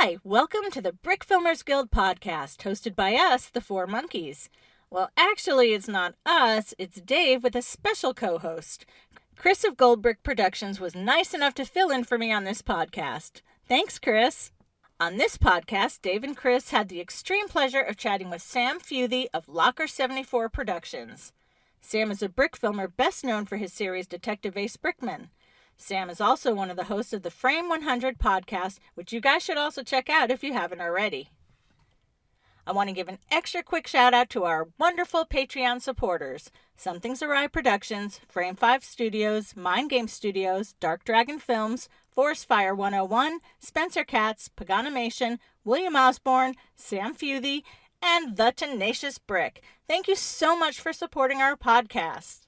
Hi, welcome to the Brick Filmers Guild podcast, hosted by us, the Four Monkeys. Well, actually, it's not us, it's Dave with a special co-host. Chris of Gold Brick Productions was nice enough to fill in for me on this podcast. Thanks, Chris. On this podcast, Dave and Chris had the extreme pleasure of chatting with Sam Futhey of Locker 74 Productions. Sam is a brick filmer best known for his series Detective Ace Brickman. Sam is also one of the hosts of the Frame 100 podcast, which you guys should also check out if you haven't already. I want to give an extra quick shout out to our wonderful Patreon supporters: Something's Awry Productions, Frame 5 Studios, Mind Game Studios, Dark Dragon Films, Forest Fire 101, Spencer Katz, Paganimation, William Osborne, Sam Futhey, and The Tenacious Brick. Thank you so much for supporting our podcast.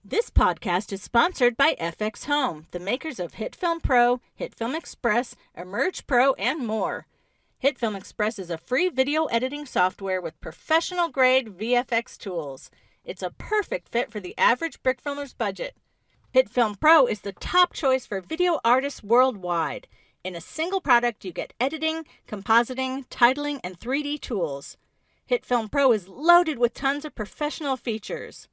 This podcast is sponsored by FX Home, the makers of HitFilm Pro, HitFilm Express, Emerge Pro, and more. HitFilm Express is a free video editing software with professional-grade VFX tools. It's a perfect fit for the average brick filmer's budget. HitFilm Pro is the top choice for video artists worldwide. In a single product, you get editing, compositing, titling, and 3D tools. HitFilm Pro is loaded with tons of professional features.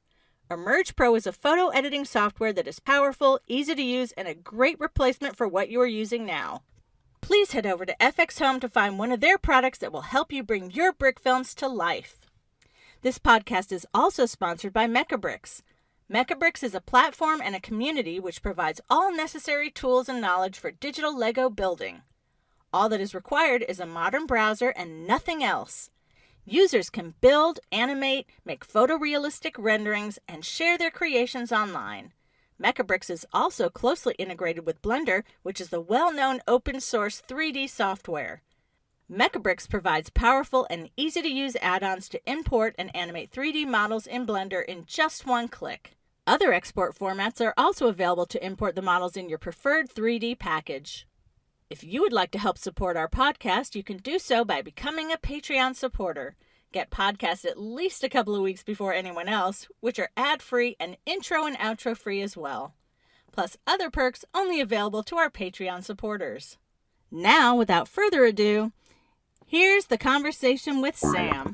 Emerge Pro is a photo editing software that is powerful, easy to use, and a great replacement for what you are using now. Please head over to FX Home to find one of their products that will help you bring your brick films to life. This podcast is also sponsored by Mechabricks. Mechabricks is a platform and a community which provides all necessary tools and knowledge for digital Lego building. All that is required is a modern browser and nothing else. Users can build, animate, make photorealistic renderings, and share their creations online. Mechabricks is also closely integrated with Blender, which is the well-known open-source 3D software. Mechabricks provides powerful and easy-to-use add-ons to import and animate 3D models in Blender in just one click. Other export formats are also available to import the models in your preferred 3D package. If you would like to help support our podcast, you can do so by becoming a Patreon supporter. Get podcasts at least a couple of weeks before anyone else, which are ad-free and intro and outro free as well. Plus other perks only available to our Patreon supporters. Now, without further ado, here's the conversation with Sam.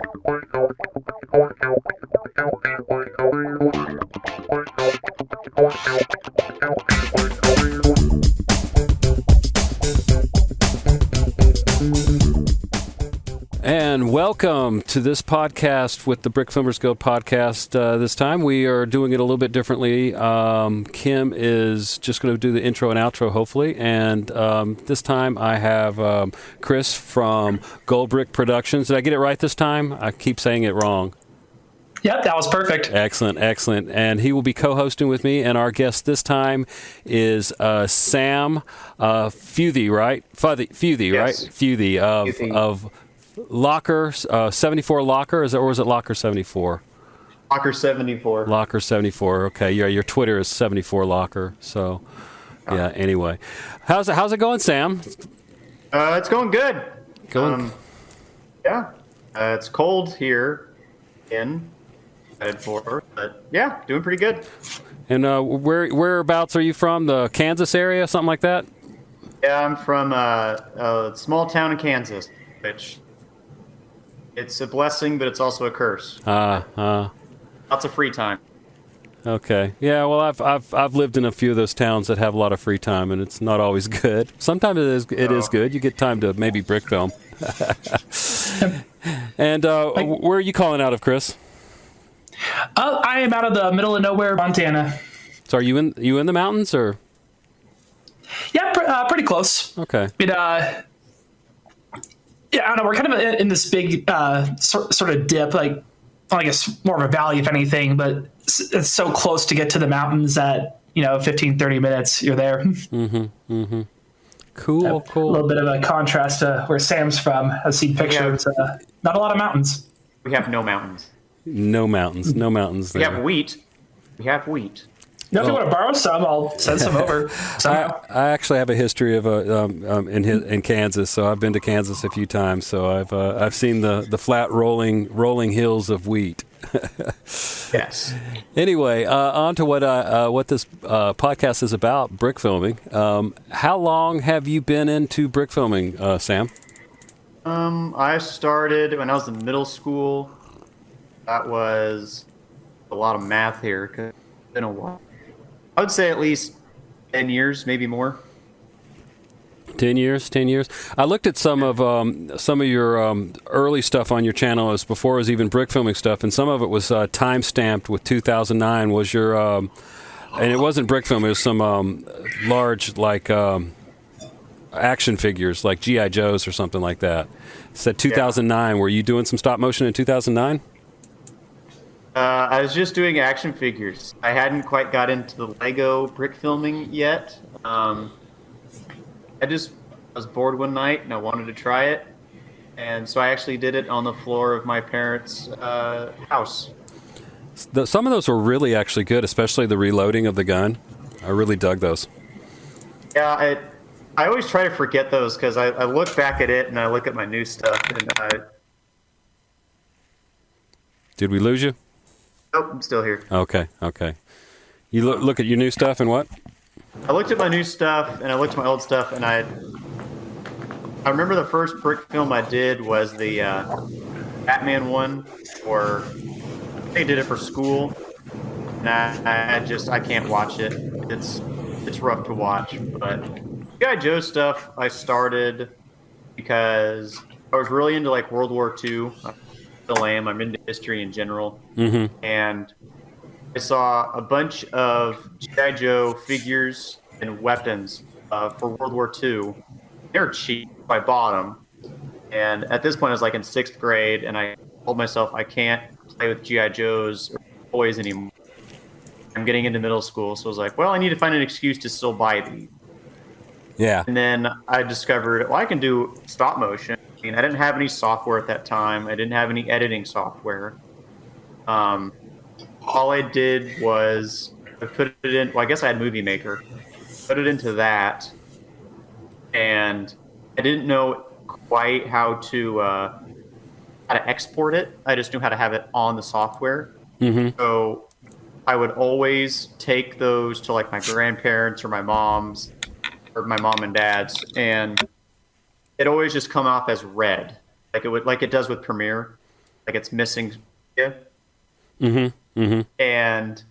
And welcome to this podcast with the Brick Filmers Guild podcast. This time we are doing it a little bit differently. Kim is just going to do the intro and outro, hopefully. And this time I have Chris from Gold Brick Productions. Did I get it right this time? I keep saying it wrong. Yep, that was perfect. Excellent, excellent. And he will be co-hosting with me. And our guest this time is Sam Futhey, right? Futhey, yes. Right? Futhey of Locker 74 Locker, or is it Locker 74? Locker 74. Locker 74. Okay, yeah, your Twitter is 74 Locker. So, yeah. Anyway, how's it going, Sam? It's going good. Yeah. It's cold here in Bedford, but yeah, doing pretty good. And whereabouts are you from? The Kansas area, something like that? Yeah, I'm from a small town in Kansas, which it's a blessing, but it's also a curse. Lots of free time. Okay. Yeah. Well, I've lived in a few of those towns that have a lot of free time, and it's not always good. Sometimes it is good. You get time to maybe brick film. And where are you calling out of, Chris? I am out of the middle of nowhere, Montana. So are you in the mountains or? Yeah, pretty close. Okay. Yeah, I don't know. We're kind of in this big sort of dip, like I guess more of a valley, if anything, but it's so close to get to the mountains that, 15, 30 minutes, you're there. Mm-hmm. Mm-hmm. Cool. A little bit of a contrast to where Sam's from. I've seen pictures. Not a lot of mountains. We have no mountains. No mountains. No mountains there. We have wheat. If you want to borrow some, I'll send some over. I actually have a history of in Kansas, so I've been to Kansas a few times. So I've seen the flat rolling hills of wheat. Yes. Anyway, on to what this podcast is about: brick filming. How long have you been into brick filming, Sam? I started when I was in middle school. That was a lot of math here. 'Cause it's been a while. I would say at least 10 years, maybe more. 10 years. I looked at some of your early stuff on your channel as before it was even brick filming stuff, and some of it was time stamped with 2009. Was your and it wasn't brick film; it was some large action figures like GI Joes or something like that. It said 2009. Yeah. Were you doing some stop motion in 2009? I was just doing action figures. I hadn't quite got into the Lego brick filming yet. I was bored one night and I wanted to try it. And so I actually did it on the floor of my parents' house. Some of those were really actually good, especially the reloading of the gun. I really dug those. Yeah, I always try to forget those because I look back at it and I look at my new stuff. And Did we lose you? Nope, I'm still here. Okay. You look at your new stuff and what? I looked at my new stuff and I looked at my old stuff, and I remember the first brick film I did was the Batman one, or they did it for school, and I can't watch it. It's rough to watch. But G.I. Joe stuff I started because I was really into like World War II. I still am. I'm into history in general, and I saw a bunch of G.I. Joe figures and weapons for World War II. They were cheap. I bought them. And at this point, I was like in 6th grade, and I told myself I can't play with G.I. Joes or toys anymore. I'm getting into middle school, so I was like, well, I need to find an excuse to still buy these. Yeah. And then I discovered, well, I can do stop motion. I mean, I didn't have any software at that time. I didn't have any editing software. All I did was I put it in. Well, I guess I had Movie Maker. Put it into that, and I didn't know quite how to export it. I just knew how to have it on the software. So I would always take those to like my grandparents or my mom's or my mom and dad's, and it always just come off as red, like it does with Premiere, like it's missing. Yeah. And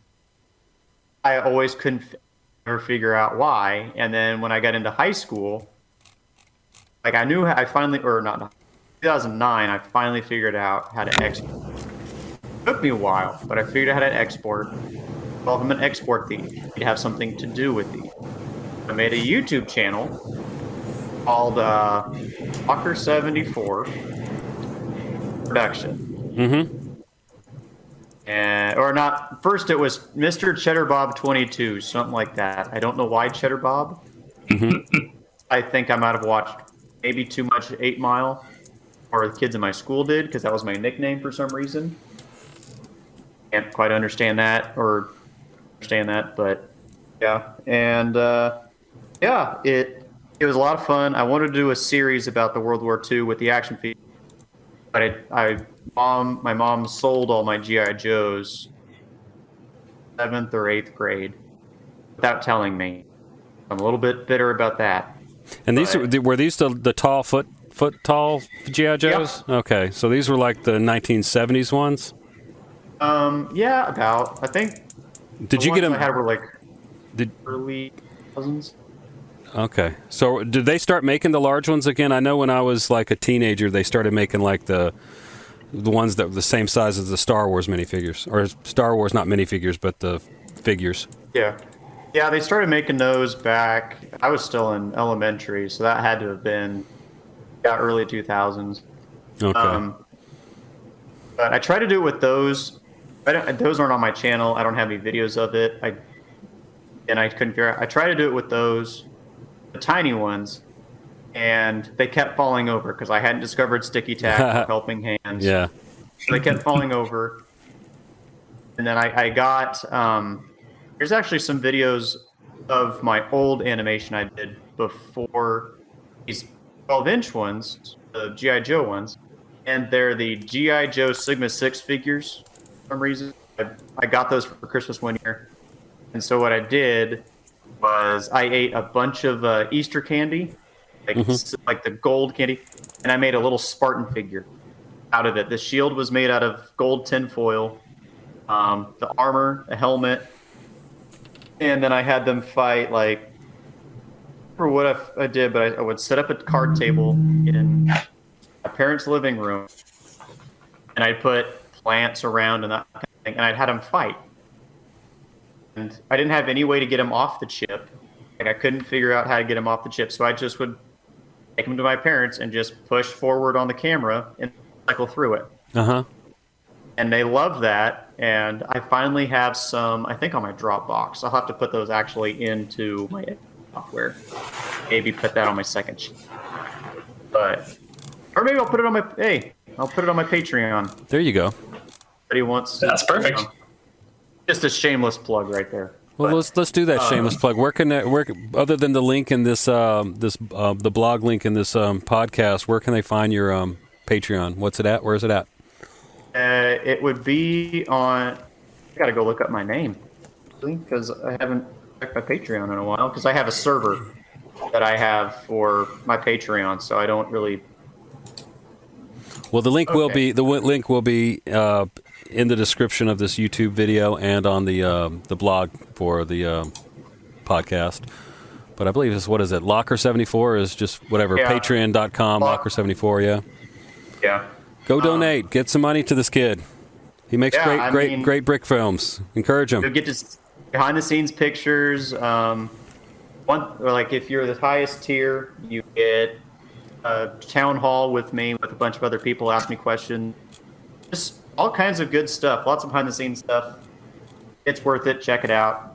I always couldn't ever figure out why. And then when I got into high school, like I knew I finally, or not, 2009, I finally figured out how to export. It took me a while, but I figured out how to export. Well, if I'm going to export these, you'd have something to do with these. I made a YouTube channel called Walker74 Production. Or not. First, it was Mr. Cheddar Bob 22, something like that. I don't know why Cheddar Bob. I think I might have watched maybe too much 8 Mile, or the kids in my school did, because that was my nickname for some reason. Can't quite understand that, but yeah. And it was a lot of fun. I wanted to do a series about the World War II with the action figures, but my mom sold all my G.I. Joes 7th or 8th grade without telling me. I'm a little bit bitter about that. And were these the tall foot tall G.I. Joes? Yep. Okay, so these were like the 1970s ones? Yeah, about. I think did you get them? I had were like early 2000s. Okay, so did they start making the large ones again? I know when I was like a teenager, they started making like the ones that were the same size as the Star Wars minifigures, or Star Wars, not minifigures, but the figures. Yeah, they started making those back. I was still in elementary, so that had to have been early 2000s. Okay. But I try to do it with those. Those aren't on my channel. I don't have any videos of it. I couldn't figure out. I tried to do it with those, the tiny ones, and they kept falling over because I hadn't discovered sticky tack or helping hands. Yeah. So they kept falling over. And then I got, there's actually some videos of my old animation I did before these 12-inch ones, the G.I. Joe ones. And they're the G.I. Joe Sigma 6 figures for some reason. I got those for Christmas one year. And so what I did was I ate a bunch of Easter candy like the gold candy, and I made a little Spartan figure out of it. The shield was made out of gold tinfoil, the armor, a helmet, and then I had them fight like for what I did, but I would set up a card table in my parents' living room, and I'd put plants around and that kind of thing, and I'd had them fight. And I didn't have any way to get them off the chip. Like I couldn't figure out how to get them off the chip, so I just would take them to my parents and just push forward on the camera and cycle through it. And they love that. And I finally have some, I think, on my Dropbox. I'll have to put those actually into my software. Maybe put that on my second sheet. Or maybe I'll put it on my Patreon. There you go. Anybody wants? That's perfect. Just a shameless plug right there. Well, let's do that shameless plug. Where other than the link in this the blog link in this podcast, where can they find your Patreon? What's it at? Where is it at? It would be on. I got to go look up my name because I haven't checked my Patreon in a while because I have a server that I have for my Patreon, so I don't really. Well, the link will be in the description of this YouTube video and on the blog for the podcast. But I believe what is it? Locker74 is just whatever. Yeah. Patreon.com, Locker74, yeah. Yeah. Go donate. Get some money to this kid. He makes great brick films. Encourage him. You'll get to behind the scenes pictures. If you're the highest tier, you get a town hall with me with a bunch of other people ask me questions. Just all kinds of good stuff. Lots of behind the scenes stuff. It's worth it. Check it out.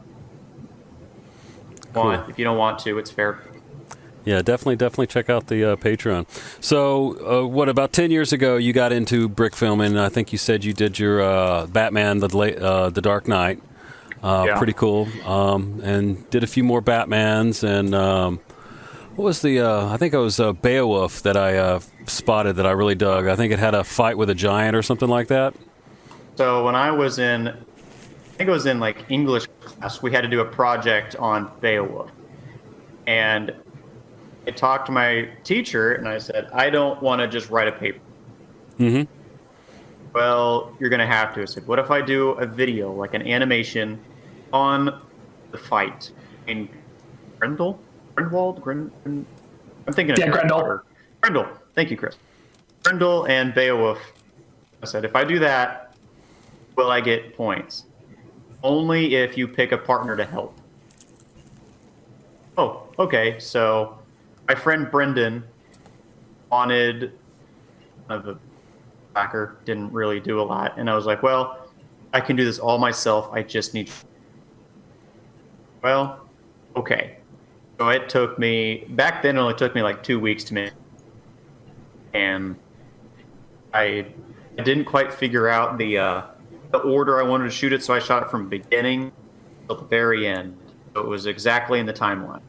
Cool. If you don't want to, it's fair. Yeah, definitely check out the Patreon. So, about 10 years ago, you got into brick filming. I think you said you did your Batman, the Dark Knight. Pretty cool. And did a few more Batmans. And what was I think it was Beowulf that I spotted that I really dug. I think it had a fight with a giant or something like that. So when I was in like English class, we had to do a project on Beowulf. And I talked to my teacher, and I said, I don't want to just write a paper. Mm-hmm. Well, you're going to have to. I said, what if I do a video, like an animation, on the fight? In Grendel? Grindelwald? I'm thinking of Grendel. Grendel. Thank you, Chris. Grendel and Beowulf. I said, if I do that, will I get points? Only if you pick a partner to help. Oh, okay. So my friend Brendan wanted a backer, didn't really do a lot. And I was like, well, I can do this all myself. I just need. Well, okay. So it took me, back then it only took me like 2 weeks to make. And I didn't quite figure out the order I wanted to shoot it, so I shot it from beginning till the very end. So it was exactly in the timeline.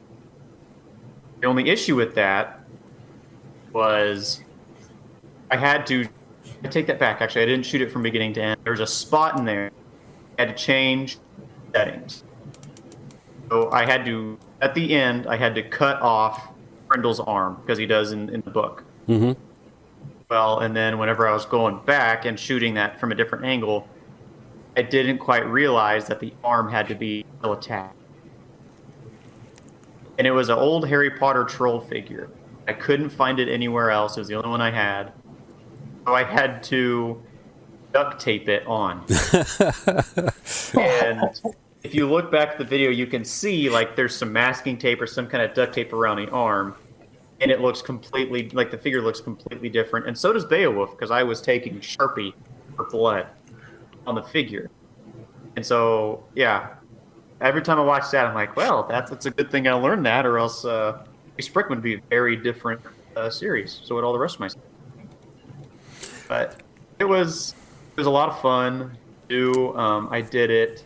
The only issue with that was I take that back, actually. I didn't shoot it from beginning to end. There was a spot in there I had to change settings. So I had to, at the end, I had to cut off Grendel's arm, because he does in the book. Mm-hmm. Well, and then whenever I was going back and shooting that from a different angle, I didn't quite realize that the arm had to be still attached. And it was an old Harry Potter troll figure. I couldn't find it anywhere else. It was the only one I had. So I had to duct tape it on. And if you look back at the video, you can see like there's some masking tape or some kind of duct tape around the arm. And it looks completely, like the figure looks completely different. And so does Beowulf, because I was taking Sharpie for blood on the figure. And so, yeah, every time I watch that, I'm like, well, that's a good thing I learned that, or else Brick would be a very different series. So would all the rest of my stuff. But it was a lot of fun to do. I did it.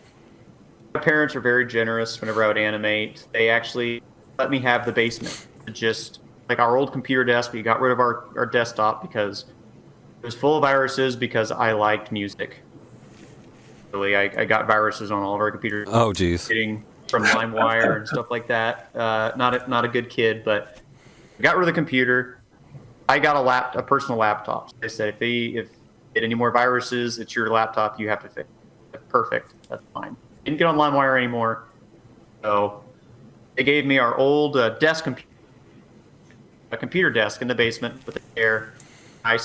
My parents are very generous whenever I would animate. They actually let me have the basement. Just like our old computer desk, we got rid of our desktop because it was full of viruses because I liked music. Really, I got viruses on all of our computers. Oh, geez. Getting from LimeWire and stuff like that. Not a good kid, but got rid of the computer. I got a personal laptop. So they said, if you get any more viruses, it's your laptop. You have to fix it. Perfect. That's fine. Didn't get on LimeWire anymore. So they gave me our old desk computer, a computer desk in the basement with a chair. I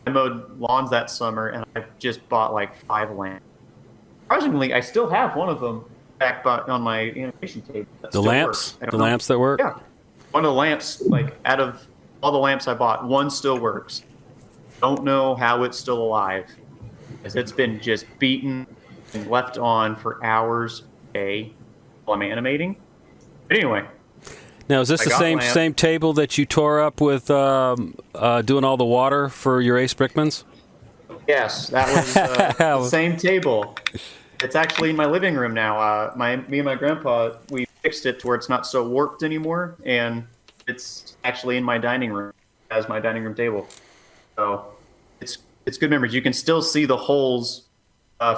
mowed lawns that summer, and I just bought like 5 lamps. Surprisingly, I still have one of them back on my animation table. The lamps? The lamps that work? Yeah. One of the lamps, like out of all the lamps I bought, one still works. Don't know how it's still alive. Because it's been just beaten and left on for hours a day while I'm animating. But anyway. Now, is this the same table that you tore up with doing all the water for your Ace Brickmans? Yes, that was the same table. It's actually in my living room now. Me and my grandpa, we fixed it to where it's not so warped anymore, and it's actually in my dining room as my dining room table. So it's good memories. You can still see the holes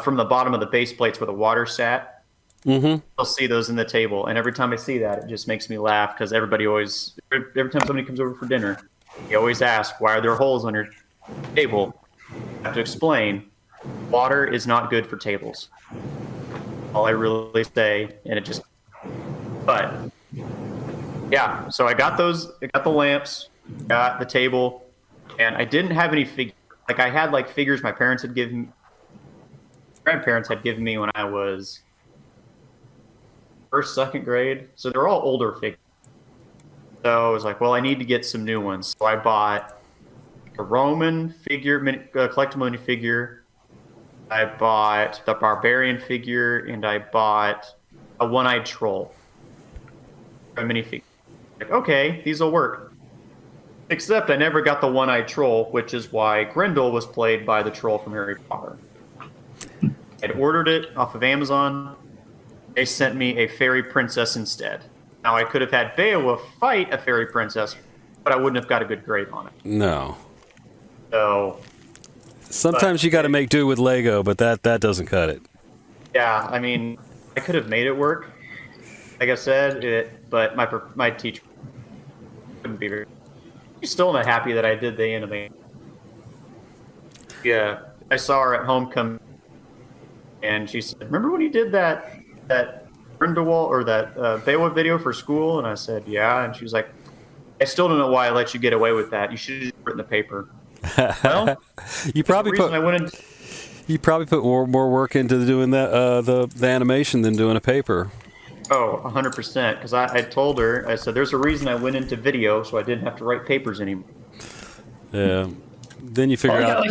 from the bottom of the base plates where the water sat. Mm-hmm. I'll see those in the table, and every time I see that, it just makes me laugh because every time somebody comes over for dinner, they always ask, "Why are there holes on your table?" I have to explain. Water is not good for tables. All I really say, and it just. But yeah, so I got those. I got the lamps, got the table, and I didn't have any figures. Like I had like figures my parents had given me, grandparents had given me when I was first, second grade. So they're all older figures. So I was like, well, I need to get some new ones. So I bought a Roman figure, collectible minifigure. I bought the barbarian figure, and I bought a one-eyed troll. A minifigure. Like, okay, these will work. Except I never got the one-eyed troll, which is why Grendel was played by the troll from Harry Potter. I'd ordered it off of Amazon. They sent me a fairy princess instead. Now, I could have had Beowulf fight a fairy princess, but I wouldn't have got a good grade on it. No. So... Sometimes you got to make do with Lego, but that doesn't cut it. Yeah, I mean, I could have made it work. Like I said, but my teacher couldn't be very... She's still not happy that I did the anime. Yeah, I saw her at homecoming, and she said, "Remember when you did that Grindelwald or that Beowulf video for school?" And I said, "Yeah." And she was like, "I still don't know why I let you get away with that. You should have just written the paper." Well, you probably put more work into doing that the animation than doing a paper. Oh, 100%. Because I told her, I said, "There's a reason I went into video, so I didn't have to write papers anymore." Yeah. Then you figure out.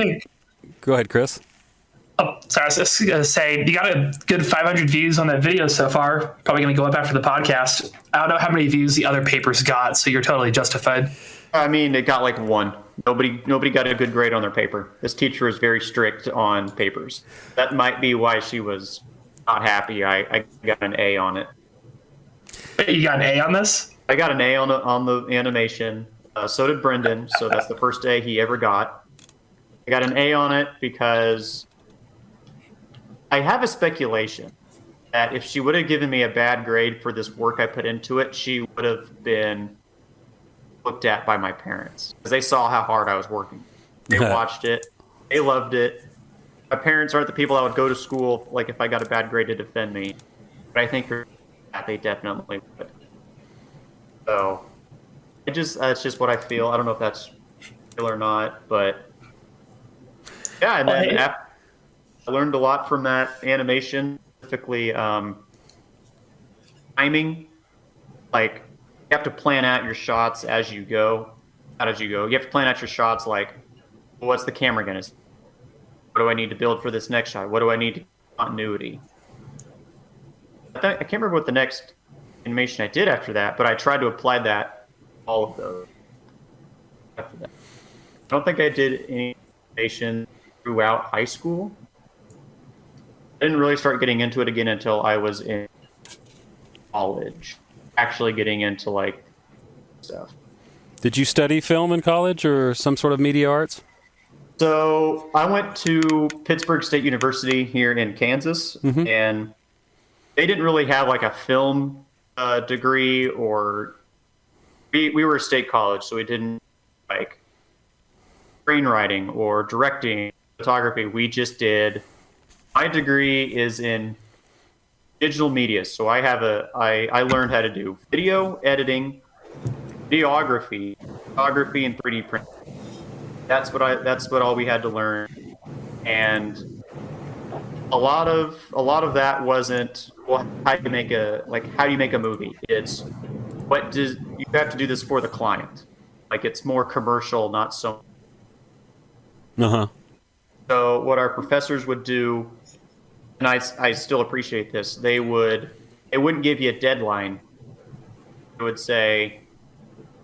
Go ahead, Chris. Oh, sorry. I was just going to say, you got a good 500 views on that video so far. Probably going to go up after the podcast. I don't know how many views the other papers got, so you're totally justified. I mean, it got like 1. Nobody got a good grade on their paper. This teacher is very strict on papers. That might be why she was not happy. I got an A on it. You got an A on this? I got an A on the animation. So did Brendan. So that's the first A he ever got. I got an A on it because I have a speculation that if she would have given me a bad grade for this work I put into it, she would have been looked at by my parents because they saw how hard I was working. They watched it. They loved it. My parents aren't the people that would go to school like if I got a bad grade to defend me, but I think that they definitely would. So that's just what I feel. I don't know if that's real or not, but yeah. And then I learned a lot from that animation, specifically timing. Like, you have to plan out your shots as you go. How did you go? You have to plan out your shots like, well, what's the camera going to see? What do I need to build for this next shot? What do I need to continuity? I can't remember what the next animation I did after that, but I tried to apply that all of those after that. I don't think I did any animation throughout high school. I didn't really start getting into it again until I was in college. Actually getting into like stuff. Did you study film in college or some sort of media arts? So I went to Pittsburgh State University here in Kansas, and they didn't really have like a film degree or we were a state college, so we didn't like screenwriting or directing, photography. We just did. My degree is in digital media, so I learned how to do video editing, videography, photography, and 3D print. That's what all we had to learn, and a lot of that wasn't how do you make a movie. It's you have to do this for the client. Like it's more commercial, not so. So what our professors would do, and I still appreciate this, they wouldn't give you a deadline. They would say,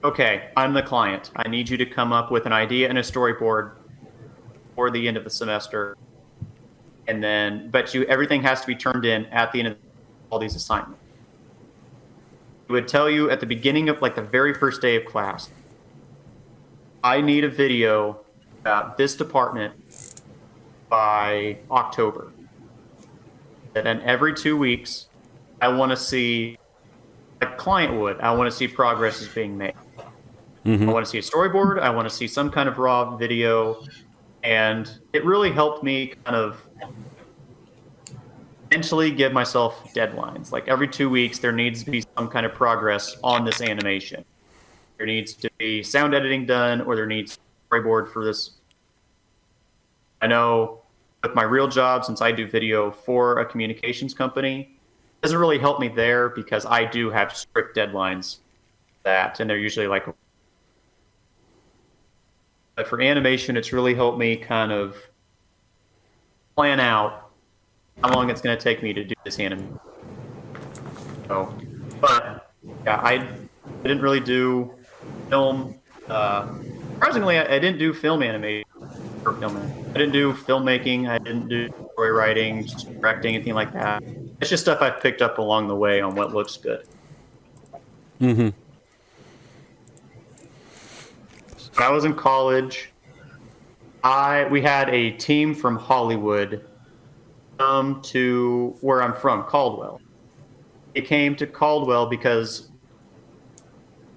okay, I'm the client. I need you to come up with an idea and a storyboard for the end of the semester. And then, everything has to be turned in at the end of all these assignments. It would tell you at the beginning of like the very first day of class, I need a video about this department by October. And then every 2 weeks, I want to see, like client would, I want to see progress is being made. I want to see a storyboard. I want to see some kind of raw video. And it really helped me kind of mentally give myself deadlines. Like every 2 weeks, there needs to be some kind of progress on this animation. There needs to be sound editing done, or there needs a storyboard for this. I know with my real job, since I do video for a communications company, it doesn't really help me there because I do have strict deadlines and they're usually like. But for animation, it's really helped me kind of plan out how long it's going to take me to do this animation. So, but yeah, I didn't really do film. Surprisingly, I didn't do film animation or filming. I didn't do filmmaking. I didn't do story writing, directing, anything like that. It's just stuff I've picked up along the way on what looks good. When I was in college, we had a team from Hollywood come to where I'm from, Caldwell. It came to Caldwell because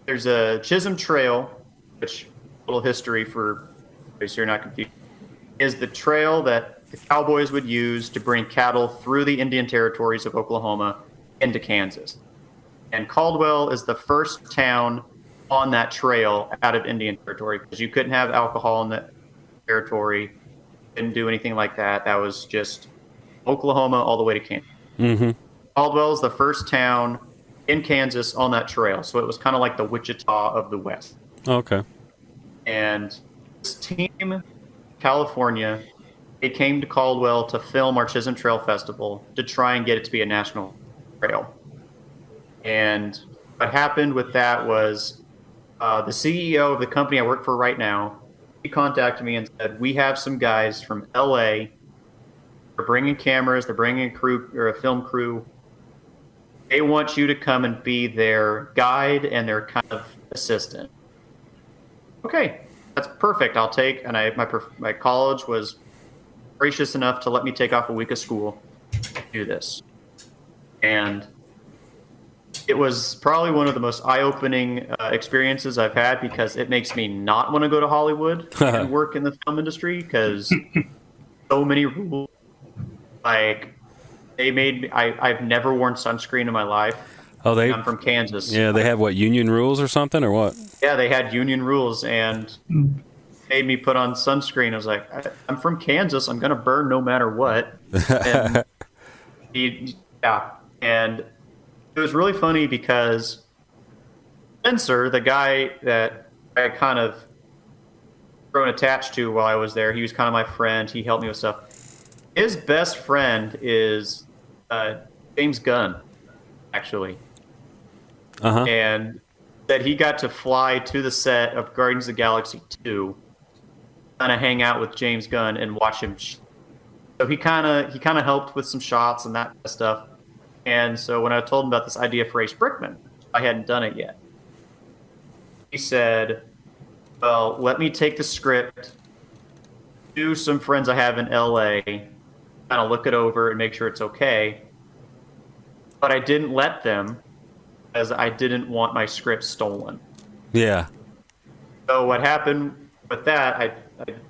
there's a Chisholm Trail, which, a little history for, so you're not confused, is the trail that the cowboys would use to bring cattle through the Indian territories of Oklahoma into Kansas. And Caldwell is the first town on that trail out of Indian territory because you couldn't have alcohol in that territory, couldn't do anything like that. That was just Oklahoma all the way to Kansas. Caldwell is the first town in Kansas on that trail, so it was kind of like the Wichita of the West. Okay. And this team, California, it came to Caldwell to film our Chisholm Trail Festival to try and get it to be a national trail. And what happened with that was the CEO of the company I work for right now, he contacted me and said, we have some guys from LA. They're bringing cameras. They're bringing a crew or a film crew. They want you to come and be their guide and their kind of assistant. Okay, that's perfect. I'll take, and my college was gracious enough to let me take off a week of school to do this. And it was probably one of the most eye-opening experiences I've had because it makes me not want to go to Hollywood and work in the film industry because so many rules. Like, they made me, I've never worn sunscreen in my life. Oh, I'm from Kansas. Yeah, they have what, union rules or something, or what? Yeah, they had union rules and made me put on sunscreen. I was like, I'm from Kansas. I'm going to burn no matter what. And and it was really funny because Spencer, the guy that I kind of grown attached to while I was there, he was kind of my friend. He helped me with stuff. His best friend is James Gunn, actually. And that he got to fly to the set of Guardians of the Galaxy 2, kind of hang out with James Gunn and watch him. So he kind of helped with some shots and that kind of stuff. And so when I told him about this idea for Ace Brickman, I hadn't done it yet. He said, well, let me take the script to some friends I have in LA, kind of look it over and make sure it's okay. But I didn't let them, as I didn't want my script stolen. Yeah. So what happened with that, I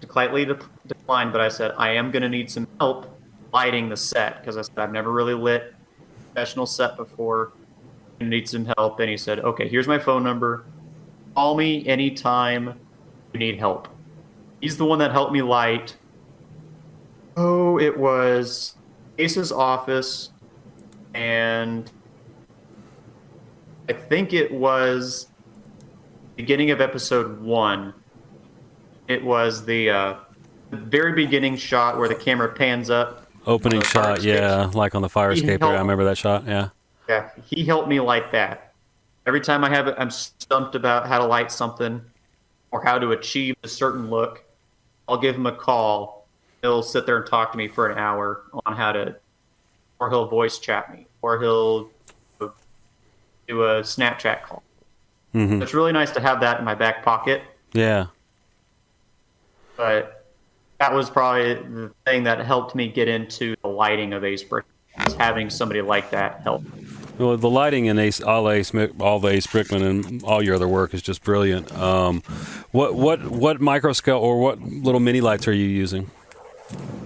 politely declined, but I said, I am going to need some help lighting the set, because I said, I've never really lit a professional set before. I need some help. And he said, okay, here's my phone number. Call me anytime you need help. He's the one that helped me light. Oh, it was Ace's office, and I think it was beginning of episode 1. It was the very beginning shot where the camera pans up. Opening shot, yeah, like on the fire escape area. I remember that shot, yeah. Yeah, he helped me light that. Every time I'm stumped about how to light something or how to achieve a certain look, I'll give him a call. He'll sit there and talk to me for an hour on how to, or he'll voice chat me, or he'll do a Snapchat call. Mm-hmm. It's really nice to have that in my back pocket. Yeah. But that was probably the thing that helped me get into the lighting of Ace Brick. Was having somebody like that help. Well, the lighting in all the Ace Brickman and all your other work is just brilliant. What micro scale or what little mini lights are you using?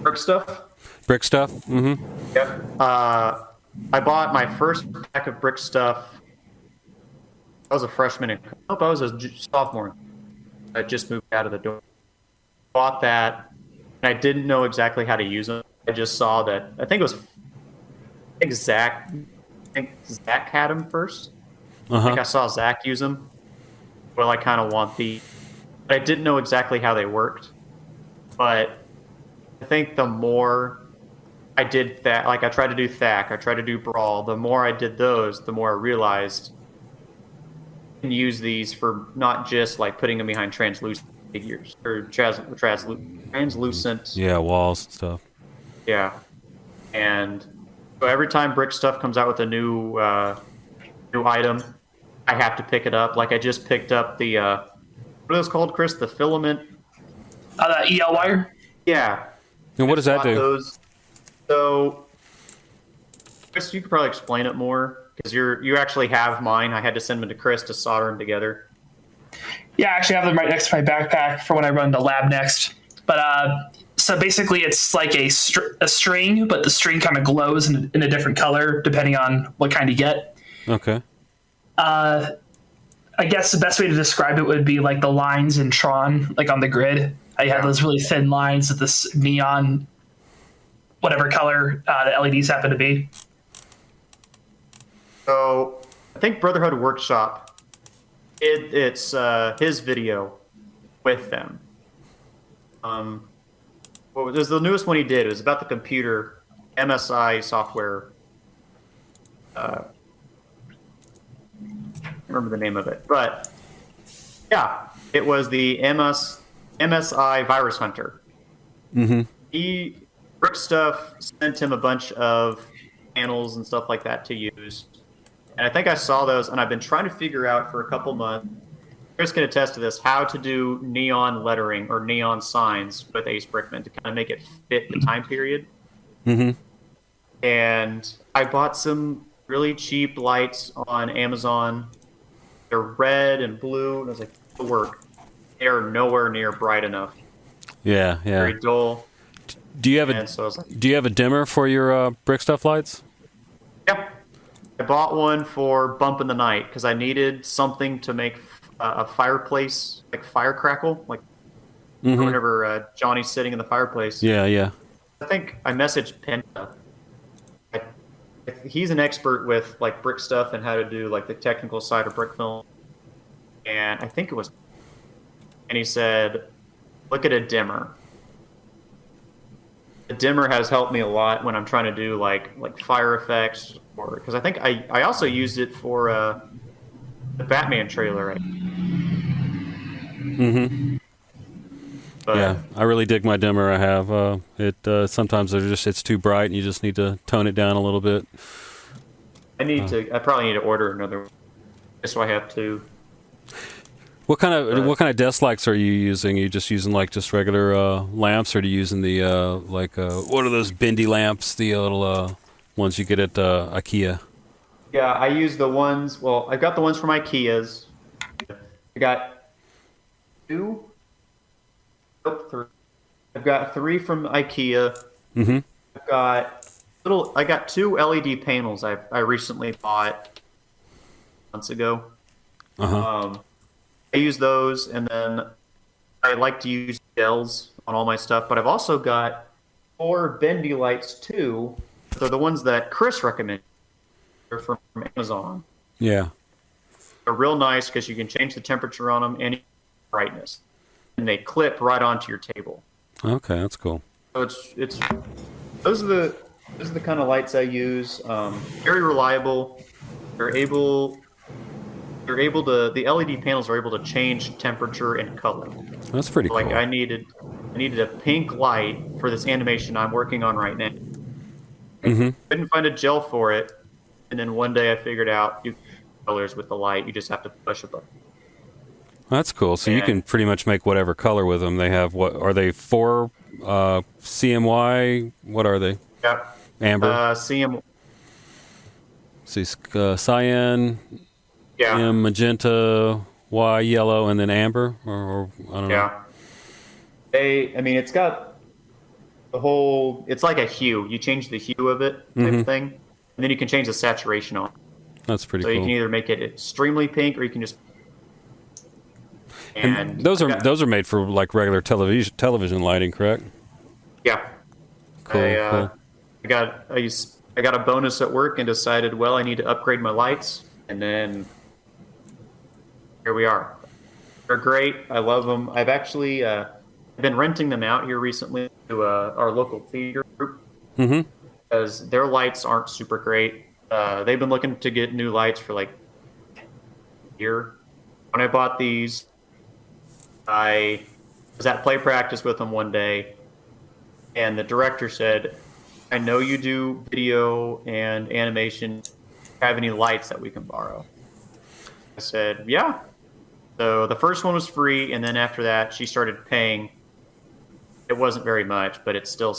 Brick stuff. Brick stuff. Mm-hmm. Yep. I bought my first pack of brick stuff. I was a freshman I was a sophomore. I just moved out of the door. Bought that, and I didn't know exactly how to use them. I just saw that. I think Zach had them first. I think I saw Zach use them. Well, I kind of want the. But I didn't know exactly how they worked. But I think the more I did that, like I tried to do Thack, I tried to do Brawl, the more I did those, the more I realized I can use these for not just like putting them behind translucent figures or translucent. Yeah, walls and stuff. Yeah. And so every time Brick Stuff comes out with a new item, I have to pick it up. Like I just picked up the what are those called, Chris? The filament. The EL wire. Yeah. And what does that do? Those. So, Chris, you could probably explain it more because you actually have mine. I had to send them to Chris to solder them together. Yeah, I actually have them right next to my backpack for when I run to lab next. But so basically, it's like a string, but the string kind of glows in a different color depending on what kind you get. Okay. I guess the best way to describe it would be like the lines in Tron, like on the grid. I had those really thin lines with this neon, whatever color the LEDs happen to be. So I think Brotherhood Workshop, it's his video with them. What was the newest one he did? It was about the computer, MSI software. I remember the name of it, but yeah, it was the MSI Virus Hunter. Mm-hmm. Brick Stuff sent him a bunch of panels and stuff like that to use. And I think I saw those, and I've been trying to figure out for a couple months, Chris can attest to this, how to do neon lettering or neon signs with Ace Brickman to kind of make it fit the time period. Mm-hmm. And I bought some really cheap lights on Amazon. They're red and blue, and I was like, it'll work. They're nowhere near bright enough. Yeah. Very dull. Do you have Do you have a dimmer for your Brick Stuff lights? Yep. I bought one for Bump in the Night because I needed something to make a fireplace, like fire crackle, like whenever Johnny's sitting in the fireplace. Yeah. I think I messaged Penta. He's an expert with like brick stuff and how to do like the technical side of brick film. And I think it was, and he said, look at a dimmer. The dimmer has helped me a lot when I'm trying to do like fire effects, or because I think I also used it for the Batman trailer. Right? Mm-hmm. But, yeah, I really dig my dimmer. I have it. Sometimes it's too bright, and you just need to tone it down a little bit. I probably need to order another one, just so I have two. What kind of desk lights are you using? Are you just using like just regular lamps, or are you using the what are those bendy lamps? The little ones you get at IKEA. Yeah, I use the ones. Well, I've got the ones from IKEA's. I got 2. Nope, 3. I've got 3 from IKEA. Mm-hmm. I got 2 LED panels I recently bought months ago. Uh-huh. I use those, and then I like to use gels on all my stuff. But I've also got 4 bendy lights too. They're the ones that Chris recommended. They're from Amazon. Yeah. They're real nice because you can change the temperature on them and brightness, and they clip right onto your table. Okay, that's cool. So it's those are the kind of lights I use. Very reliable. They're able to, the LED panels are able to change temperature and color. That's pretty cool. Like I needed a pink light for this animation I'm working on right now. Mm-hmm. Couldn't find a gel for it, and then one day I figured out you colors with the light. You just have to push a button. That's cool. So you can pretty much make whatever color with them. They have, what are they, 4 CMY? What are they? Yeah. Amber. CM. See, cyan, Yeah. M, magenta, Y, yellow, and then amber, or I don't know. Yeah. It's got the whole. It's like a hue. You change the hue of it, type of thing, and then you can change the saturation on it. That's pretty So cool. you can either make it extremely pink, or you can just. And those are made for like regular television lighting, correct? Yeah. Cool. Cool. I got a bonus at work and decided, well, I need to upgrade my lights, and then here we are. They're great. I love them. I've actually been renting them out here recently to our local theater group because their lights aren't super great. They've been looking to get new lights for like a year. When I bought these, I was at play practice with them one day, and the director said, I know you do video and animation. Have any lights that we can borrow? I said, yeah. So the first one was free, and then after that, she started paying. It wasn't very much, but it's still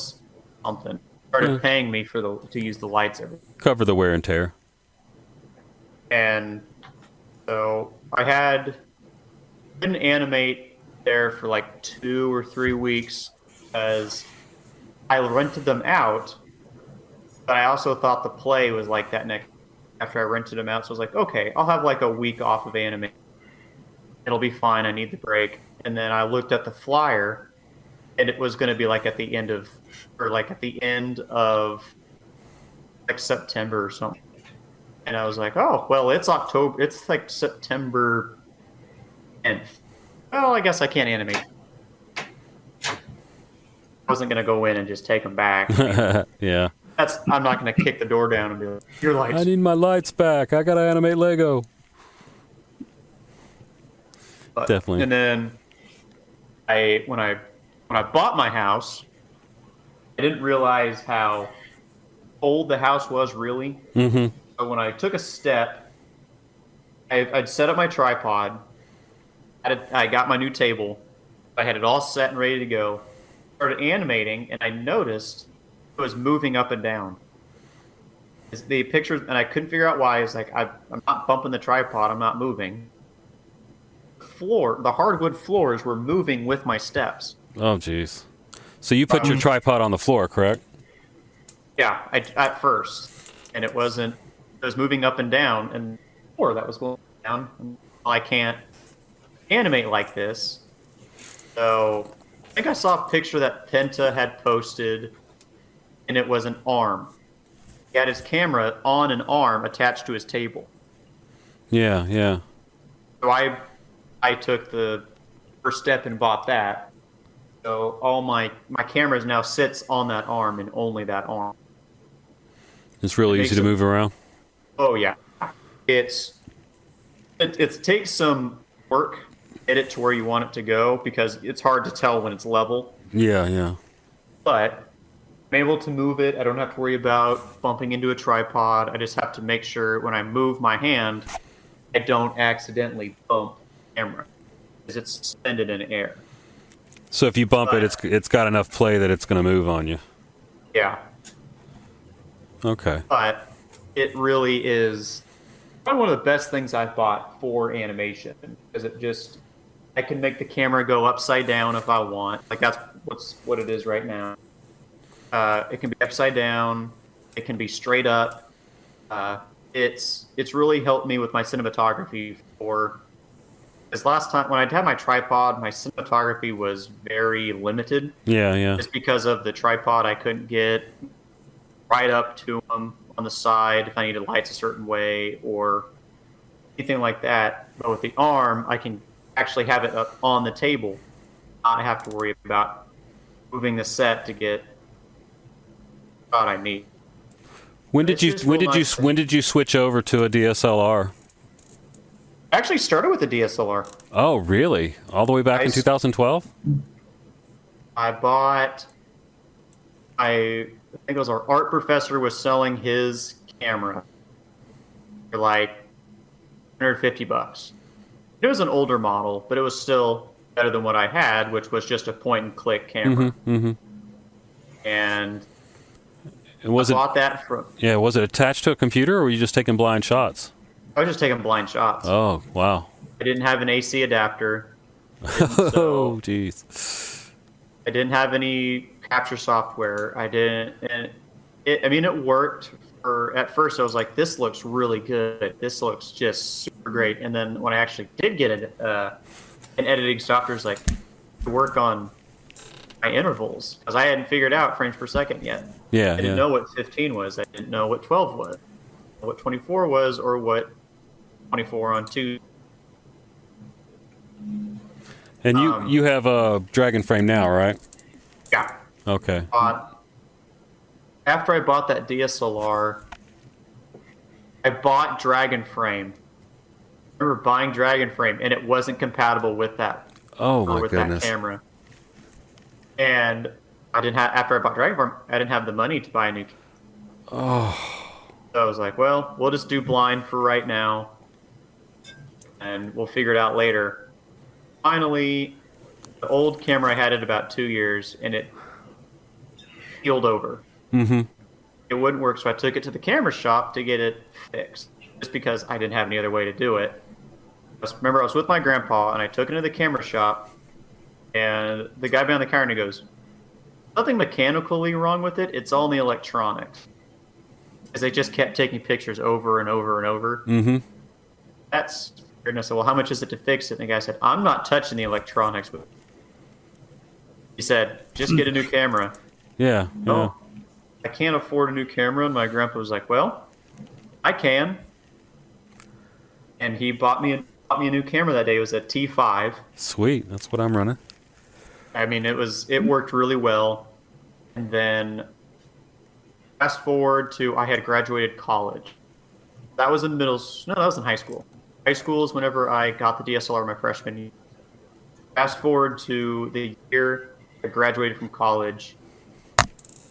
something. Started paying me to use the lights every. Cover the wear and tear. And so didn't animate there for like 2 or 3 weeks because I rented them out, but I also thought the play was like that next after I rented them out. So I was like, okay, I'll have like a week off of anime. It'll be fine. I need the break. And then I looked at the flyer, and it was going to be like at the end of like September or something. And I was like, oh, well, it's October. It's like September 10th. Well, I guess I can't animate. I wasn't going to go in and just take them back. Yeah. I'm not going to kick the door down and be like, your lights. I need my lights back. I got to animate Lego. Definitely. And then when I bought my house, I didn't realize how old the house was really. Mm-hmm. So when I took a step, I'd set up my tripod. I got my new table. I had it all set and ready to go. Started animating, and I noticed it was moving up and down. The pictures, and I couldn't figure out why. It's like I'm not bumping the tripod. I'm not moving. The hardwood floors were moving with my steps. Oh, jeez. So you put your tripod on the floor, correct? Yeah, at first, and it was moving up and down, and floor that was going down. And I can't animate like this. So I think I saw a picture that Penta had posted, and it was an arm. He had his camera on an arm attached to his table. Yeah, yeah. So I took the first step and bought that. So all my cameras now sits on that arm and only that arm. It's really easy to move around. Oh yeah, it takes some work to get it to where you want it to go because it's hard to tell when it's level. Yeah, yeah. But I'm able to move it. I don't have to worry about bumping into a tripod. I just have to make sure when I move my hand, I don't accidentally bump the camera because it's suspended in air. So if you bump it, it's got enough play that it's going to move on you. Yeah. Okay. But it really is probably one of the best things I've bought for animation because I can make the camera go upside down if I want. Like that's what it is right now. It can be upside down. It can be straight up. It's really helped me with my cinematography because last time when I had my tripod, my cinematography was very limited. Yeah. Just because of the tripod, I couldn't get right up to them on the side if I needed lights a certain way or anything like that. But with the arm, I can actually have it up on the table. I have to worry about moving the set to get what I need. When did you switch over to a DSLR? I actually started with a DSLR. Oh, really? All the way back in 2012? I think it was our art professor was selling his camera for like $150. It was an older model, but it was still better than what I had, which was just a point-and-click camera. And was bought that from... Yeah, was it attached to a computer, or were you just taking blind shots? I was just taking blind shots. Oh, wow. I didn't have an AC adapter. Oh, jeez. I didn't have any capture software. I didn't... And it worked. At first, I was like, this looks really good. This looks just super great. And then when I actually did get an editing software, it was like, to work on my intervals, because I hadn't figured out frames per second yet. Yeah, I didn't know what 15 was. I didn't know what 12 was, what 24 was, or what 24 on 2. And you have a Dragon frame now, right? Yeah. Okay. After I bought that DSLR, I bought Dragon frame. I remember buying Dragon frame, and it wasn't compatible with that. Oh my goodness. That camera. And I didn't have. After I bought Dragon frame, I didn't have the money to buy a new camera. Oh. So I was like, well, we'll just do blind for right now, and we'll figure it out later. Finally, the old camera I had it about 2 years, and it healed over. It wouldn't work, so I took it to the camera shop to get it fixed, just because I didn't have any other way to do it. I was with my grandpa, and I took it to the camera shop, and the guy behind the counter goes, nothing mechanically wrong with it, it's all in the electronics. Because they just kept taking pictures over and over and over. That's weird. And I said, well, how much is it to fix it? And the guy said, I'm not touching the electronics. He said, just get a new camera. Yeah. No, I can't afford a new camera. And my grandpa was like, well, I can. And he bought me a new camera that day. It was a T5. Sweet. That's what I'm running. I mean, it worked really well. And then fast forward to I had graduated college. That was in that was in high school. High school is whenever I got the DSLR my freshman year. Fast forward to the year I graduated from college.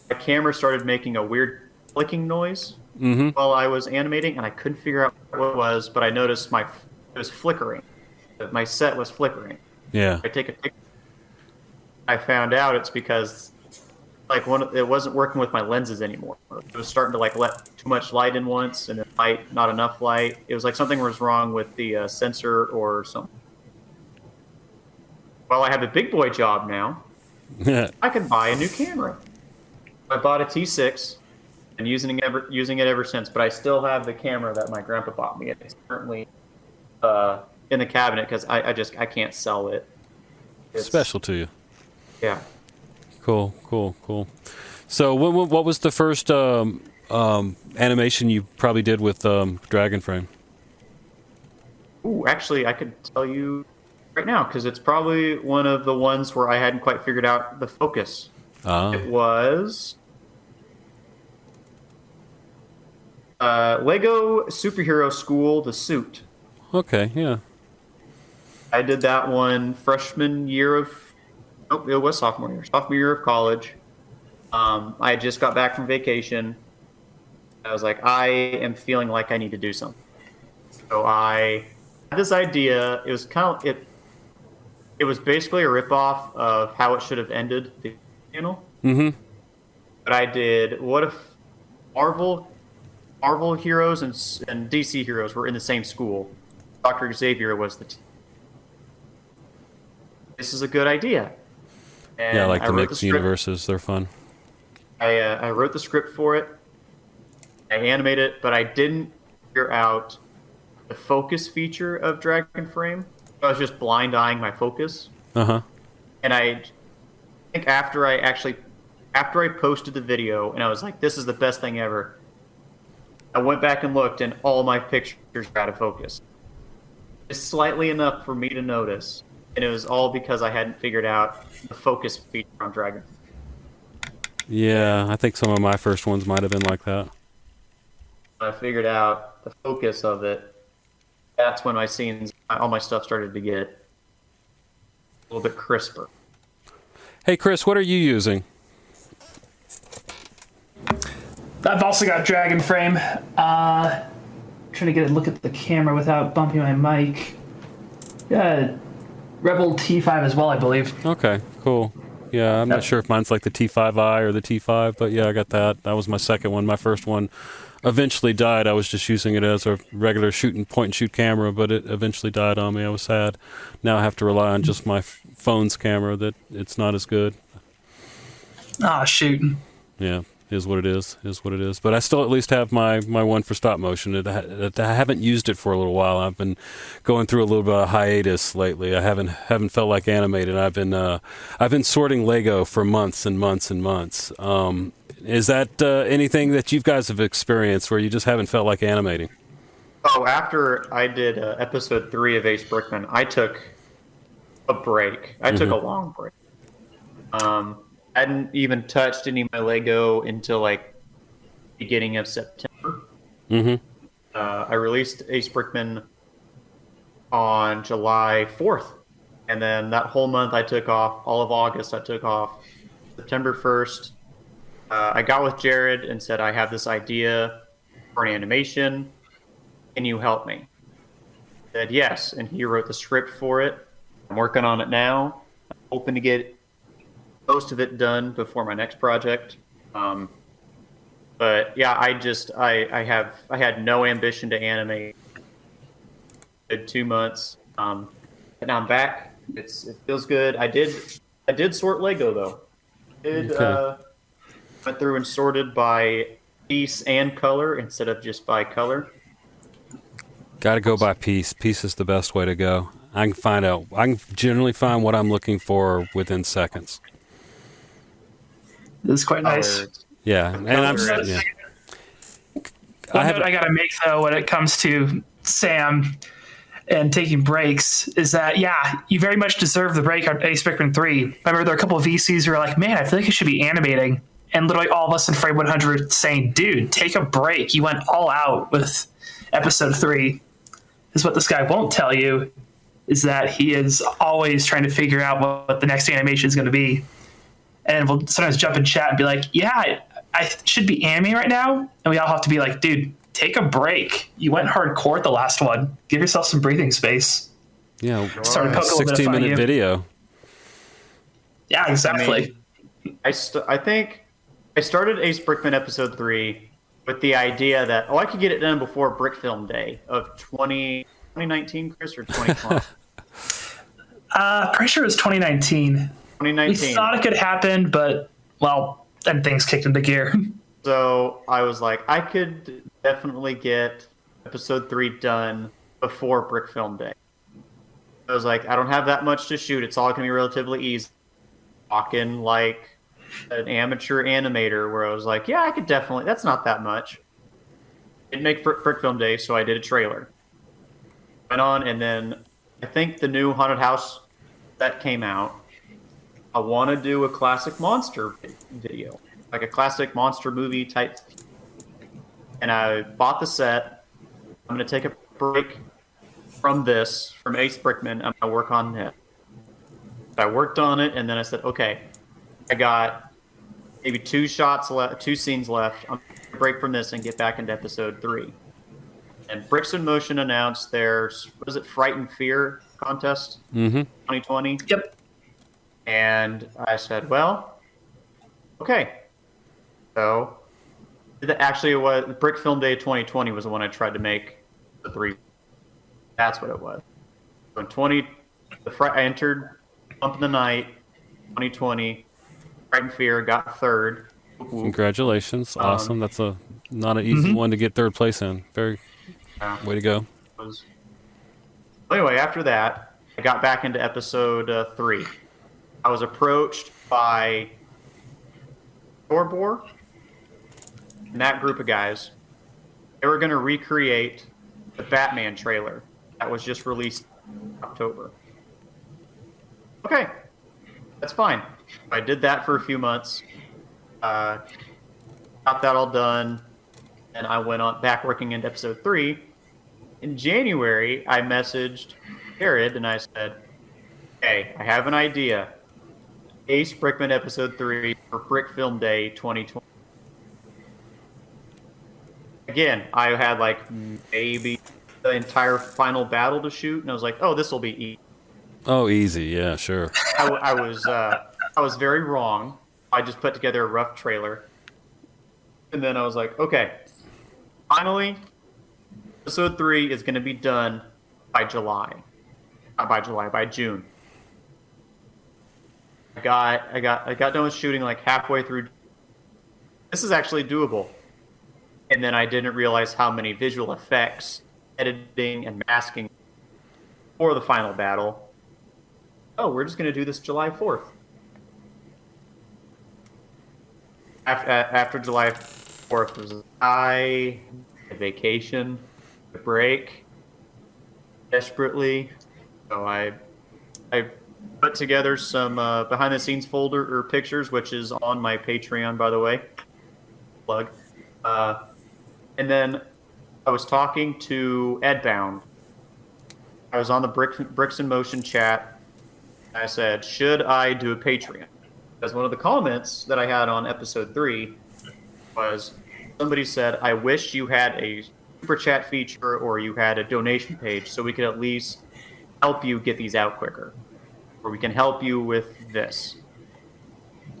My camera started making a weird clicking noise while I was animating, and I couldn't figure out what it was, but I noticed it was flickering. My set was flickering. Yeah. I take a picture. I found out it's because it wasn't working with my lenses anymore. It was starting to let too much light in once, and then not enough light. It was like something was wrong with the sensor or something. Well, I have a big boy job now. I can buy a new camera. I bought a T6 and using it ever since. But I still have the camera that my grandpa bought me. It's currently in the cabinet because I can't sell it. It's special to you. Yeah. Cool. So what was the first animation you probably did with Dragon frame? Ooh, actually, I could tell you right now because it's probably one of the ones where I hadn't quite figured out the focus. It was Lego Superhero School, the suit. Okay, yeah. I did that one freshman year of... Oh, it was sophomore year. Sophomore year of college. I had just got back from vacation. I was like, I am feeling like I need to do something. So I had this idea. It was it was basically a ripoff of how it should have ended the channel. But I did, what if Marvel heroes and DC heroes were in the same school? Dr. Xavier was the team. this is a good idea. And Yeah, I like I the wrote mixed script. universes. They're fun. I wrote the script for it. I animated it, but I didn't figure out the focus feature of Dragon Frame. I was just blind eyeing my focus. Uh-huh. And I think after I posted the video and I was like, this is the best thing ever, I went back and looked and all my pictures were out of focus. Just slightly enough for me to notice. And it was all because I hadn't figured out the focus feature on Dragon. Yeah, I think some of my first ones might have been like that. When I figured out the focus of it, that's when my scenes, all my stuff started to get a little bit crisper. Hey, Chris, what are you using? I've also got Dragon Frame. Trying to get a look at the camera without bumping my mic. Yeah, Rebel T5 as well, I believe. Okay, cool. Yeah, I'm not sure if mine's like the T5i or the T5, but yeah, I got that. That was my second one. My first one eventually died. I was just using it as a regular point and shoot camera, but it eventually died on me. I was sad. Now I have to rely on just my phone's camera. That it's not as good. Ah, shoot. Yeah, is what it is. Is what it is. But I still at least have my one for stop motion. I haven't used it for a little while. I've been going through a little bit of hiatus lately. I haven't felt like animated. I've been sorting Lego for months and months and months. Is that anything that you guys have experienced where you just haven't felt like animating? Oh, after I did episode 3 of Ace Brickman, I took a break. I took a long break. I hadn't even touched any of my Lego until like beginning of September. I released Ace Brickman on July 4th. And then that whole month I took off. All of August I took off. September 1st. I got with Jared and said, I have this idea for an animation. Can you help me? I said, yes. And he wrote the script for it. I'm working on it now. I'm hoping to get most of it done before my next project. But yeah, I had no ambition to animate. Did 2 months. And now I'm back. It feels good. I did sort Lego though. Went through and sorted by piece and color instead of just by color. Got to go by piece. Piece is the best way to go. I can generally find what I'm looking for within seconds. This is quite nice. Yeah, and I'm. Yeah. One note I got to make though when it comes to Sam and taking breaks is that, yeah, you very much deserve the break on Ace Brickman 3. I remember there were a couple of VCs who were like, man, I feel like I should be animating. And literally all of us in Frame 100 saying, dude, take a break. You went all out with episode 3. Is what this guy won't tell you is that he is always trying to figure out what the next animation is going to be. And we'll sometimes jump in chat and be like, yeah, I should be animating right now. And we all have to be like, dude, take a break. You went hardcore at the last one. Give yourself some breathing space. Yeah, Start to poke a little bit of fun at 16-minute you. video. Yeah, exactly. I think I started Ace Brickman episode 3 with the idea that, I could get it done before Brick Film Day of 2019, Chris, or 2020? Pretty sure it was 2019. 2019. We thought it could happen, but, well, then things kicked into gear. So I was like, I could definitely get episode 3 done before Brick Film Day. I was like, I don't have that much to shoot. It's all going to be relatively easy. Talking like an amateur animator where I was like, yeah, I could definitely, that's not that much. Didn't make Brick Film Day, so I did a trailer. Went on, and then I think the new Haunted House that came out, I want to do a classic monster video, like a classic monster movie type. And I bought the set. I'm going to take a break from Ace Brickman. I'm going to work on it. I worked on it, and then I said, okay, I got maybe 2 scenes left. I'm going to break from this and get back into episode 3. And Bricks in Motion announced their, Fright and Fear contest, 2020. Yep. And I said, well, okay. So, actually, it was Brick Film Day 2020 was the one I tried to make the 3. That's what it was. So in I entered Bump in the Night, 2020. Fright and Fear got third. Congratulations. Awesome. That's not an easy one to get third place in. Very way to go. Anyway, after that, I got back into episode 3. I was approached by Torbor and that group of guys. They were going to recreate the Batman trailer that was just released in October. Okay, that's fine. I did that for a few months. Got that all done, and I went on back working into episode 3. In January, I messaged Jared and I said, "Hey, I have an idea. Ace Brickman episode 3 for Brick Film Day 2020." Again, I had like maybe the entire final battle to shoot, and I was like, "Oh, this will be easy." Oh, easy. Yeah, sure. I was very wrong. I just put together a rough trailer, and then I was like, "Okay, finally, episode 3 is going to be done by July. Not by July, by June." I got done with shooting like halfway through. This is actually doable. And then I didn't realize how many visual effects, editing, and masking for the final battle. Oh, we're just going to do this July 4th. After July 4th was a vacation, a break, desperately. So I put together some behind-the-scenes folder or pictures, which is on my Patreon, by the way. Plug. And then I was talking to Edbound. I was on the Bricks in Motion chat. And I said, should I do a Patreon? Because one of the comments that I had on episode 3 was somebody said, I wish you had a super chat feature or you had a donation page so we could at least help you get these out quicker. Or we can help you with this.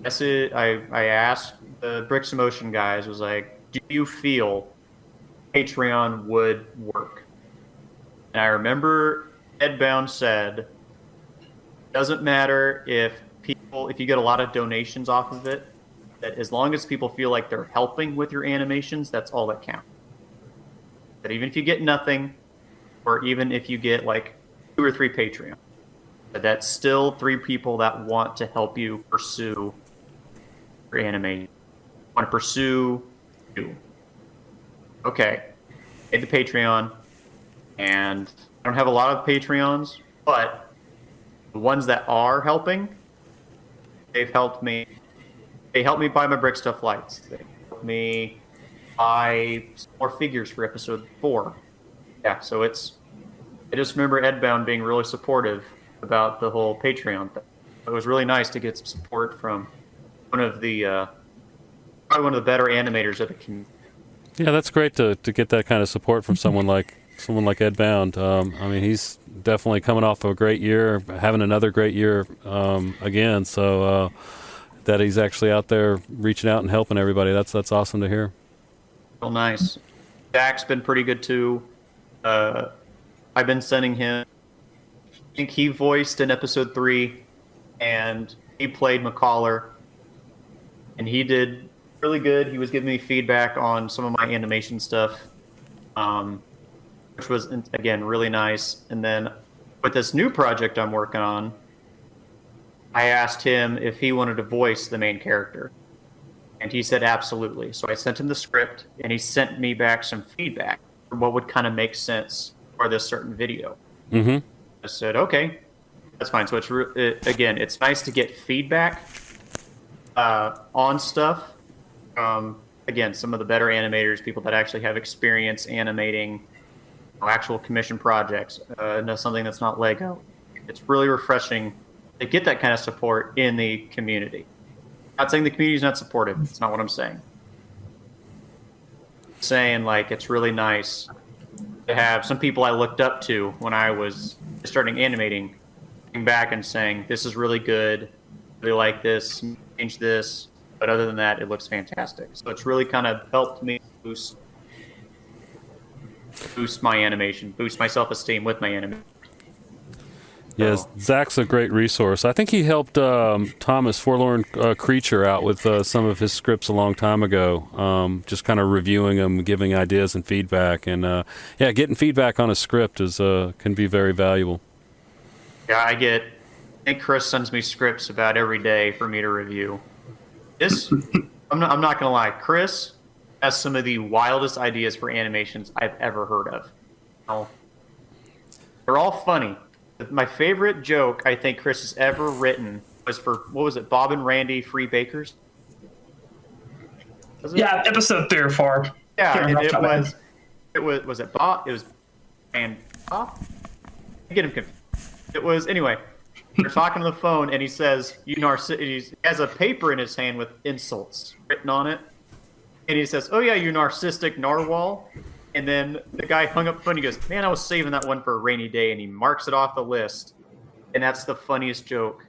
I asked the Bricks in Motion guys, was like, do you feel Patreon would work? And I remember Edbound said, doesn't matter if you get a lot of donations off of it, that as long as people feel like they're helping with your animations, that's all that counts. That even if you get nothing, or even if you get like 2 or 3 Patreon, that's still 3 people that want to help you pursue your animation, want to pursue you. Okay, made the Patreon, and I don't have a lot of Patreons, but the ones that are helping, they've helped me. They helped me buy my Brick Stuff lights. They helped me buy some more figures for episode 4. Yeah, so I just remember Edbound being really supportive about the whole Patreon thing. It was really nice to get some support from probably one of the better animators of the community. Yeah, that's great to get that kind of support from someone like Edbound. I mean, he's definitely coming off of a great year, having another great year again. So that he's actually out there reaching out and helping everybody. That's awesome to hear. Real nice. Dak's been pretty good too. I've been sending him. I think he voiced in episode 3, and he played McCollar, and he did really good. He was giving me feedback on some of my animation stuff, which was, again, really nice. And then with this new project I'm working on, I asked him if he wanted to voice the main character, and he said absolutely. So I sent him the script, and he sent me back some feedback for what would kind of make sense for this certain video. Mm-hmm. I said, okay, that's fine. So again, it's nice to get feedback on stuff. Again, some of the better animators, people that actually have experience animating actual commission projects, something that's not Lego. It's really refreshing to get that kind of support in the community. I'm not saying the community is not supportive. It's not what I'm saying. I'm saying, like, it's really nice to have some people I looked up to when I was starting animating coming back and saying, this is really good, really like this, change this, but other than that, it looks fantastic. So it's really kind of helped me boost my animation, boost my self-esteem with my animation. Yeah, Zach's a great resource. I think he helped Thomas Forlorn Creature out with some of his scripts a long time ago, just kind of reviewing them, giving ideas and feedback. And, getting feedback on a script is can be very valuable. Yeah, I think Chris sends me scripts about every day for me to review. I'm not going to lie, Chris has some of the wildest ideas for animations I've ever heard of. Now, they're all funny. My favorite joke I think Chris has ever written was for, what was it, Bob and Randy Free Bakers? Yeah, episode 3 or 4. Yeah, and was it Bob? It was and Bob? I get him confused. It was, anyway, they're talking on the phone and he says, he has a paper in his hand with insults written on it. And he says, "Oh yeah, you narcissistic narwhal." And then the guy hung up the phone. He goes, "Man, I was saving that one for a rainy day." And he marks it off the list. And that's the funniest joke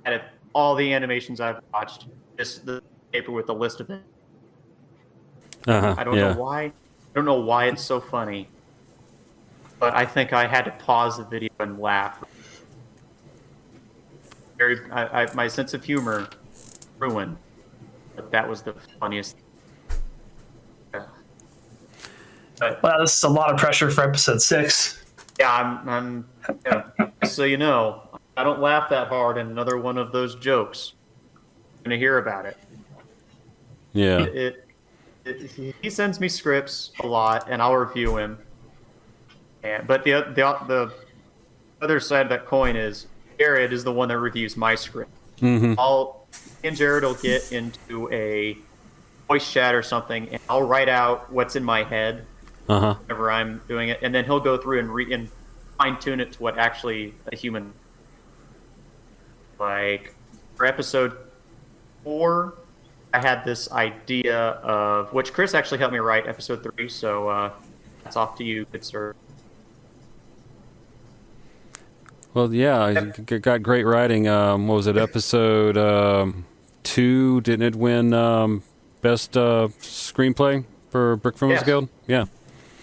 out of all the animations I've watched. Just the paper with the list of it. I don't know why. I don't know why it's so funny. But I think I had to pause the video and laugh. My sense of humor ruined. But that was the funniest. Wow, this is a lot of pressure for episode 6. Yeah, I'm so you know, I don't laugh that hard in another one of those jokes. I'm going to hear about it. Yeah. He sends me scripts a lot, and I'll review him. But the other side of that coin is Jared is the one that reviews my script. Mm-hmm. Me and Jared will get into a voice chat or something, and I'll write out what's in my head whenever I'm doing it, and then he'll go through and fine tune it to what actually a human. Like for episode 4, I had this idea of which Chris actually helped me write episode 3. So that's off to you, good sir. Well, yeah, got great writing. What was it, episode 2? Didn't it win best screenplay for Brick Filmers Guild? Yeah.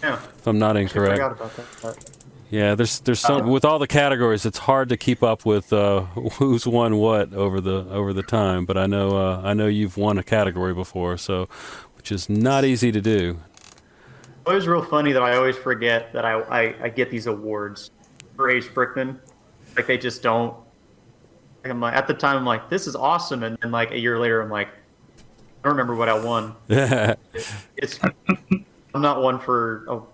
If I'm not incorrect. I forgot about that. Yeah, there's some with all the categories. It's hard to keep up with who's won what over the time. But I know you've won a category before, so which is not easy to do. It's always real funny that I always forget that I get these awards for Ace Brickman. Like they just don't. Like I'm like at the time I'm like this is awesome, and then like a year later I'm like I don't remember what I won. I'm not one for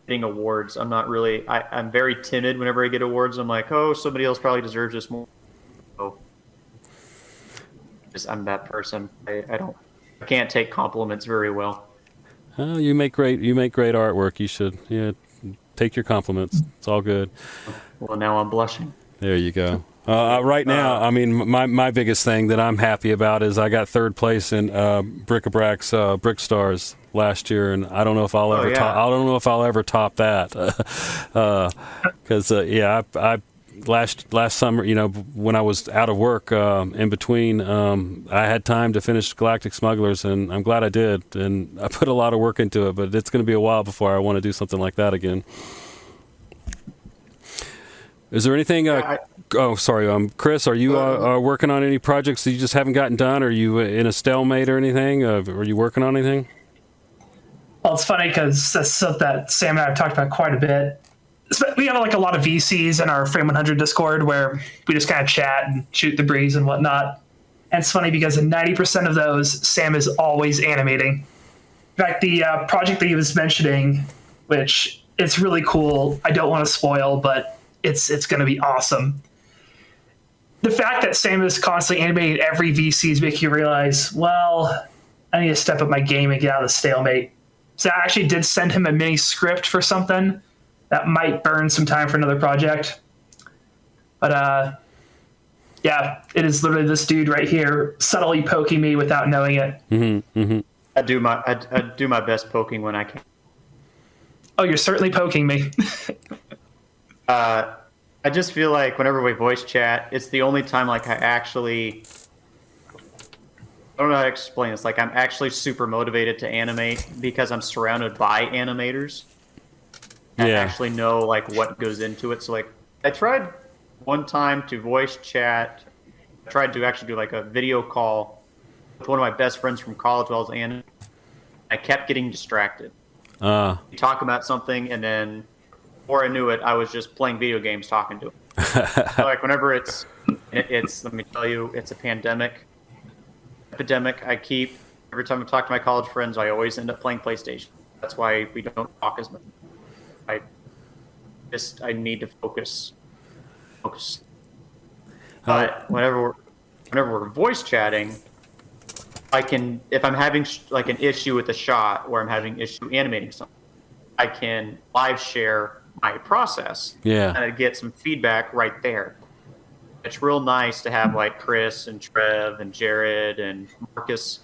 getting awards. I'm not really. I'm very timid whenever I get awards. I'm like, oh, somebody else probably deserves this more. So, I'm that person. I can't take compliments very well. You make great artwork. You should take your compliments. It's all good. Well, now I'm blushing. There you go. Right now, I mean, my biggest thing that I'm happy about is I got 3rd place in Bric-a-Brac's Brick Stars last year, and I don't know if I'll ever top. I don't know if I'll ever top that, because I last summer, when I was out of work in between, I had time to finish Galactic Smugglers, and I'm glad I did, and I put a lot of work into it, but it's going to be a while before I want to do something like that again. Is there anything? Chris, are you working on any projects that you just haven't gotten done? Are you in a stalemate or anything? Are you working on anything? Well, it's funny because that's stuff that Sam and I have talked about quite a bit. We have like a lot of VCs in our Frame 100 Discord where we just kind of chat and shoot the breeze and whatnot. And it's funny because in 90% of those, Sam is always animating. In fact, the project that he was mentioning, which it's really cool. I don't want to spoil, but it's going to be awesome. The fact that Sam is constantly animating every VC is making you realize, well, I need to step up my game and get out of the stalemate. So I actually did send him a mini script for something that might burn some time for another project. But it is literally this dude right here subtly poking me without knowing it. Mm-hmm, mm-hmm. I do my best poking when I can. Oh, you're certainly poking me. I just feel like whenever we voice chat, it's the only time like I don't know how to explain this. Like I'm actually super motivated to animate because I'm surrounded by animators. I actually know like what goes into it. So like I tried one time to voice chat. I tried to actually do like a video call with one of my best friends from college while I was in. I kept getting distracted. You talk about something, and then before I knew it, I was just playing video games talking to him. So, like whenever it's let me tell you, it's a epidemic. Every time I talk to my college friends, I always end up playing PlayStation. That's why we don't talk as much. I need to focus. But whenever we're voice chatting, I can, if I'm having like an issue with a shot or I'm having issue animating something, I can live share my process. Yeah. And I get some feedback right there. It's real nice to have like Chris and Trev and Jared and Marcus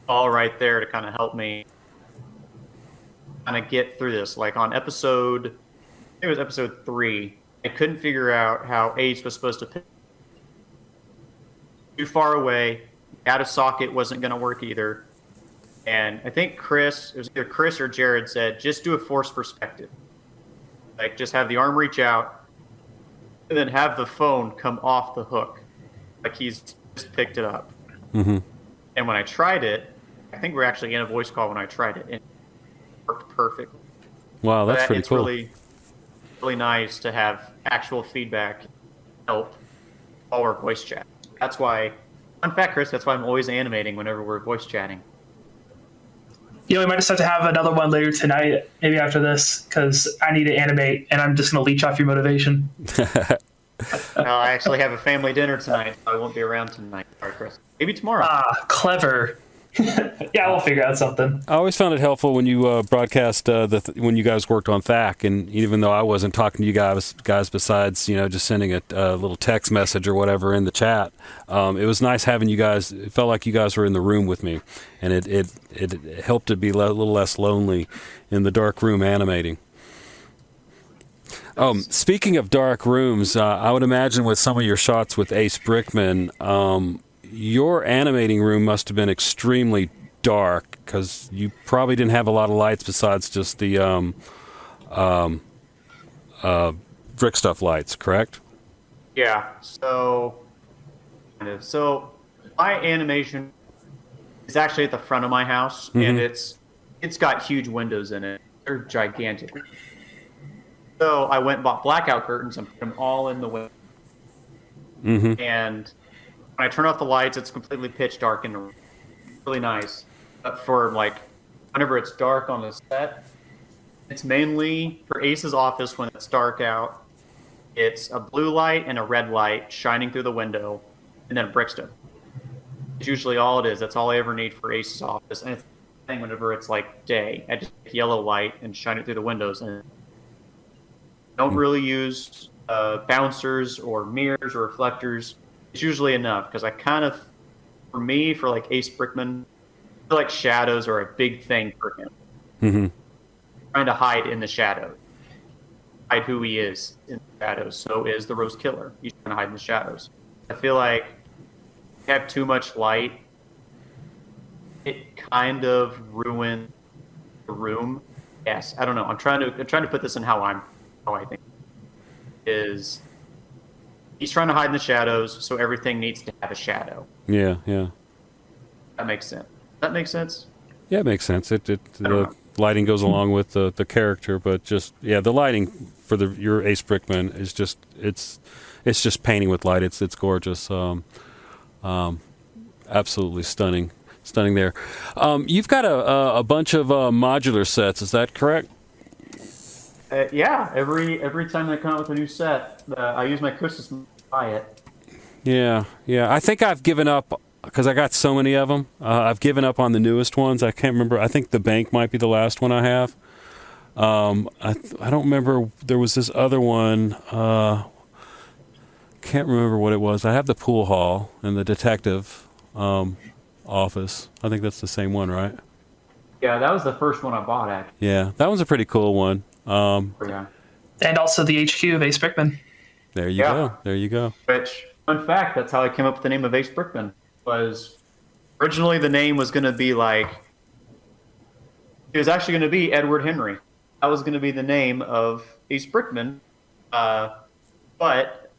all right there to kind of help me kind of get through this. Like on episode 3, I couldn't figure out how Ace was supposed to pick. Too far away, out of socket wasn't going to work either. And I think it was either Chris or Jared said, just do a forced perspective. Like just have the arm reach out and then have the phone come off the hook. Like he's just picked it up. Mm-hmm. And when I tried it, I think we're actually in a voice call when I tried it, and it worked perfectly. Wow, that's pretty cool. It's really nice to have actual feedback help while we're voice chat. That's why, fun fact, Chris, that's why I'm always animating whenever we're voice chatting. We might just have to have another one later tonight, maybe after this, because I need to animate, and I'm just going to leech off your motivation. I actually have a family dinner tonight. So I won't be around tonight. Sorry, Chris. Maybe tomorrow. Clever. Yeah, we'll figure out something. I always found it helpful when you broadcast when you guys worked on THAC, and even though I wasn't talking to you guys besides just sending a little text message or whatever in the chat, it was nice having you guys. It felt like you guys were in the room with me, and it helped to be a little less lonely in the dark room animating. Speaking of dark rooms, I would imagine with some of your shots with Ace Brickman, your animating room must have been extremely dark because you probably didn't have a lot of lights besides just the brick stuff lights, correct? Yeah. So my animation is actually at the front of my house, and it's got huge windows in it. They're gigantic. So I went and bought blackout curtains and put them all in the window. Mm-hmm. And when I turn off the lights, it's completely pitch dark in the room. Really nice. But for like whenever it's dark on the set, it's mainly for Ace's office when it's dark out. It's a blue light and a red light shining through the window, and then a brick stuff. It's usually all it is. That's all I ever need for Ace's office. And it's the thing whenever it's like day, I just take yellow light and shine it through the windows. And don't really use bouncers or mirrors or reflectors. It's usually enough because I kind of, for like Ace Brickman, I feel like shadows are a big thing for him. Mm-hmm. Trying to hide in the shadows. Hide who he is in the shadows. So is the Rose Killer. He's trying to hide in the shadows. I feel like if you have too much light, it kind of ruins the room. Yes, I don't know. I'm trying to put this in how I think is. He's trying to hide in the shadows, so everything needs to have a shadow. Yeah. That makes sense. That makes sense? Yeah, it makes sense. The lighting goes along with the character, but the lighting for your Ace Brickman is just it's just painting with light. It's gorgeous. Absolutely stunning there. You've got a bunch of modular sets. Is that correct? Yeah, every time I come out with a new set, I use my Christmas money to buy it. Yeah. I think I've given up because I got so many of them. I've given up on the newest ones. I can't remember. I think the bank might be the last one I have. I don't remember. There was this other one. Can't remember what it was. I have the pool hall and the detective office. I think that's the same one, right? Yeah, that was the first one I bought, actually. Yeah, that one's a pretty cool one. Yeah. And also the HQ of Ace Brickman. There you go. Which, fun fact, that's how I came up with the name of Ace Brickman. Was originally the name was going to be it was actually going to be Edward Henry. That was going to be the name of Ace Brickman. But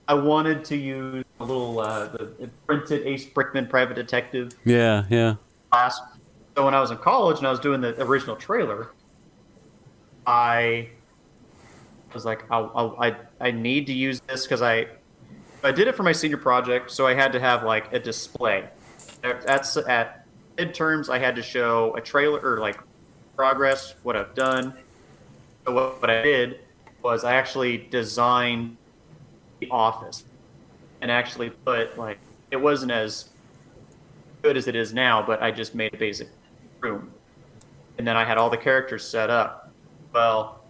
I wanted to use a little the printed Ace Brickman Private Detective Yeah. class. So when I was in college and I was doing the original trailer, I was like, I need to use this because I did it for my senior project, so I had to have like a display. That's at midterms. I had to show a trailer or like progress, what I've done. So what I did was I actually designed the office and actually put like it wasn't as good as it is now, but I just made a basic room, and then I had all the characters set up. Well,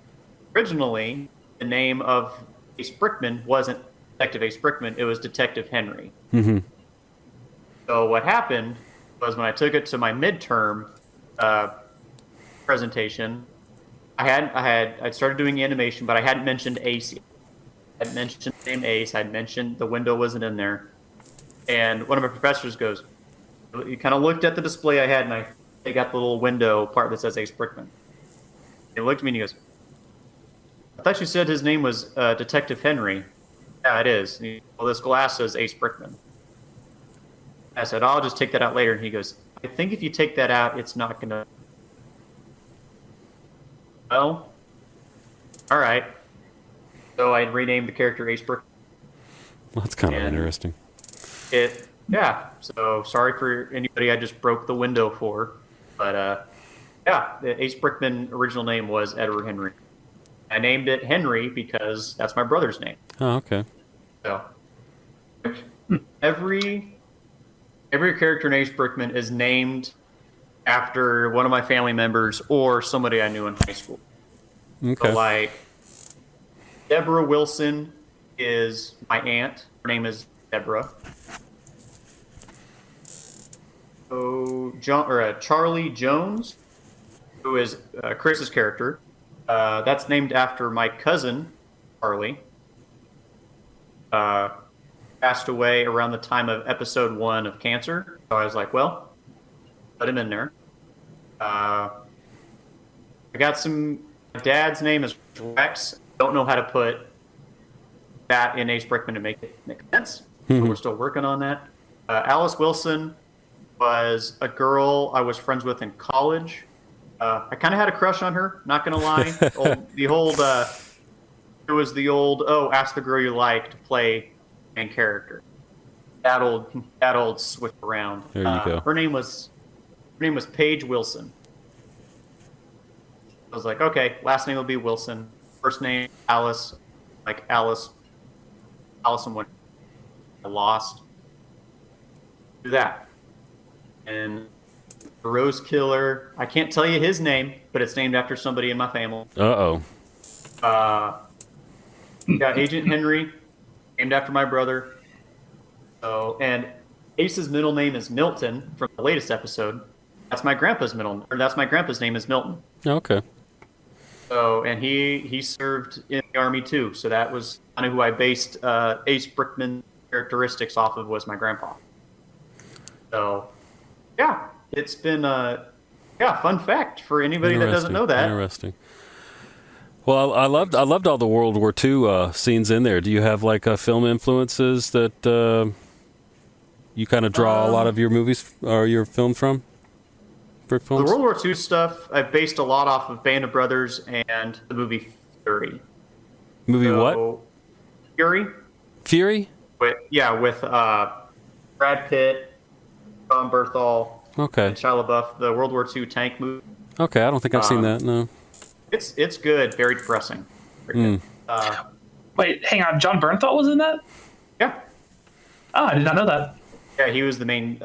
originally the name of Ace Brickman wasn't Detective Ace Brickman; it was Detective Henry. Mm-hmm. So what happened was when I took it to my midterm presentation, I'd started doing animation, but I hadn't mentioned Ace yet. I hadn't mentioned the name Ace. I'd mentioned the window wasn't in there, and one of my professors goes, "You kind of looked at the display I had, and I got the little window part that says Ace Brickman." He looked at me and he goes, "I thought you said his name was Detective Henry." "Yeah, it is." And well, this glass says Ace Brickman. I said, "I'll just take that out later." And he goes, "I think if you take that out, it's not going to..." Well, all right. So I renamed the character Ace Brickman. Well, that's kind of interesting. Yeah. So sorry for anybody I just broke the window for. But yeah, the Ace Brickman original name was Edward Henry. I named it Henry because that's my brother's name. Oh, okay. So every character in Ace Brickman is named after one of my family members or somebody I knew in high school. Okay. So like Deborah Wilson is my aunt. Her name is Deborah. So Charlie Jones, who is Chris's character, that's named after my cousin Charlie. Passed away around the time of episode 1 of cancer. So I was like, well, put him in there. I got some. My dad's name is Rex. Don't know how to put that in Ace Brickman to make it make sense. So we're still working on that. Alice Wilson was a girl I was friends with in college. I kind of had a crush on her, not going to lie. It was the old, ask the girl you like to play main character. That old switch around. There you go. Her name was Paige Wilson. I was like, okay, last name will be Wilson. First name, Alice. Like Alice and what I lost. Do that. And the Rose Killer, I can't tell you his name, but it's named after somebody in my family. Uh-oh. Got Agent Henry, named after my brother. So, and Ace's middle name is Milton from the latest episode. That's my grandpa's name is Milton. Okay. So, and he served in the Army too. So that was kind of who I based Ace Brickman characteristics off of, was my grandpa. So, yeah, it's been fun fact for anybody that doesn't know that. Interesting. Well, I loved all the World War II scenes in there. Do you have like film influences that you kind of draw a lot of your movies or your film from? Brick films? The World War II stuff I've based a lot off of Band of Brothers and the movie Fury. What? Fury. Fury? With Brad Pitt, John Berthal, Okay. and Shia LaBeouf, the World War II tank movie. Okay, I don't think I've seen that. No. It's good. Very depressing. Very good. Wait, hang on. John Bernthal was in that? Yeah. Oh, I did not know that. Yeah, he was the main.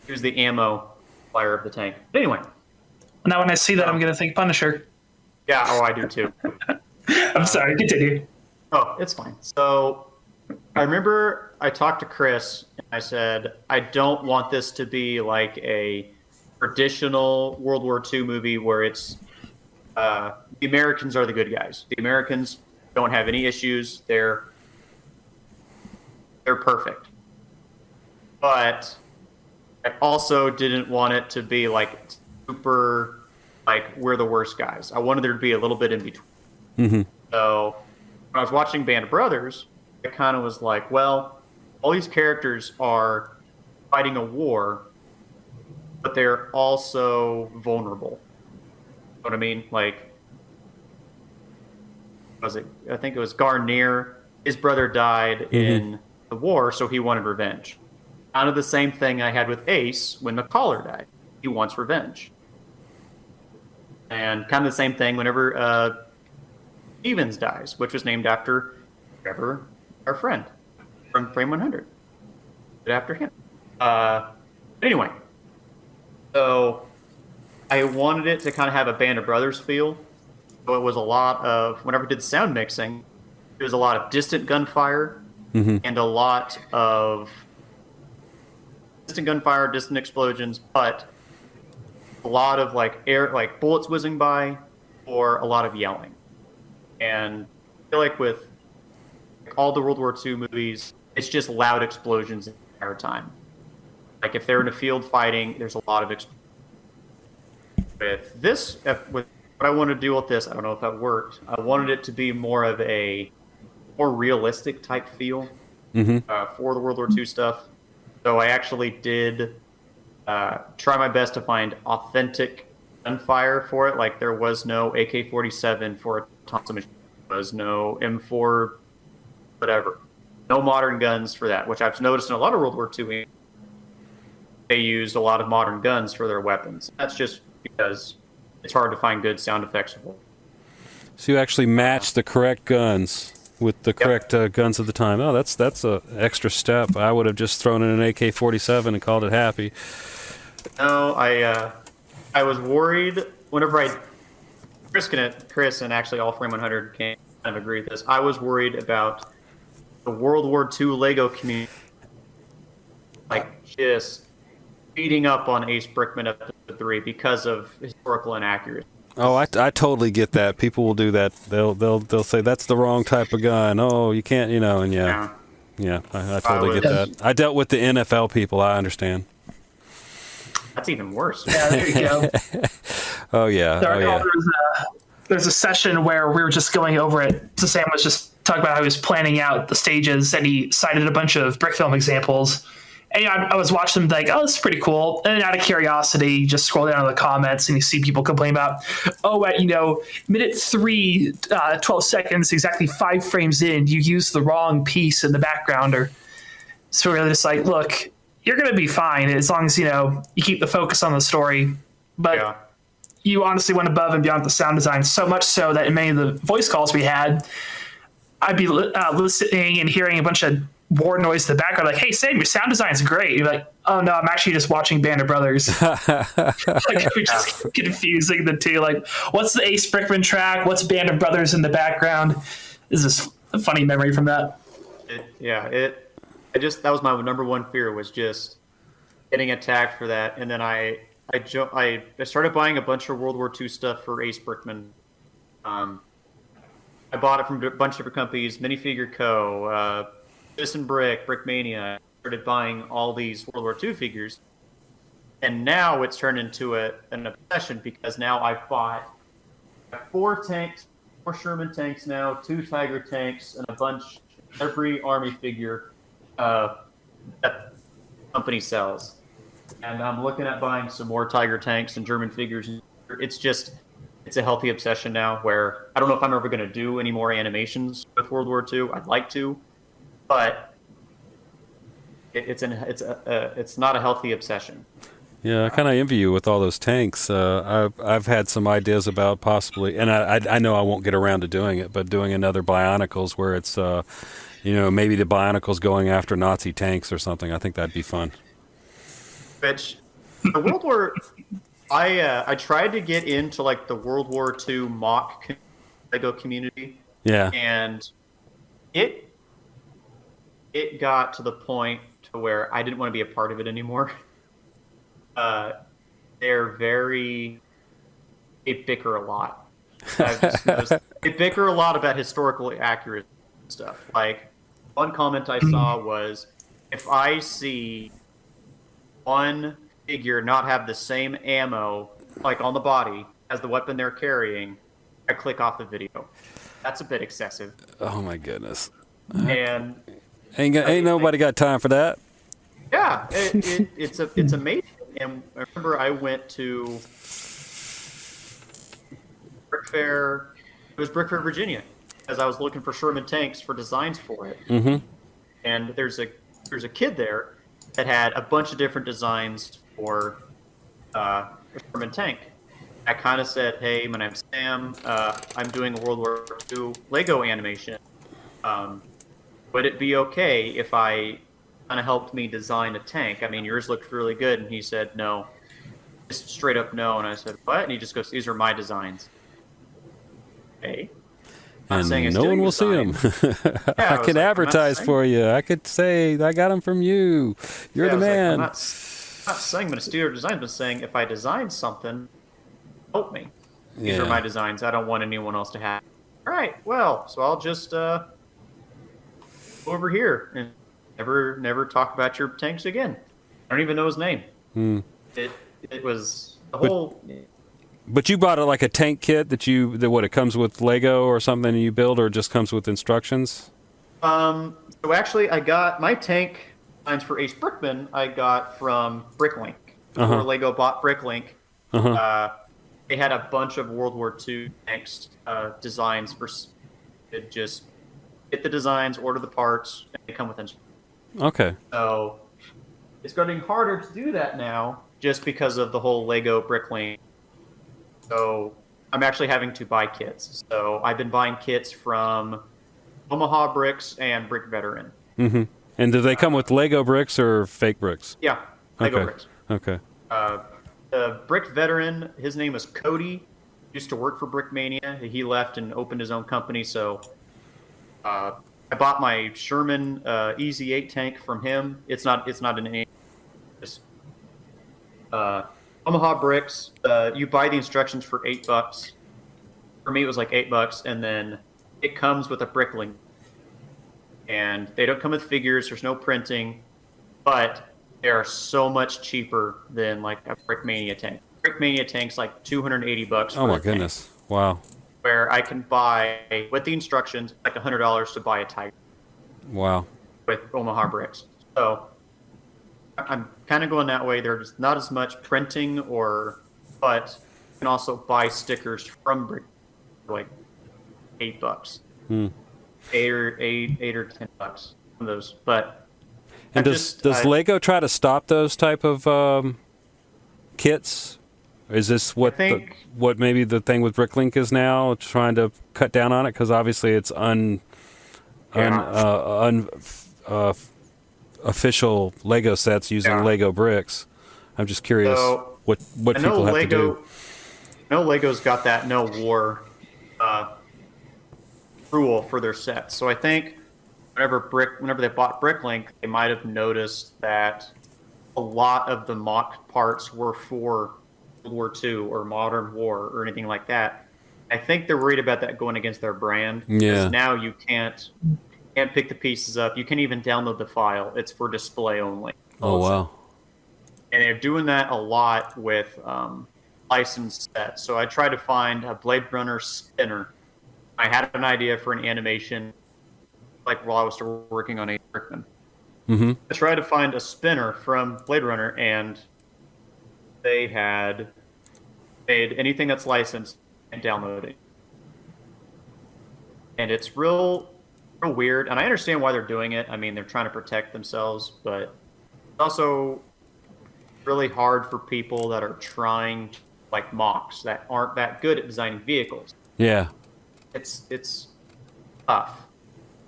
He was the ammo supplier of the tank. But anyway. Now, when I see that, I'm going to think Punisher. Yeah. Oh, I do too. I'm sorry. Continue. Oh, it's fine. So, I remember I talked to Chris and I said, I don't want this to be like a traditional World War II movie where it's the Americans are the good guys. The Americans don't have any issues. They're perfect. But I also didn't want it to be like super, like we're the worst guys. I wanted there to be a little bit in between. Mm-hmm. So when I was watching Band of Brothers, I kind of was like, well, all these characters are fighting a war, but they're also vulnerable. You know what I mean? Like, was it? I think it was Garnier. His brother died in the war, so he wanted revenge. Kind of the same thing I had with Ace when McCollar died. He wants revenge. And kind of the same thing whenever Stevens dies, which was named after Trevor, our friend from Frame 100. After him. Anyway, so I wanted it to kind of have a Band of Brothers feel. So it was a lot of, whenever we did sound mixing, there was a lot of distant gunfire and a lot of distant gunfire, distant explosions, but a lot of like air, like bullets whizzing by, or a lot of yelling. And I feel like with all the World War II movies, it's just loud explosions the entire time. Like if they're in a field fighting, there's a lot of explosions. With this, with what I wanted to do with this, I don't know if that worked. I wanted it to be more of a more realistic type feel for the World War II stuff. So I actually did try my best to find authentic gunfire for it. Like there was no AK-47 for a Thompson machine. There was no M4, whatever. No modern guns for that, which I've noticed in a lot of World War II. They used a lot of modern guns for their weapons. That's just because it's hard to find good sound effects. So you actually matched the correct guns with the correct guns of the time. Oh, that's a extra step. I would have just thrown in an AK-47 and called it happy. No, I was worried whenever Chris and actually all Frame 100 can kind of agree with this. I was worried about the World War II Lego community, like just beating up on Ace Brickman episode 3 because of historical inaccuracy. Oh, I totally get that. People will do that. They'll say that's the wrong type of gun. Oh, you can't, and yeah, I totally get that. I dealt with the NFL people. I understand. That's even worse. Yeah, there you go. Oh yeah. There's a session where we were just going over it. So Sam was just talking about how he was planning out the stages, and he cited a bunch of brick film examples. And I was watching them like, oh, this is pretty cool. And then out of curiosity, you just scroll down to the comments and you see people complain about, oh, at minute 3, 12 seconds, exactly 5 frames in, you used the wrong piece in the background. So we're just like, look, you're going to be fine as long as, you keep the focus on the story. But you honestly went above and beyond the sound design, so much so that in many of the voice calls we had, I'd be listening and hearing a bunch of war noise in the background, like, hey, Sam, your sound design's great. You're like, oh, no, I'm actually just watching Band of Brothers. Like, we're just confusing the two. Like, what's the Ace Brickman track? What's Band of Brothers in the background? This is a funny memory from that. That was my number one fear, was just getting attacked for that. And then I started buying a bunch of World War II stuff for Ace Brickman. I bought it from a bunch of different companies, Minifigure Co., Citizen Brick, Brickmania. I started buying all these World War II figures. And now it's turned into an obsession, because now I've bought 4 tanks, 4 Sherman tanks now, 2 Tiger tanks, and a bunch, every Army figure that the company sells. And I'm looking at buying some more Tiger tanks and German figures. It's a healthy obsession now, where I don't know if I'm ever going to do any more animations with World War II. I'd like to, but it's not a healthy obsession. Yeah, I kind of envy you with all those tanks. I've had some ideas about possibly, and I know I won't get around to doing it, but doing another Bionicles where it's, maybe the Bionicles going after Nazi tanks or something. I think that'd be fun. Which, the World War, I tried to get into like the World War II mock Lego community. Yeah. And it got to the point to where I didn't want to be a part of it anymore. They bicker a lot. I've just noticed, they bicker a lot about historical accurate stuff. Like, one comment I saw was, if I see one figure not have the same ammo, like on the body, as the weapon they're carrying, I click off the video. That's a bit excessive. Oh my goodness. And ain't nobody got time for that. Yeah, it's amazing. And I remember I went to Brick Fair. It was Brick Fair, Virginia, because I was looking for Sherman tanks for designs for it. Mm-hmm. And there's a kid there that had a bunch of different designs for a Sherman tank. I kind of said, "Hey, my name's Sam. I'm doing a World War II Lego animation. Would it be okay if I kind of helped me design a tank? I mean, yours looked really good." And he said, "No." Just straight up no. And I said, "What?" And he just goes, "These are my designs." Okay. And no one will see them. I could advertise for you. I could say, I got them from you. You're the man. I'm not saying I'm going to steal your designs, but saying if I design something, help me. These are my designs. I don't want anyone else to have. All right, well, so I'll just go over here and never talk about your tanks again. I don't even know his name. It was the whole... But you bought it like a tank kit that it comes with Lego or something you build, or it just comes with instructions? So actually, I got my tank designs for Ace Brickman. I got from Bricklink. Before Lego bought Bricklink, they had a bunch of World War II tanks designs for. It just get the designs, order the parts, and they come with instructions. Okay. So it's getting harder to do that now, just because of the whole Lego Bricklink. So I'm actually having to buy kits. So I've been buying kits from Omaha Bricks and Brick Veteran. Mm-hmm. And do they come with Lego bricks or fake bricks? Yeah, Lego bricks. Okay. The Brick Veteran, his name is Cody. Used to work for Brickmania. He left and opened his own company. So I bought my Sherman Easy 8 tank from him. It's not an 8. Just Omaha Bricks, you buy the instructions for $8. For me, it was like $8, and then it comes with a Bricklink. And they don't come with figures. There's no printing, but they are so much cheaper than like a Brickmania tank. Brickmania tank's like $280. Oh my goodness! Tank, wow. Where I can buy with the instructions like $100 to buy a Tiger. Wow. With Omaha Bricks, so. I'm kind of going that way. There's not as much printing, but you can also buy stickers from Brick for like $8. $8 or $10 from those. But and does Lego try to stop those type of kits? Is this what maybe the thing with Bricklink is now, trying to cut down on it? Because obviously it's official Lego sets using Lego bricks. I'm just curious what people have to do. I know Lego's got that no war rule for their sets. So I think whenever they bought Bricklink, they might have noticed that a lot of the mock parts were for World War II or Modern War or anything like that. I think they're worried about that going against their brand. Because now you can't pick the pieces up. You can't even download the file. It's for display only. Oh, wow. And they're doing that a lot with licensed sets. So I tried to find a Blade Runner spinner. I had an idea for an animation like while I was still working on Ace Brickman. Mm-hmm. I tried to find a spinner from Blade Runner, and they had made anything that's licensed and downloaded. And it's real weird, and I understand why they're doing it. I mean, they're trying to protect themselves, but it's also really hard for people that are trying like mocks that aren't that good at designing vehicles. Yeah, it's tough.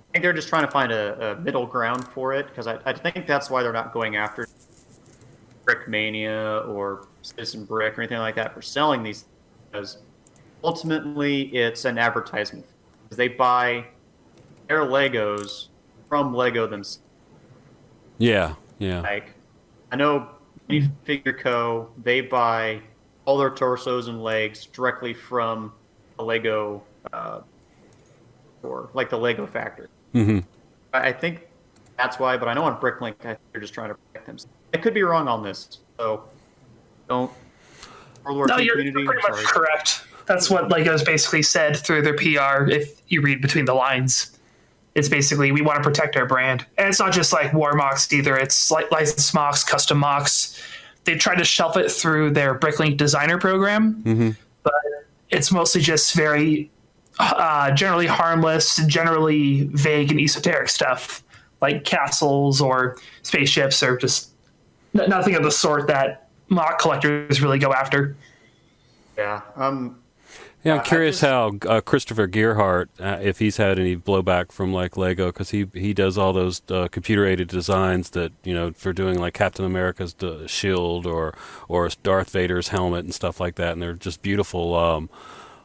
I think they're just trying to find a middle ground for it, because I think that's why they're not going after Brickmania or Citizen Brick or anything like that for selling these, because ultimately it's an advertisement. Because they buy their Legos from Lego themselves. Yeah. Like, I know Figure Co., they buy all their torsos and legs directly from a Lego or like the Lego factory. Mm-hmm. I think that's why, but I know on Bricklink, I think they're just trying to protect themselves. I could be wrong on this, so don't. No, you're pretty much correct. That's what Lego's basically said through their PR, if you read between the lines, It's basically, we want to protect our brand. And it's not just like war mocks either. It's like licensed mocks, custom mocks. They try to shelf it through their Bricklink designer program, but it's mostly just very generally harmless, generally vague and esoteric stuff like castles or spaceships, or just nothing of the sort that mock collectors really go after. Yeah. Yeah, I'm curious how Christopher Gearhart, if he's had any blowback from like Lego, because he does all those computer-aided designs that, you know, for doing like Captain America's shield or Darth Vader's helmet and stuff like that, and they're just beautiful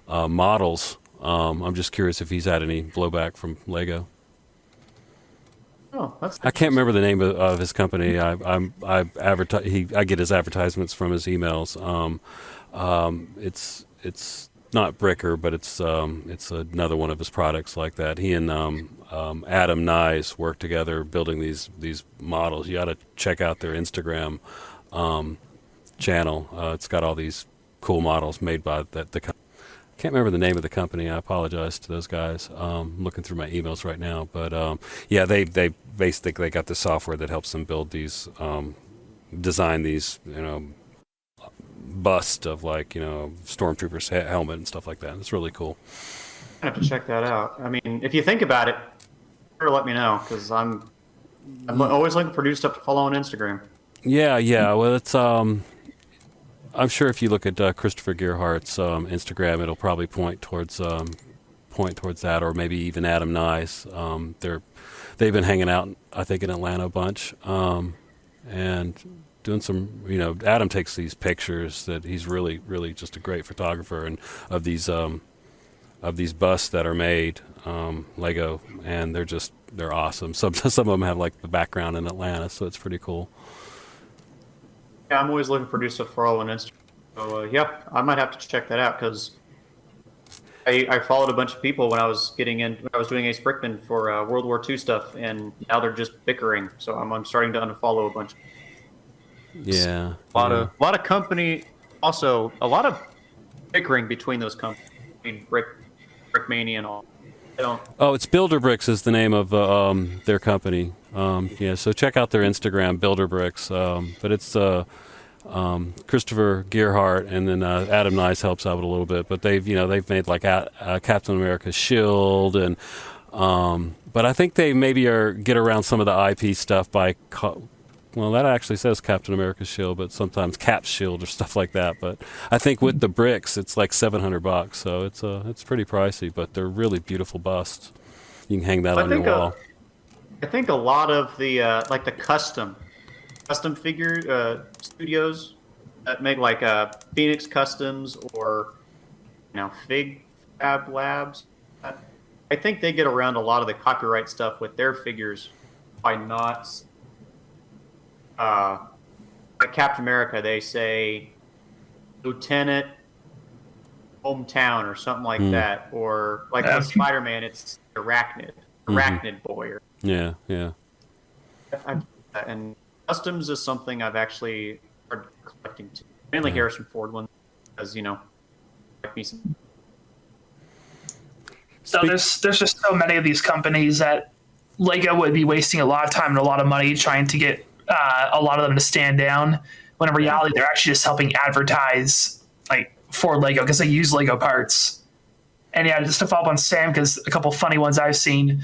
models. I'm just curious if he's had any blowback from Lego. Oh, that's. I can't remember the name of his company. I get his advertisements from his emails. It's not Bricker, but it's another one of his products like that. He and Adam Nyes work together building these models. You got to check out their Instagram channel. It's got all these cool models made by the I can't remember the name of the company. I apologize to those guys. I'm looking through my emails right now, but yeah, they basically got the software that helps them build these, design these, you know, bust of like, you know, stormtroopers helmet and stuff like that. It's really cool. I have to check that out. I mean, if you think about it, sure, let me know, because I'm always looking for new stuff to follow on Instagram. Yeah. Well, it's I'm sure if you look at Christopher Gearhart's Instagram, it'll probably point towards that, or maybe even Adam Nyes. They've been hanging out, I think, in Atlanta a bunch, and doing some, you know, Adam takes these pictures that he's really, really just a great photographer, and of these busts that are made, Lego, and they're awesome. Some of them have like the background in Atlanta, so it's pretty cool. Yeah, I'm always looking for new stuff for all on Instagram. So yeah, I might have to check that out, because I followed a bunch of people when I was doing Ace Brickman for World War II stuff, and now they're just bickering. So I'm starting to unfollow a bunch. Yeah, a lot of company, also a lot of bickering between those companies, between Brickmania and all. Oh, it's Builder Bricks is the name of their company. Yeah, so check out their Instagram, Builder Bricks. But it's Christopher Gearhart, and then Adam Nyes helps out a little bit. But they've made like Captain America's shield, and but I think they maybe get around some of the IP stuff by. Well, that actually says Captain America's shield, but sometimes Cap's shield or stuff like that. But I think with the bricks, it's like $700, so it's pretty pricey. But they're really beautiful busts. You can hang that on your wall. I think a lot of the like the custom figure studios that make like Phoenix Customs or Fig Fab Labs. I think they get around a lot of the copyright stuff with their figures by not. Like Captain America, they say Lieutenant Hometown or something like that, or like with Spider-Man, it's Arachnid Boy. Or, yeah. And customs is something I've actually started collecting too. Mainly Harrison Ford ones, because like me some. So there's just so many of these companies that Lego would be wasting a lot of time and a lot of money trying to get a lot of them to stand down, when in reality they're actually just helping advertise like for Lego, because they use Lego parts. And yeah, just to follow up on Sam, because a couple funny ones I've seen,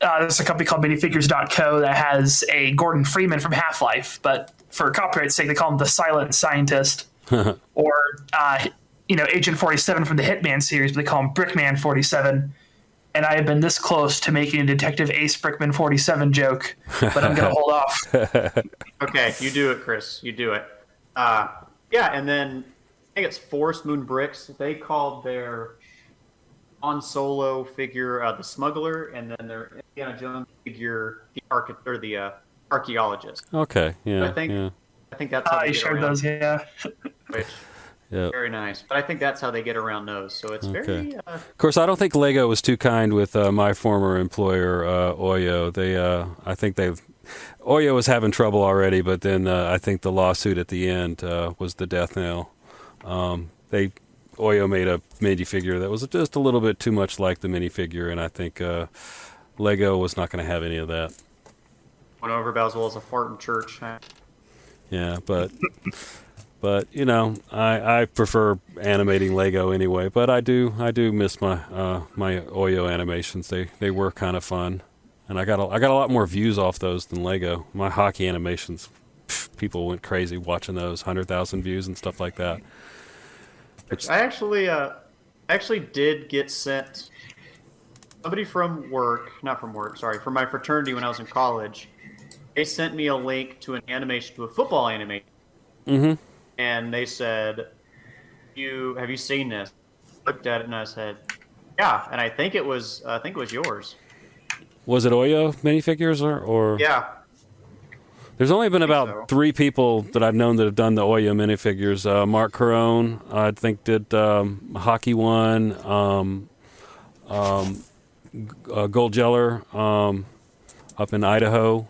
there's a company called minifigures.co that has a Gordon Freeman from Half-Life, but for copyright's sake they call him the Silent Scientist. Or Agent 47 from the Hitman series, but they call him Brickman 47. And I have been this close to making a Detective Ace Brickman 47 joke, but I'm going to hold off. Okay, you do it, Chris. You do it. Yeah, and then I think it's Forest Moon Bricks. They called their Han Solo figure the Smuggler, and then their Indiana Jones figure the Archaeologist. Okay, yeah. I think that's how you shared those, yeah. Which, very nice. But I think that's how they get around those. So it's very... Of course, I don't think Lego was too kind with my former employer, Oyo. Oyo was having trouble already, but then I think the lawsuit at the end was the death knell. Oyo made a minifigure that was just a little bit too much like the minifigure, and I think Lego was not going to have any of that. Went over about as well as a fart in church. Yeah, but I prefer animating Lego anyway. But I do miss my my Oyo animations. They were kind of fun, and I got a lot more views off those than Lego. My hockey animations, people went crazy watching those, 100,000 views and stuff like that. I actually did get sent somebody from my fraternity when I was in college. They sent me a link to an animation, to a football animation. Mm-hmm. And they said, have you seen this? I looked at it and I said, yeah. And I think it was yours. Was it Oyo minifigures or? Yeah. There's only been about 3 people that I've known that have done the Oyo minifigures. Mark Carone, I think, did a hockey one. Gold Jeller, up in Idaho.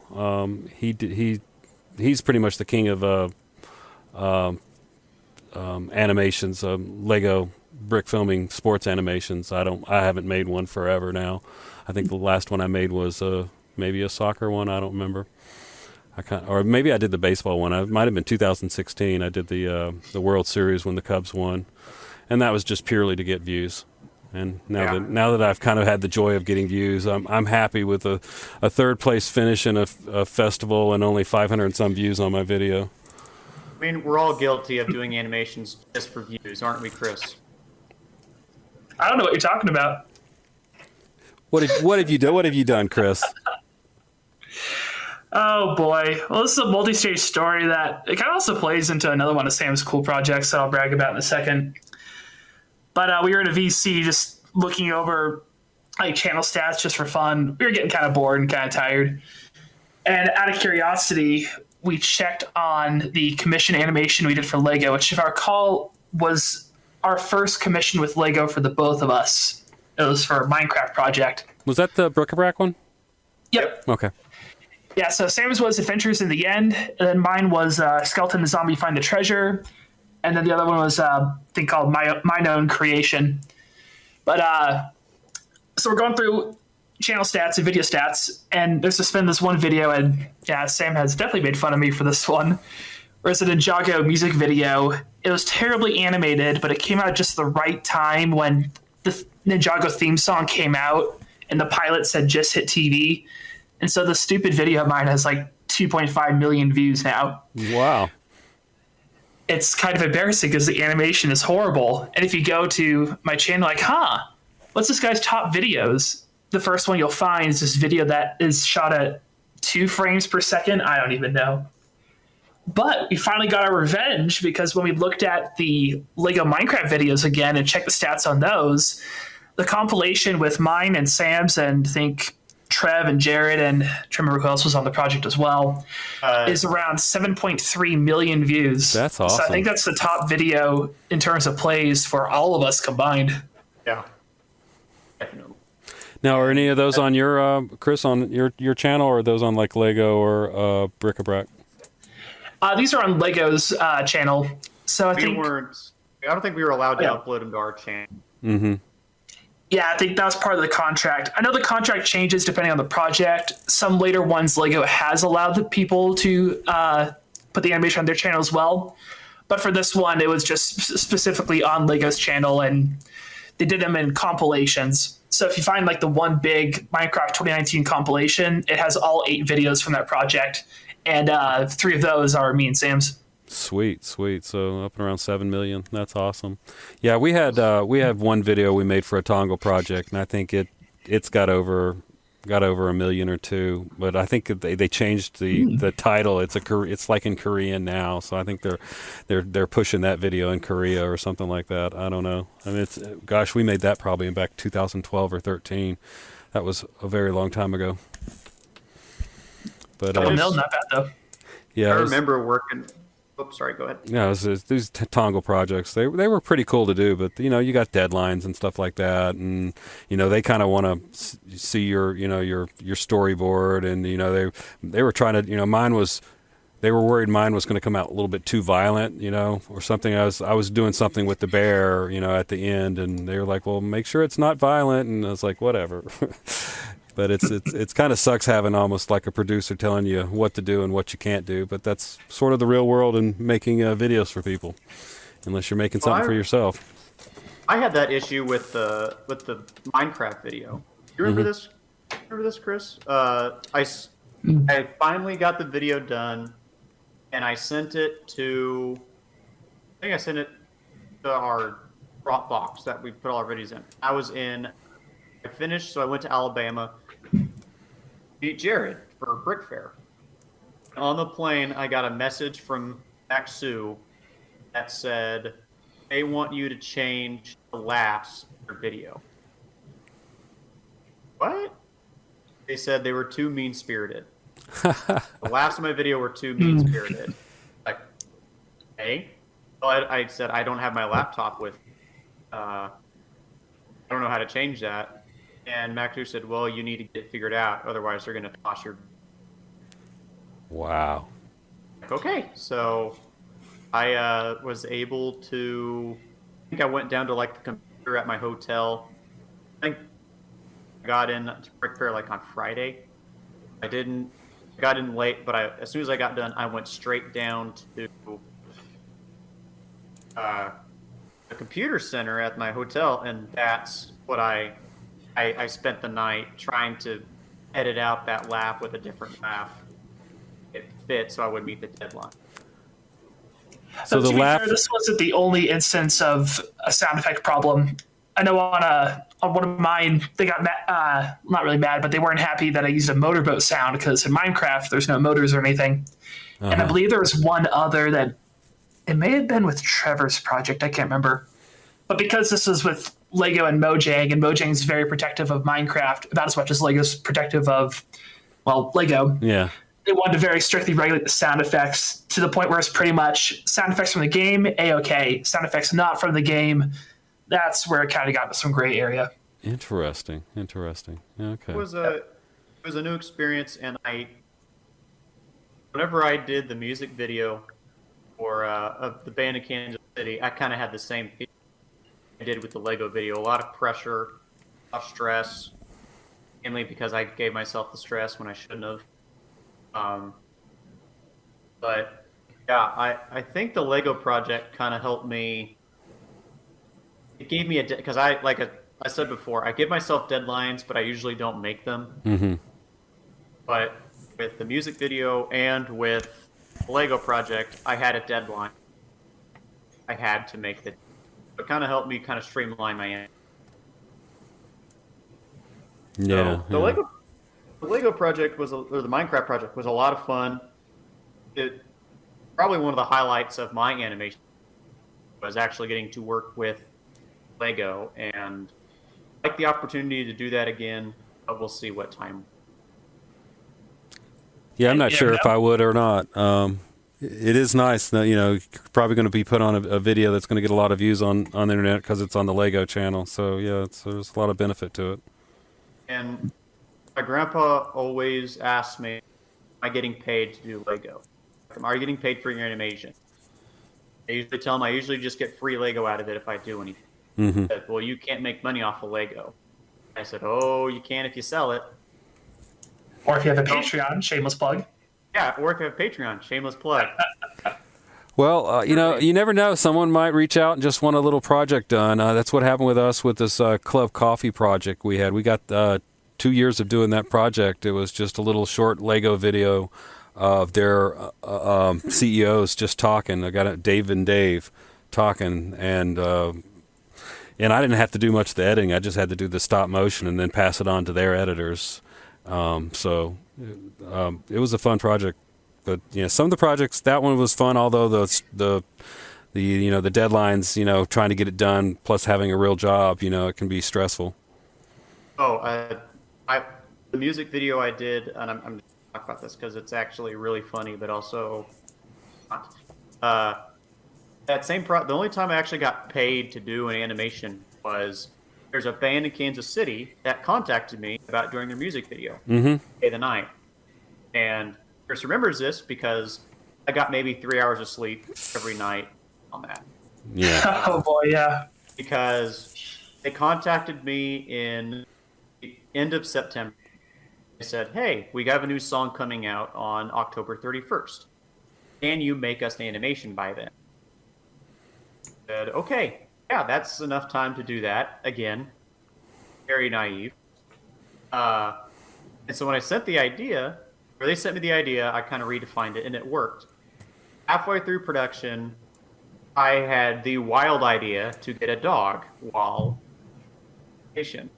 He's pretty much the king of animations, Lego brick filming sports animations. I haven't made one forever now. I think the last one I made was maybe a soccer one. I don't remember. Or maybe I did the baseball one. It might have been 2016. I did the World Series when the Cubs won, and that was just purely to get views. And now that I've kind of had the joy of getting views, I'm happy with a third place finish in a festival and only 500 and some views on my video. I mean, we're all guilty of doing animations just for views, aren't we, Chris? I don't know what you're talking about. What have you done? What have you done, Chris? Oh boy. Well, this is a multi-stage story that it kind of also plays into another one of Sam's cool projects that I'll brag about in a second. But we were at a VC just looking over like channel stats just for fun. We were getting kind of bored and kind of tired. And out of curiosity, we checked on the commission animation we did for Lego, which, if I recall, was our first commission with Lego for the both of us. It was for a Minecraft project. Was that the bric-a-brac one? Yep. Okay. Yeah, so Sam's was Adventures in the End, and then mine was Skeleton the Zombie Find the Treasure, and then the other one was a thing called Mine Own Creation. But so we're going through channel stats and video stats, and there's just been this one video, and yeah, Sam has definitely made fun of me for this one, where it's a Ninjago music video. It was terribly animated, but it came out at just the right time when the Ninjago theme song came out, and the pilot said just hit TV. And so the stupid video of mine has like 2.5 million views now. Wow. It's kind of embarrassing because the animation is horrible. And if you go to my channel, like, what's this guy's top videos? The first one you'll find is this video that is shot at 2 frames per second. I don't even know. But we finally got our revenge, because when we looked at the Lego Minecraft videos again and checked the stats on those, the compilation with mine and Sam's and I think Trev and Jared and I remember who else was on the project as well, is around 7.3 million views. That's awesome. So I think that's the top video in terms of plays for all of us combined. Yeah. Definitely. Now, are any of those on your Chris, on your channel, or are those on like Lego or bric-a-brac? These are on Lego's channel. So I don't think we were allowed to upload them to our channel. Mm-hmm. Yeah, I think that was part of the contract. I know the contract changes depending on the project. Some later ones, Lego has allowed the people to put the animation on their channel as well. But for this one, it was just specifically on Lego's channel, and they did them in compilations. So if you find like the one big Minecraft 2019 compilation, it has all 8 videos from that project, and 3 of those are me and Sam's. Sweet. So up and around 7 million. That's awesome. Yeah, we had one video we made for a Tongle project, and I think it's got over 1 million or 2. But I think they changed the title. It's like in Korean now, so I think they're pushing that video in Korea or something like that. I don't know. I mean, we made that probably in back 2012 or 13. That was a very long time ago. But not bad though. Yeah, I remember working. Oops, sorry, go ahead. Yeah, these Tongle projects, they were pretty cool to do, but you got deadlines and stuff like that, and they kind of want to see your storyboard, and they were trying to they were worried mine was going to come out a little bit too violent, or something. I was doing something with the bear, at the end, and they were like, well, make sure it's not violent, and I was like, whatever. But it's kind of sucks having almost like a producer telling you what to do and what you can't do. But that's sort of the real world in making videos for people, unless you're making something for yourself. I had that issue with the Minecraft video. You remember this? Remember this, Chris? I finally got the video done, and I sent it to. I think I sent it to our Dropbox that we put all our videos in. I finished, so I went to Alabama to meet Jared for Brick Fair. On the plane, I got a message from Maxu that said they want you to change the laughs in your video. What? They said they were too mean-spirited. The laughs in my video were too mean-spirited. Like, hey? Well, I said I don't have my laptop with. I don't know how to change that. And Maxu said, "Well, you need to get it figured out, otherwise they're going to toss your." Wow. Like, okay, so I was able to. I think I went down to like the computer at my hotel. I think I got in to Brick Fair like on Friday. I got in late, but as soon as I got done, I went straight down to the computer center at my hotel, and that's what I spent the night trying to edit out that laugh with a different laugh. It fit, so I would meet the deadline. So the laugh. This wasn't the only instance of a sound effect problem. I know on one of mine, they got not really mad, but they weren't happy that I used a motorboat sound because in Minecraft there's no motors or anything. And I believe there was one other that it may have been with Trevor's project. I can't remember. But because this was with Lego and Mojang's very protective of Minecraft, about as much as Lego's protective of, well, Lego. Yeah. They wanted to very strictly regulate the sound effects to the point where it's pretty much sound effects from the game, A-OK. Sound effects not from the game, that's where it kind of got into some gray area. Interesting. Okay. It was a new experience, and whenever I did the music video for of the band in Kansas City, I kind of had the same feeling I did with the Lego video. A lot of pressure, a lot of stress, mainly because I gave myself the stress when I shouldn't have. But yeah, I think the Lego project kind of helped me. It gave me because I said before, I give myself deadlines, but I usually don't make them. Mm-hmm. But with the music video and with the Lego project, I had a deadline. I had to make it. It kind of helped me kind of streamline my end. Yeah. So the Lego project or the Minecraft project was a lot of fun. It probably one of the highlights of my animation was actually getting to work with Lego, and I like the opportunity to do that again, but we'll see what time. Yeah, I'm not sure if I would or not. It is nice that, you're probably going to be put on a video that's going to get a lot of views on the internet because it's on the Lego channel. So yeah, there's a lot of benefit to it. And my grandpa always asked me, am I getting paid to do Lego? Are you getting paid for your animation? I usually tell him I usually just get free Lego out of it if I do anything. Mm-hmm. He said, well, you can't make money off of Lego. I said, oh, you can if you sell it. Or if you have a Patreon, shameless plug. Yeah, or if you have Patreon, shameless plug. Well, you never know. Someone might reach out and just want a little project done. That's what happened with us with this Club Coffee project we had. We got 2 years of doing that project. It was just a little short Lego video of their CEOs just talking. I got Dave and Dave talking, and I didn't have to do much of the editing. I just had to do the stop motion and then pass it on to their editors. So it was a fun project. But some of the projects, that one was fun. Although the deadlines, trying to get it done, plus having a real job, it can be stressful. Oh, the music video I did, and I'm just talk about this because it's actually really funny, but also not. The only time I actually got paid to do an animation was there's a band in Kansas City that contacted me about doing their music video. Mm-hmm. Day the night, and Chris remembers this because I got maybe 3 hours of sleep every night on that. Yeah. Oh boy, yeah. Because they contacted me in the end of September. They said, hey, we have a new song coming out on October 31st. Can you make us an animation by then? I said, okay, yeah, that's enough time to do that. Again, very naive. And so when I sent the idea, or they sent me the idea, I kind of redefined it, and it worked. Halfway through production, I had the wild idea to get a dog while vacation.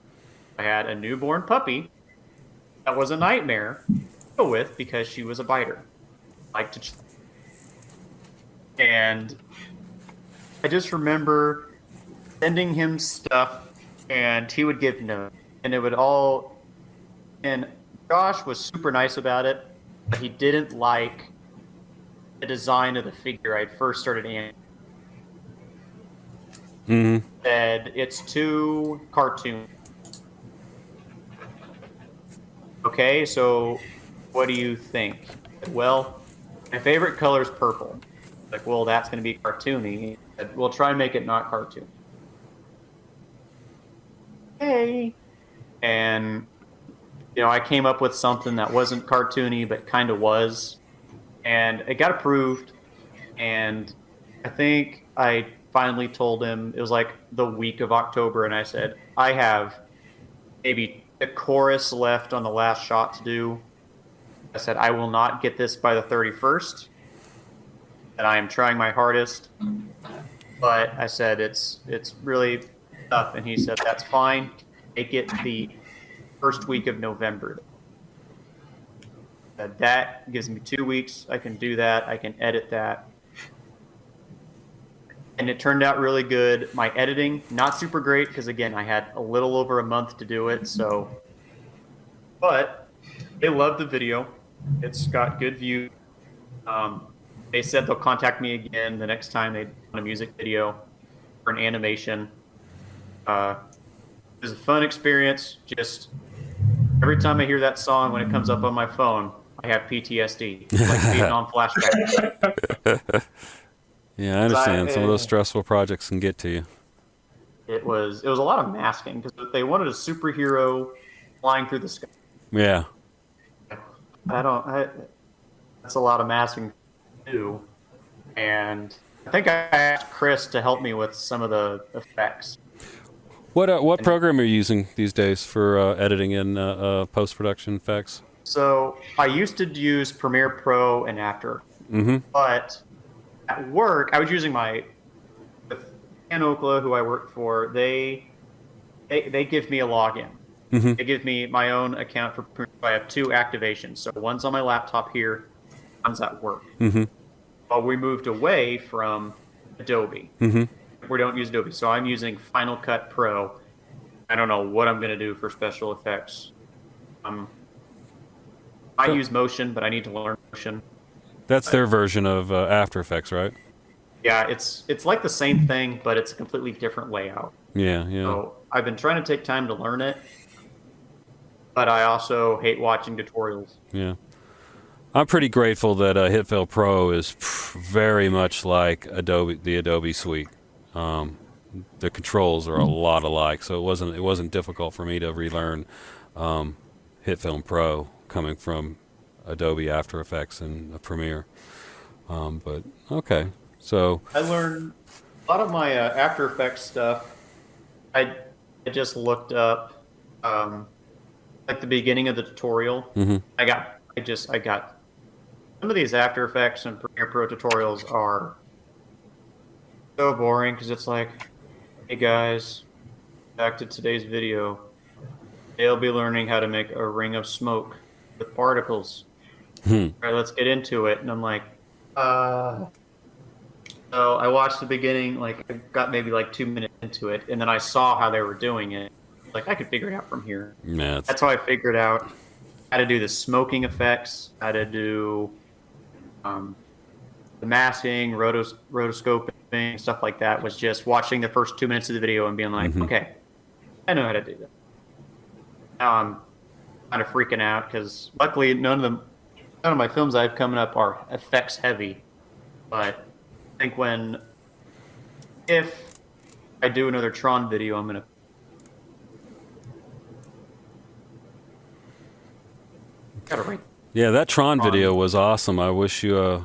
I had a newborn puppy that was a nightmare to deal with because she was a biter. And I just remember sending him stuff, and he would give notes, and it would all. And Josh was super nice about it, but he didn't like the design of the figure I'd first started animating. Mm-hmm. Said it's too cartoon. Okay, so what do you think? Well, my favorite color is purple. Like, well, that's going to be cartoony. We'll try and make it not cartoon. Hey. And, I came up with something that wasn't cartoony, but kind of was. And it got approved. And I think I finally told him, it was like the week of October, and I said, I have maybe a chorus left on the last shot to do. I said, I will not get this by the 31st. And I am trying my hardest. But I said, it's really tough. And he said, that's fine. Make it the first week of November. That gives me 2 weeks. I can do that. I can edit that. And it turned out really good. My editing, not super great, because again, I had a little over a month to do it. But they loved the video. It's got good views. They said they'll contact me again the next time they want a music video or an animation. It was a fun experience. Just every time I hear that song when it comes up on my phone, I have PTSD. It's like Vietnam flashback. Yeah, I understand. Some of those stressful projects can get to you. It was a lot of masking because they wanted a superhero flying through the sky. Yeah. That's a lot of masking to do. And I think I asked Chris to help me with some of the effects. What program are you using these days for editing and post-production effects? So I used to use Premiere Pro and After. Mm-hmm. But at work, I was using with Okla, who I work for, they give me a login. Mm-hmm. They give me my own account for Premiere. I have 2 activations. So one's on my laptop here, one's at work. Mm-hmm. Well, we moved away from Adobe. Mm-hmm. We don't use Adobe, so I'm using Final Cut Pro. I don't know what I'm going to do for special effects. I use Motion, but I need to learn Motion. That's their version of After Effects, right? Yeah, it's like the same thing, but it's a completely different layout. Yeah. So I've been trying to take time to learn it, but I also hate watching tutorials. Yeah. I'm pretty grateful that HitFill Pro is very much like the Adobe suite. The controls are a lot alike, so it wasn't difficult for me to relearn HitFilm Pro coming from Adobe After Effects and Premiere. But okay, so I learned a lot of my After Effects stuff. I just looked up like the beginning of the tutorial. Mm-hmm. I got some of these After Effects and Premiere Pro tutorials are so boring because it's like, hey guys, back to today's video. They'll be learning how to make a ring of smoke with particles. All right, let's get into it. And I'm like, So I watched the beginning, like I got maybe like 2 minutes into it, and then I saw how they were doing it. Like I could figure it out from here. yeah, That's how I figured out how to do the smoking effects, how to do the masking, rotoscoping, stuff like that. Was just watching the first 2 minutes of the video and being like, okay, I know how to do that. Now I'm kind of freaking out because luckily none of my films I have coming up are effects heavy. But I think if I do another Tron video, I'm gonna. Yeah, that Tron video was awesome. I wish you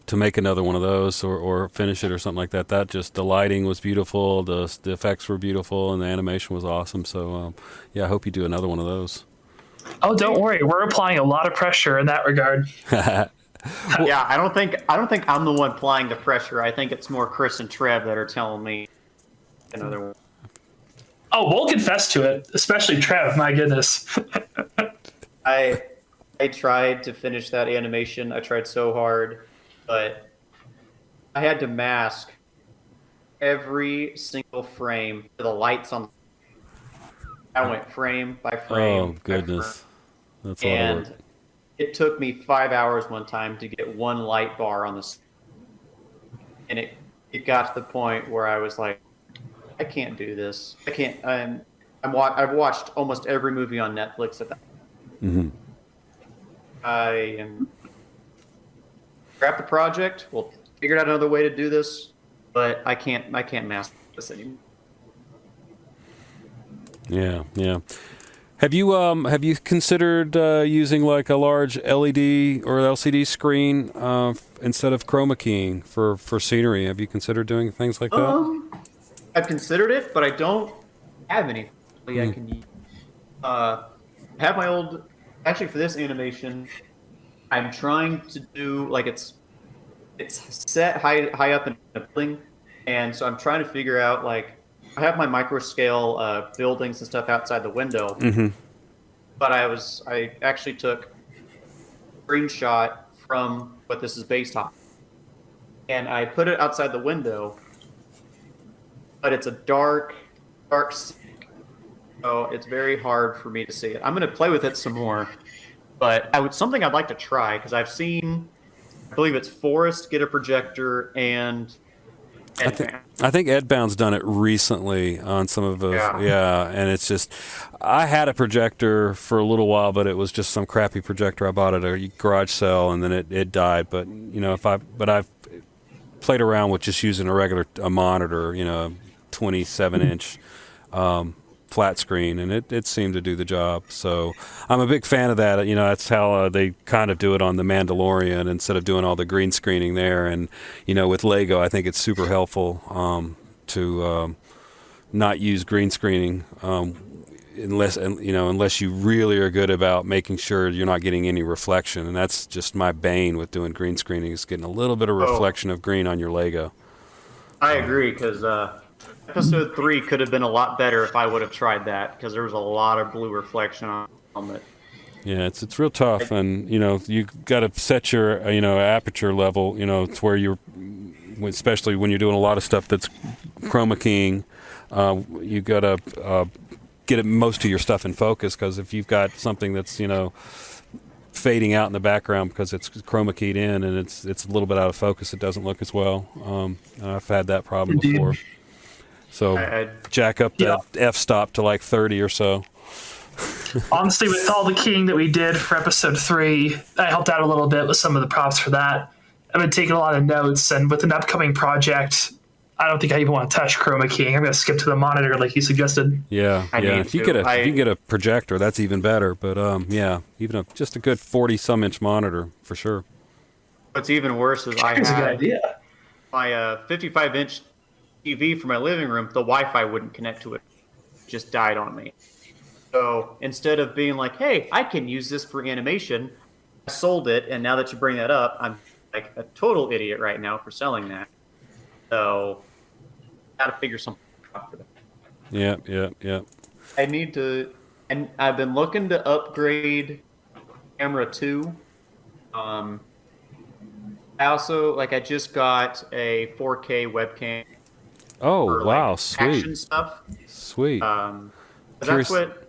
to make another one of those or finish it or something like that. That just, the lighting was beautiful, the effects were beautiful, and the animation was awesome. So yeah, I hope you do another one of those. Oh, don't worry, we're applying a lot of pressure in that regard. Yeah, I don't think I'm the one applying the pressure. I think it's more Chris and Trev that are telling me another one. Oh, we'll confess to it, especially Trev. My goodness. I tried to finish that animation. I tried so hard, but I had to mask every single frame for the lights on. I went frame by frame. Oh goodness, that's a lot of work. It took me 5 hours one time to get one light bar on this, and it got to the point where I was like, I can't do this. I can't. I've watched almost every movie on Netflix at that. Mm-hmm. I am scrap the project. We'll figure out another way to do this, but I can't master this anymore. Yeah. Have you considered using like a large LED or LCD screen instead of chroma keying for scenery? Have you considered doing things like that? I've considered it, but I don't have any. I can use. I have my old. Actually, for this animation, I'm trying to do like it's set high up in a building, and so I'm trying to figure out like. I have my micro scale buildings and stuff outside the window, but I actually took a screenshot from what this is based on, and I put it outside the window, but it's a dark, so it's very hard for me to see it. I'm going to play with it some more, but something I'd like to try because I believe it's Forrest get a projector and. I think Edbound's done it recently on some of those. Yeah, and it's just, I had a projector for a little while, but it was just some crappy projector I bought at a garage sale, and then it died. But I've played around with just using a monitor, 27-inch flat screen, and it seemed to do the job. So I'm a big fan of that. That's how they kind of do it on The Mandalorian instead of doing all the green screening there. And with Lego, I think it's super helpful to not use green screening unless you really are good about making sure you're not getting any reflection. And that's just my bane with doing green screening, is getting a little bit of reflection of green on your Lego. I agree, because Episode 3 could have been a lot better if I would have tried that, because there was a lot of blue reflection on it. Yeah, it's real tough, and you got to set your aperture level, to where you're, especially when you're doing a lot of stuff that's chroma keying, you got to get most of your stuff in focus, because if you've got something that's fading out in the background because it's chroma keyed in and it's a little bit out of focus, it doesn't look as well. And I've had that problem before. So jack up that f-stop to like 30 or so. Honestly, with all the keying that we did for episode 3, I helped out a little bit with some of the props for that. I've been taking a lot of notes, and with an upcoming project, I don't think I even want to touch chroma keying. I'm going to skip to the monitor like you suggested. Yeah. If you get a projector, that's even better. But even just a good 40-some-inch monitor for sure. What's even worse is I had a good idea. My 55-inch TV for my living room. The Wi-Fi wouldn't connect to it. It just died on me. So instead of being like, hey, I can use this for animation, I sold it. And now that you bring that up, I'm like a total idiot right now for selling that. So got to figure something out for that. Yeah. I need to, and I've been looking to upgrade camera 2. I also, I just got a 4K webcam. Oh, wow, sweet. Action stuff. Sweet. That's what.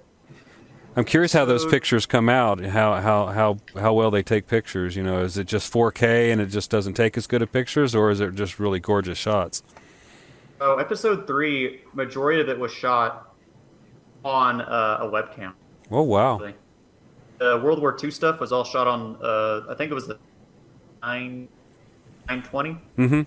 I'm curious how those pictures come out. How well they take pictures. Is it just 4K and it just doesn't take as good of pictures, or is it just really gorgeous shots? Oh, episode 3, majority of it was shot on a webcam. Oh, wow. The World War II stuff was all shot on, I think it was the 920. Mm-hmm.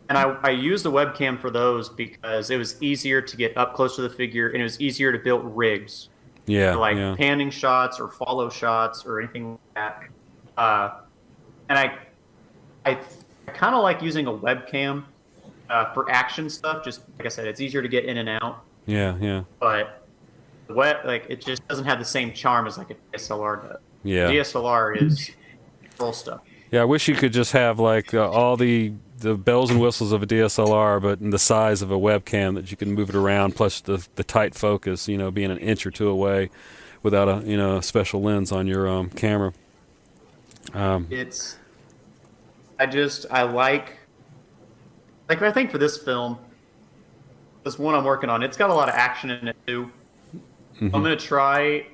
And I used the webcam for those because it was easier to get up close to the figure, and it was easier to build rigs. Yeah, like yeah. panning shots or follow shots or anything like that. And I kind of like using a webcam for action stuff. Just like I said, it's easier to get in and out. Yeah, yeah. But it just doesn't have the same charm as like a DSLR does. Yeah. DSLR is full stuff. Yeah, I wish you could just have like all the bells and whistles of a DSLR, but in the size of a webcam that you can move it around, plus the tight focus, being an inch or two away without a special lens on your camera. I think for this film, this one I'm working on, it's got a lot of action in it too. Mm-hmm. I'm going to try, I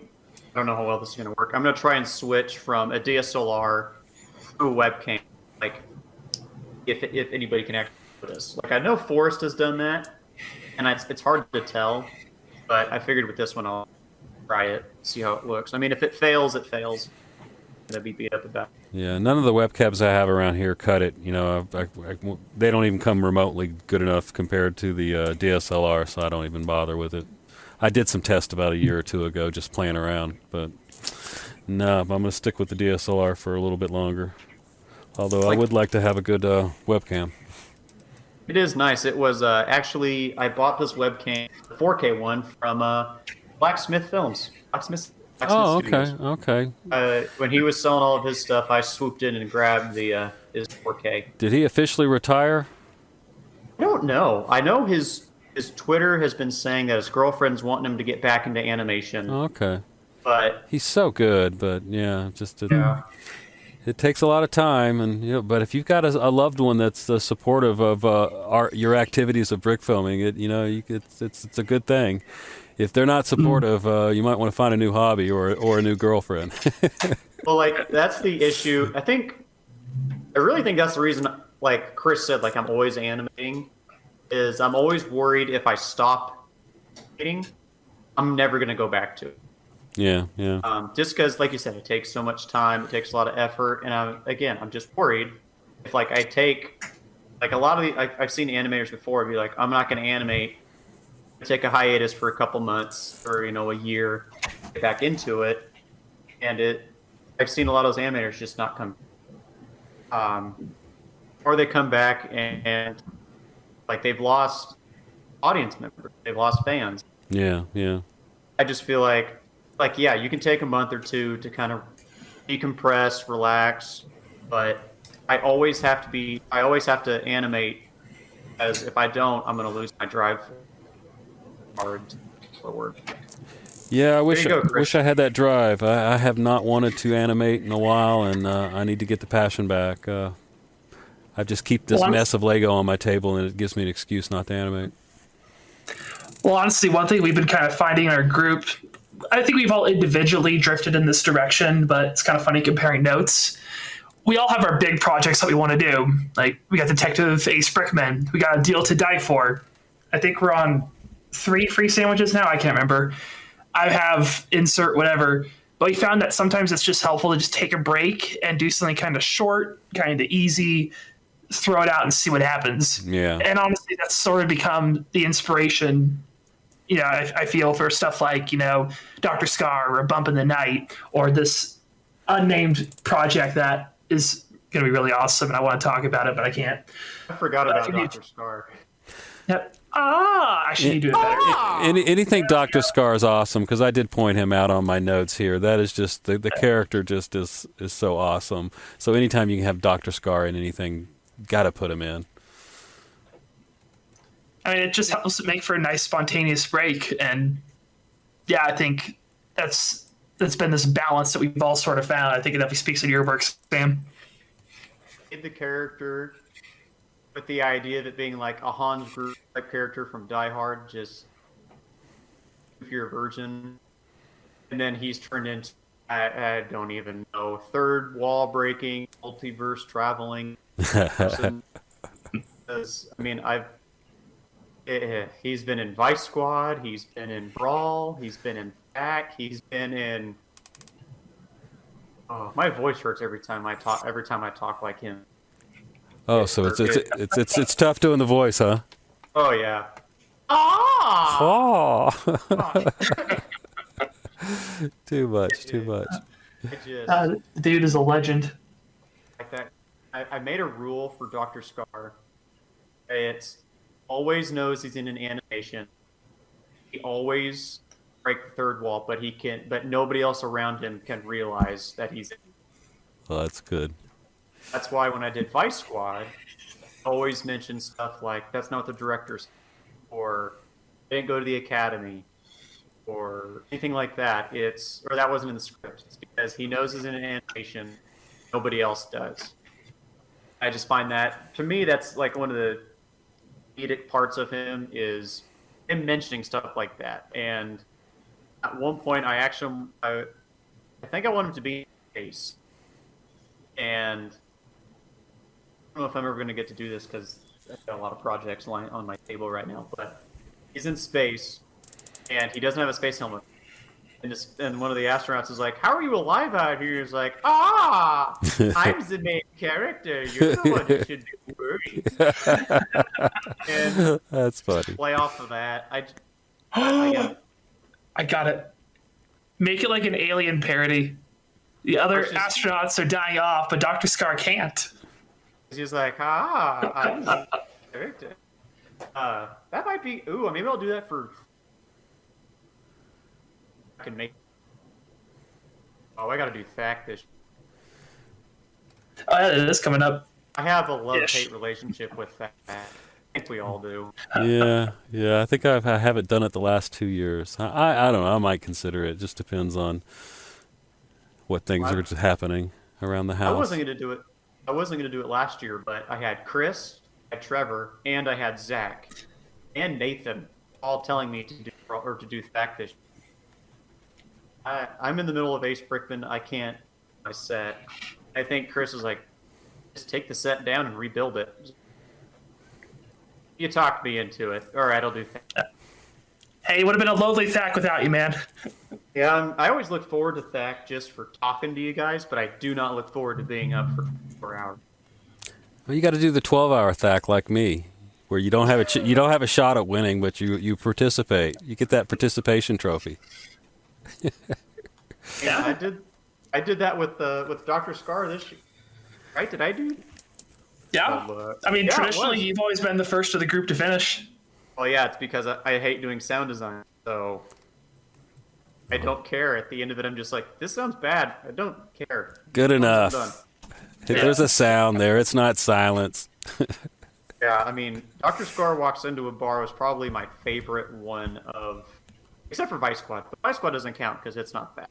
don't know how well this is going to work. I'm going to try and switch from a DSLR to a webcam, like if anybody can actually do this. Like I know Forrest has done that, and it's hard to tell, but I figured with this one I'll try it, see how it looks. I mean, if it fails, it fails. I'm going to be beat up about it. Yeah, none of the webcams I have around here cut it. They don't even come remotely good enough compared to the DSLR, so I don't even bother with it. I did some tests about a year or two ago, just playing around, but no, I'm going to stick with the DSLR for a little bit longer. Although I would like to have a good webcam. It is nice. It was actually, I bought this webcam, the 4K one, from Blacksmith Films. Blacksmith Studios. Okay. When he was selling all of his stuff, I swooped in and grabbed his 4K. Did he officially retire? I don't know. I know his Twitter has been saying that his girlfriend's wanting him to get back into animation. Okay. But he's so good, but yeah, it takes a lot of time, and but if you've got a loved one that's supportive of your activities of brick filming, it's a good thing. If they're not supportive, you might want to find a new hobby or a new girlfriend. Well, that's the issue. I really think that's the reason. Like Chris said, I'm always animating. Is I'm always worried if I stop animating, I'm never going to go back to it. Yeah. Just because, like you said, it takes so much time, it takes a lot of effort, and I'm just worried if I take a lot of I've seen animators before be like, I'm not going to animate, take a hiatus for a couple months or a year, get back into it, and I've seen a lot of those animators just not come, or they come back and they've lost audience members, they've lost fans. Yeah. I just feel like you can take a month or two to kind of decompress, relax, but I always have to animate, as if I don't, I'm going to lose my drive forward. Yeah, I wish I had that drive. I have not wanted to animate in a while, and I need to get the passion back. I just keep this mess of Lego on my table, and it gives me an excuse not to animate. Well, honestly, one thing we've been kind of finding in our group, I think we've all individually drifted in this direction, but it's kind of funny comparing notes. We all have our big projects that we want to do. Like, we got Detective Ace Brickman. We got A Deal to Die For. I think we're on 3 free sandwiches now. I can't remember. I have insert whatever. But we found that sometimes it's just helpful to just take a break and do something kind of short, kind of easy, throw it out and see what happens. Yeah. And honestly, that's sort of become the inspiration, I feel, for stuff like, Dr. Scar or A Bump in the Night, or this unnamed project that is going to be really awesome, and I want to talk about it, but I can't. I forgot about Dr. Scar. Yep. I should need to do it better. Anything Dr. Scar is awesome, because I did point him out on my notes here. That is just, the character just is so awesome. So anytime you can have Dr. Scar in anything, got to put him in. I mean, it just helps make for a nice spontaneous break, and yeah, I think that's been this balance that we've all sort of found. I think it definitely speaks in your work, Sam. The character, with the idea of it being like a Hans Gruber type character from Die Hard, just if you're a virgin, and then he's turned into I don't even know, third wall breaking, multiverse traveling person. Because he's been in Vice Squad, he's been in Brawl, he's been in Back, he's been in. Oh, my voice hurts every time I talk like him. Oh, so it's tough doing the voice, huh? Oh yeah. Oh. Too much. Too much. I just The dude is a legend. like that. I made a rule for Dr. Scar. It's always knows he's in an animation. He always break the third wall, but nobody else around him can realize that he's in. Well, that's good. That's why when I did Vice Squad, I always mention stuff like that's not what the director's, or they didn't go to the academy, or anything like that. Or that wasn't in the script. It's because he knows he's in an animation, nobody else does. I just find that, to me, that's like one of the comedic parts of him is him mentioning stuff like that. And at one point, I think I want him to be in space. And I don't know if I'm ever going to get to do this because I've got a lot of projects lying on my table right now. But he's in space, and he doesn't have a space helmet. And one of the astronauts is like, "How are you alive out here?" He's like, I'm the main character. You're the one who should be worried. And That's funny. play off of that. I got it. Make it like an Alien parody. The other astronauts are dying off, but Dr. Scar can't. He's like, I'm the character. That might be. Ooh, maybe I'll do that for. I can make. Oh, I got to do Thack this. Oh, yeah, it is coming up. I have a love-hate relationship with Thack. I think we all do. Yeah. I think I haven't done it the last 2 years. I don't know. I might consider it. Just depends on what things are happening around the house. I wasn't going to do it last year, but I had Chris, I had Trevor, and I had Zach, and Nathan all telling me to do Thack this year. I'm in the middle of Ace Brickman. I can't my set. I think Chris was like, just take the set down and rebuild it. You talked me into it. All right, I'll do Thack. Hey, it would have been a lonely Thack without you, man. Yeah, I always look forward to Thack just for talking to you guys, but I do not look forward to being up for 4 hours. Well, you got to do the 12-hour Thack like me, where you don't have a shot at winning, but you participate. You get that participation trophy. Yeah, I did that with Dr. Scar this year. Right? Did I do? Yeah. Traditionally, you've always been the first of the group to finish. Well, yeah, it's because I hate doing sound design, so I don't care. At the end of it, I'm just like, this sounds bad. I don't care. Good enough. There's a sound there. It's not silence. Yeah, Dr. Scar Walks Into a Bar was probably my favorite one except for Vice Squad. But Vice Squad doesn't count because it's not that.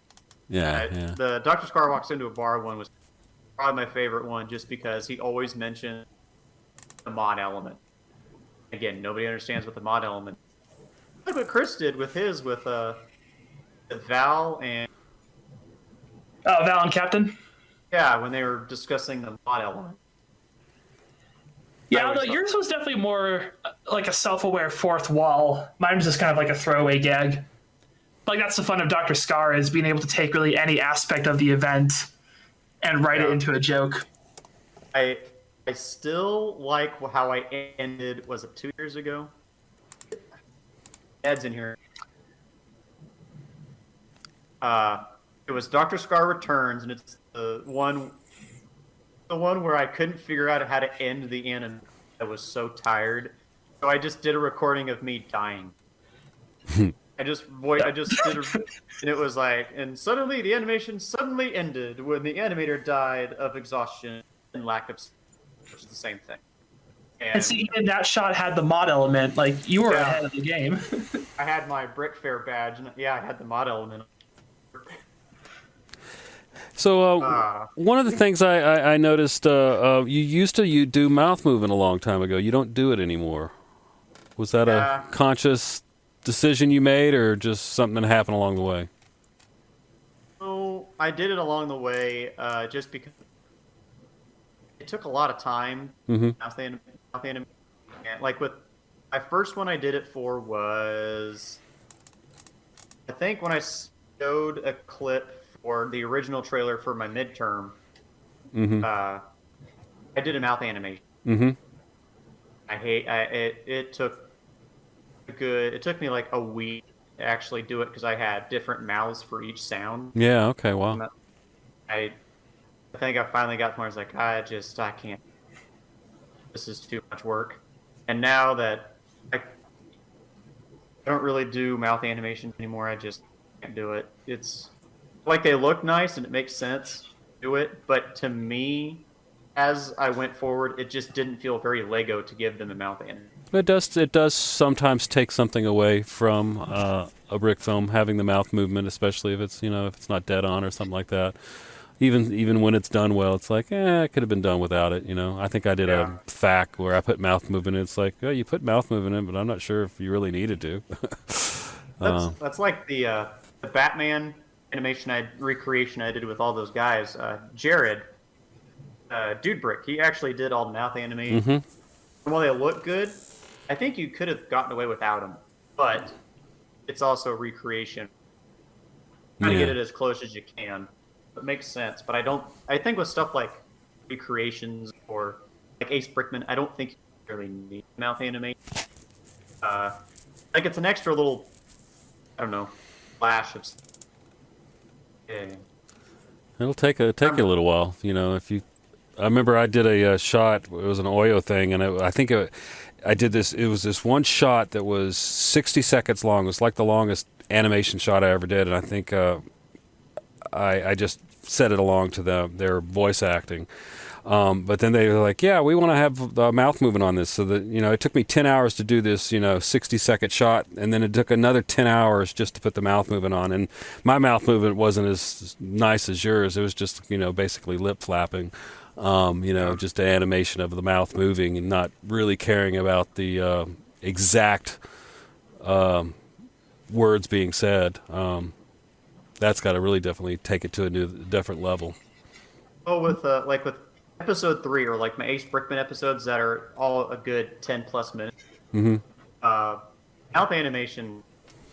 Yeah. The Dr. Scar Walks Into a Bar one was probably my favorite one just because he always mentioned the mod element. Again, nobody understands what the mod element is. Look what Chris did with his, with Val and... Oh, Val and Captain? Yeah, when they were discussing the mod element. Yeah, although yours was definitely more like a self-aware fourth wall. Mine was just kind of like a throwaway gag. Like, that's the fun of Dr. Scar, is being able to take really any aspect of the event and write it into a joke. I still like how I ended, was it 2 years ago? Ed's in here. It was Dr. Scar Returns, and it's the one where I couldn't figure out how to end the anime. I was so tired. So I just did a recording of me dying. I just did and it was like, and suddenly the animation suddenly ended when the animator died of exhaustion and lack of sleep, which is the same thing. And see, even that shot had the mod element. Like, you were ahead of the game. I had my Brick Fair badge, and I had the mod element. So one of the things I noticed, you used to do mouth movement a long time ago. You don't do it anymore. Was that a conscious decision you made, or just something that happened along the way? So I did it along the way, just because it took a lot of time. Mm-hmm. Like with my first one, I did it for was, I think when I showed a clip for the original trailer for my midterm, mm-hmm. I did a mouth animation. Mm-hmm. It took me like a week actually do it because I had different mouths for each sound. Yeah. Okay. Wow. I think I finally got to where I was like, I can't. This is too much work. And now that I don't really do mouth animation anymore, I just can't do it. It's like they look nice and it makes sense to do it, but to me, as I went forward, it just didn't feel very Lego to give them a mouth animation. It does sometimes take something away from a brick film, having the mouth movement, especially if it's if it's not dead on or something like that. Even when it's done well, it's like, it could have been done without it. I think I did a FAQ where I put mouth movement in. It's like, you put mouth movement in, but I'm not sure if you really needed to. That's like the Batman animation recreation I did with all those guys. Jared, Dude Brick, he actually did all the mouth animation. Mm-hmm. And while they look good, I think you could have gotten away without them. But it's also recreation. Try to get it as close as you can. It makes sense, but I think with stuff like recreations or like Ace Brickman, I don't think you really need mouth animation. Like it's an extra little, I don't know, flash of. Yeah. It'll take a little while, I remember I did a shot. It was an Oyo thing, and I did this. It was this one shot that was 60 seconds long. It was like the longest animation shot I ever did, and I think I just set it along to their voice acting. But then they were like, yeah, we want to have the mouth movement on this. So that, it took me 10 hours to do this, 60-second shot. And then it took another 10 hours just to put the mouth movement on. And my mouth movement wasn't as nice as yours. It was just, basically lip flapping, just an animation of the mouth moving and not really caring about the exact words being said. That's got to really definitely take it to a different level. Well, with episode 3 or like my Ace Brickman episodes that are all a good 10 plus minutes. Mm-hmm. Mouth animation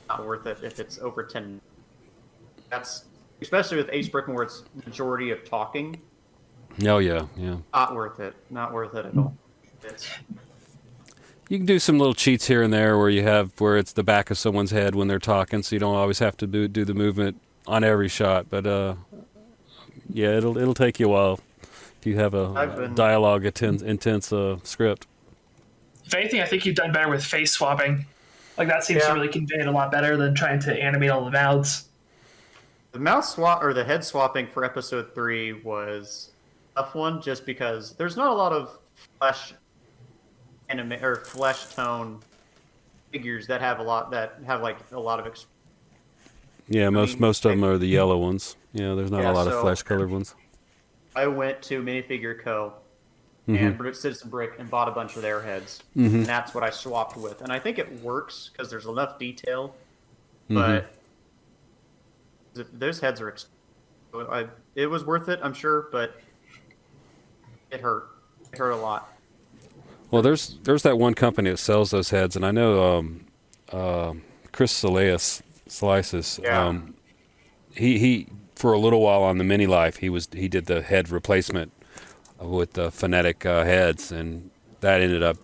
not worth it if it's over 10 minutes. That's especially with Ace Brickman where it's majority of talking. Oh yeah. Not worth it at all. You can do some little cheats here and there where it's the back of someone's head when they're talking, so you don't always have to do the movement on every shot. But it'll take you a while if you have a dialogue intense script. If anything, I think you've done better with face swapping. Like that seems to really convey it a lot better than trying to animate all the mouths. The mouth swap or the head swapping for episode 3 was a tough one, just because there's not a lot of flesh tone figures that have a lot of. Most of them are the yellow ones. There's not a lot of flesh colored ones. I went to Minifigure Co. Mm-hmm. and Citizen Brick and bought a bunch of their heads, Mm-hmm. and that's what I swapped with. And I think it works because there's enough detail, Mm-hmm. but those heads are. It was worth it, I'm sure, but it hurt. It hurt a lot. Well, there's that one company that sells those heads, and I know Chris Slices. Yeah. He for a little while on the Mini Life, he did the head replacement with the phonetic heads, and that ended up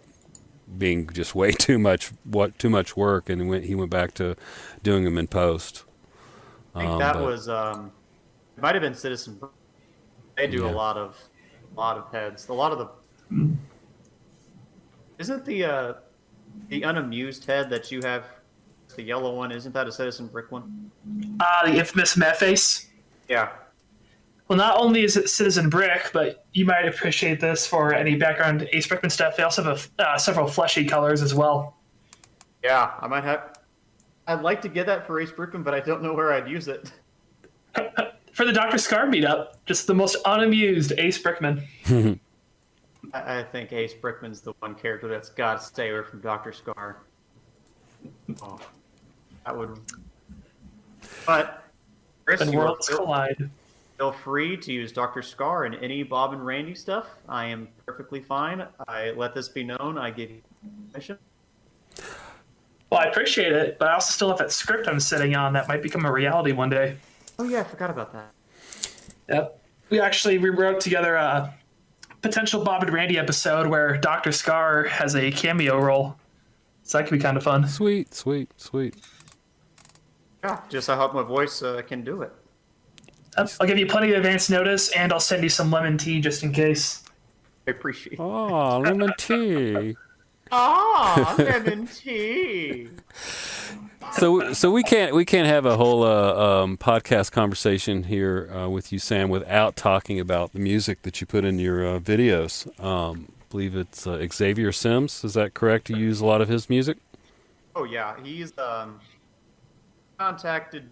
being just way too much work, and he went back to doing them in post. I think that was it might have been Citizen Brick. They do a lot of heads. A lot of the isn't the unamused head that you have, the yellow one, isn't that a Citizen Brick one? The infamous Met Face. Yeah. Well, not only is it Citizen Brick, but you might appreciate this for any background Ace Brickman stuff. They also have several fleshy colors as well. Yeah, I'd like to get that for Ace Brickman, but I don't know where I'd use it. For the Dr. Scar meetup, just the most unamused Ace Brickman. I think Ace Brickman's the one character that's got to stay away from Dr. Scar. Oh, that would. But Chris, And worlds collide. Feel free to use Dr. Scar in any Bob and Randy stuff. I am perfectly fine. I let this be known. I give you permission. Well, I appreciate it, but I also still have that script I'm sitting on that might become a reality one day. Oh yeah, I forgot about that. Yep. We wrote together a potential Bob and Randy episode where Dr. Scar has a cameo role. So that could be kind of fun. Sweet. Yeah, just I hope my voice can do it. I'll give you plenty of advance notice, and I'll send you some lemon tea just in case. I appreciate it. Oh, lemon tea. Ah, lemon tea. So we can't have a whole podcast conversation here with you, Sam, without talking about the music that you put in your videos. I believe it's Xavier Sims. Is that correct? You use a lot of his music? Oh yeah, he's contacted.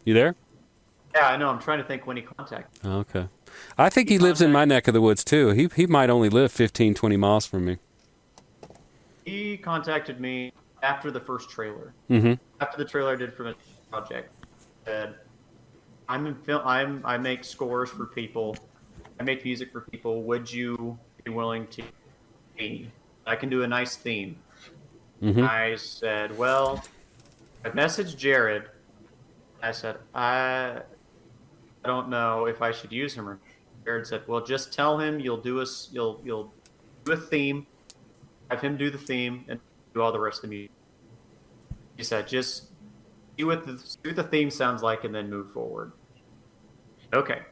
You there? Yeah, I know. I'm trying to think when he contacted. Okay. I think he lives in my neck of the woods too. He might only live 15, 20 miles from me. He contacted me after the first trailer. Mm-hmm. After the trailer I did for the project, said, "I'm in film. I make scores for people. I make music for people. Would you be willing to pay me? I can do a nice theme." Mm-hmm. I said, "Well," I messaged Jared. I said, "I don't know if I should use him." Or Jared said, "Well, just tell him you'll do a theme. Have him do the theme and do all the rest of the music." He said, "Just see what the theme sounds like and then move forward." Okay.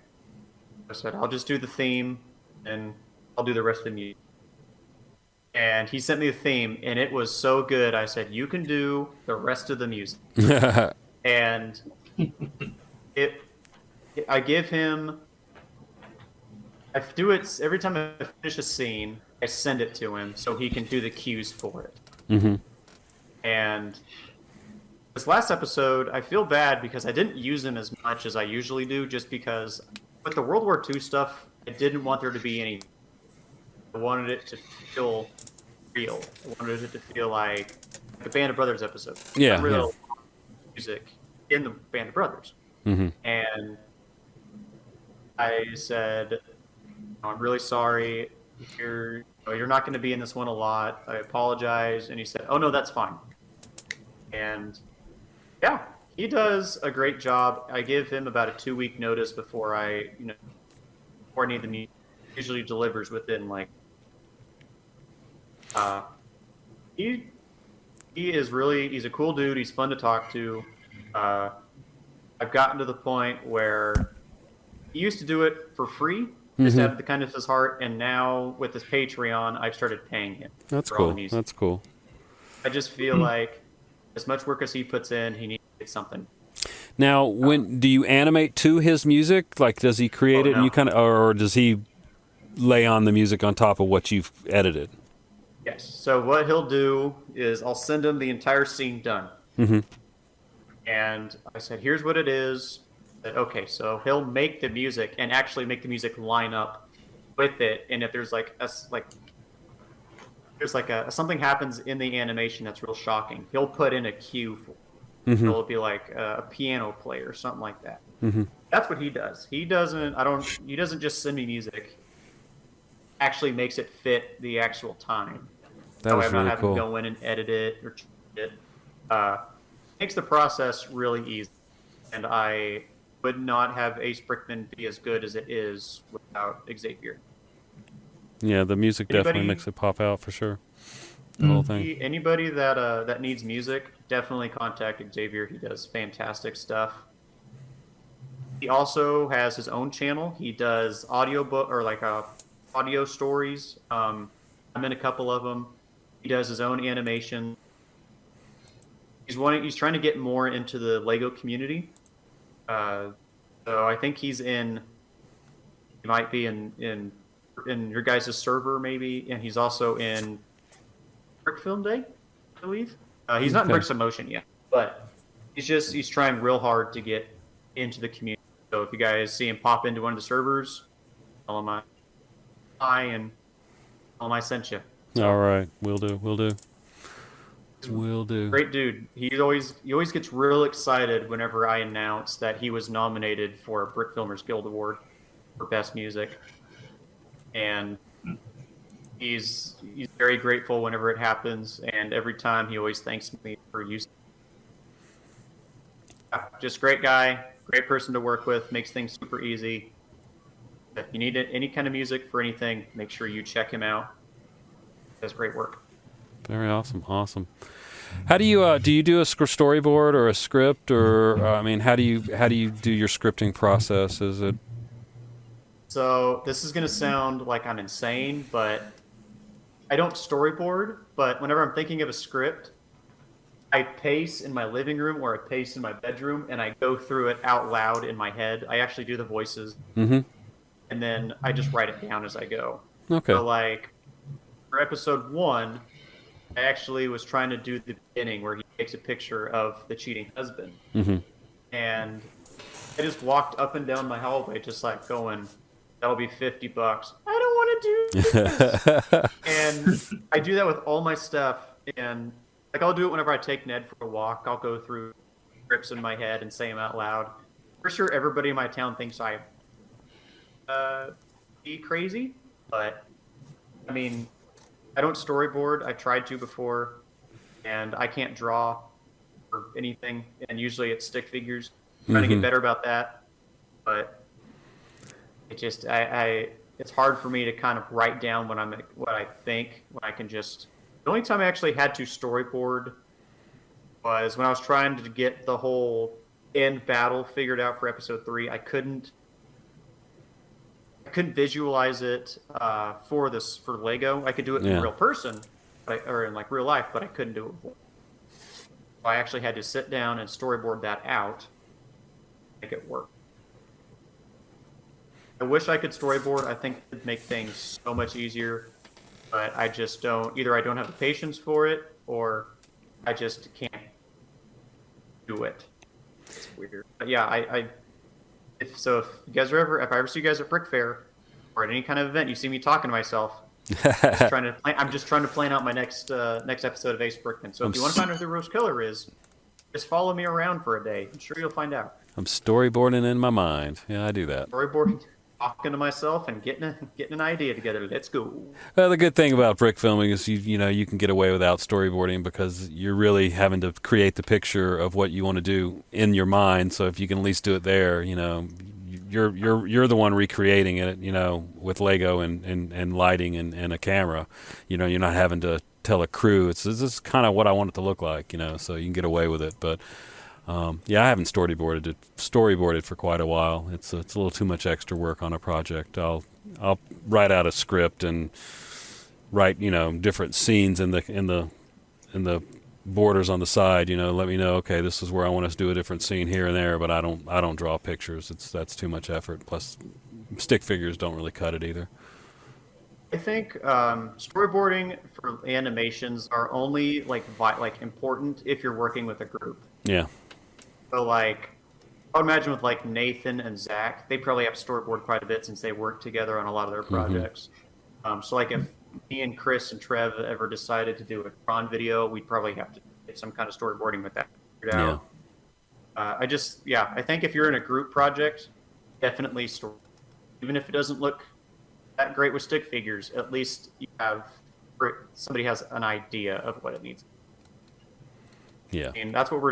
I said, "I'll just do the theme and I'll do the rest of the music." And he sent me the theme, and it was so good. I said, "You can do the rest of the music." And I give him. I do it every time I finish a scene. I send it to him so he can do the cues for it. Mm-hmm. And this last episode, I feel bad because I didn't use him as much as I usually do, just because with the World War II stuff, I didn't want there to be any. I wanted it to feel real. I wanted it to feel like the Band of Brothers episode. Yeah. Real music in the Band of Brothers. Mm-hmm. And I said, "I'm really sorry. You're not going to be in this one a lot. I apologize." And he said, "Oh no, that's fine." And yeah, he does a great job. I give him about a 2-week notice before I need the music. Usually delivers within like. He's a cool dude. He's fun to talk to. I've gotten to the point where he used to do it for free, just out of the kindness of his heart, and now with his Patreon, I've started paying him. That's for all the cool. music. That's cool. I just feel like as much work as he puts in, he needs to get something. Now, when do you animate to his music? Like, does he create it and you kind of, or does he lay on the music on top of what you've edited? Yes. So what he'll do is I'll send him the entire scene done. Mm-hmm. And I said, "Here's what it is." That okay, so he'll make the music and actually make the music line up with it. And if there's something happens in the animation that's real shocking, he'll put in a cue for it. Mm-hmm. It'll be like a piano player or something like that. Mm-hmm. That's what he does. He doesn't just send me music. Actually makes it fit the actual time. That was I'm not really having cool. to go in and edit it or change it. Makes the process really easy. And I would not have Ace Brickman be as good as it is without Xavier. Yeah, the music definitely makes it pop out for sure. The whole thing. Anybody that needs music, definitely contact Xavier. He does fantastic stuff. He also has his own channel. He does audio stories. I'm in a couple of them. He does his own animation. He's trying to get more into the Lego community. So I think he might be in your guys' server maybe, and he's also in Brick Film Day, I believe. He's not in Bricks in Motion yet, but he's trying real hard to get into the community. So if you guys see him pop into one of the servers, tell him I sent you. So, all right, will do. Great dude. He always gets real excited whenever I announce that he was nominated for a Brick Filmers Guild Award for Best Music. And he's very grateful whenever it happens, and every time he always thanks me for using it. Just great guy, great person to work with, makes things super easy. If you need any kind of music for anything, make sure you check him out. He does great work. Very awesome. How do you do a storyboard or a script, or I mean, how do you do your scripting process? Is it So this is going to sound like I'm insane, but I don't storyboard. But whenever I'm thinking of a script, I pace in my living room or I pace in my bedroom, and I go through it out loud in my head. I actually do the voices, Mm-hmm. and then I just write it down as I go. Okay. So like for episode 1, I actually was trying to do the beginning where he takes a picture of the cheating husband. Mm-hmm. And I just walked up and down my hallway just like going, that'll be $50. I don't want to do this. And I do that with all my stuff. And like I'll do it whenever I take Ned for a walk. I'll go through scripts in my head and say them out loud. For sure, everybody in my town thinks I be crazy, but I mean, I don't storyboard. I tried to before, and I can't draw or anything. And usually it's stick figures. I'm trying to get better about that, but it just it's hard for me to kind of write down what I think when I can just. The only time I actually had to storyboard was when I was trying to get the whole end battle figured out for episode 3. I couldn't visualize it for Lego. I could do it in real person, or in like real life, but I couldn't do it. So I actually had to sit down and storyboard that out, make it work. I wish I could storyboard. I think it would make things so much easier, but I just don't. Either I don't have the patience for it, or I just can't do it. It's weird. But yeah, if you guys are if I ever see you guys at Brick Fair or at any kind of event, you see me talking to myself. I'm just trying to plan out my next episode of Ace Brickman. So if you want to find out who the Rose Killer is, just follow me around for a day. I'm sure you'll find out. I'm storyboarding in my mind. Yeah, I do that. Storyboarding, talking to myself, and getting an idea together. Let's go. Well, the good thing about brick filming is you can get away without storyboarding because you're really having to create the picture of what you want to do in your mind. So if you can at least do it there, you're the one recreating it, with Lego and lighting and a camera. You're not having to tell a crew. This is kind of what I want it to look like, so you can get away with it. But I haven't storyboarded for quite a while. It's a little too much extra work on a project. I'll write out a script and write different scenes in the borders on the side. Let me know, okay, this is where I want us to do a different scene here and there. But I don't draw pictures. That's too much effort. Plus, stick figures don't really cut it either. I think storyboarding for animations are only like important if you're working with a group. Yeah. So I would imagine with like Nathan and Zach, they probably have storyboard quite a bit since they work together on a lot of their projects. So if me and Chris and Trev ever decided to do a Tron video, we'd probably have to get some kind of storyboarding with that figured out. I think if you're in a group project, definitely story. Even if it doesn't look that great with stick figures, at least somebody has an idea of what it needs. Yeah. And that's what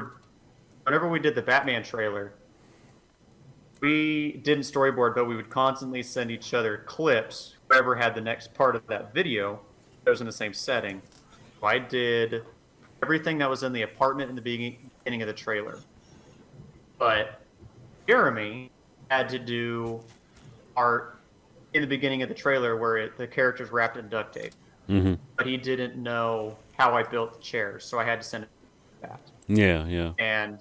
whenever we did the Batman trailer, we didn't storyboard, but we would constantly send each other clips. Whoever had the next part of that video, that was in the same setting. So I did everything that was in the apartment in the beginning of the trailer. But Jeremy had to do art in the beginning of the trailer where the character's wrapped in duct tape. Mm-hmm. But he didn't know how I built the chairs, so I had to send it that. Yeah. And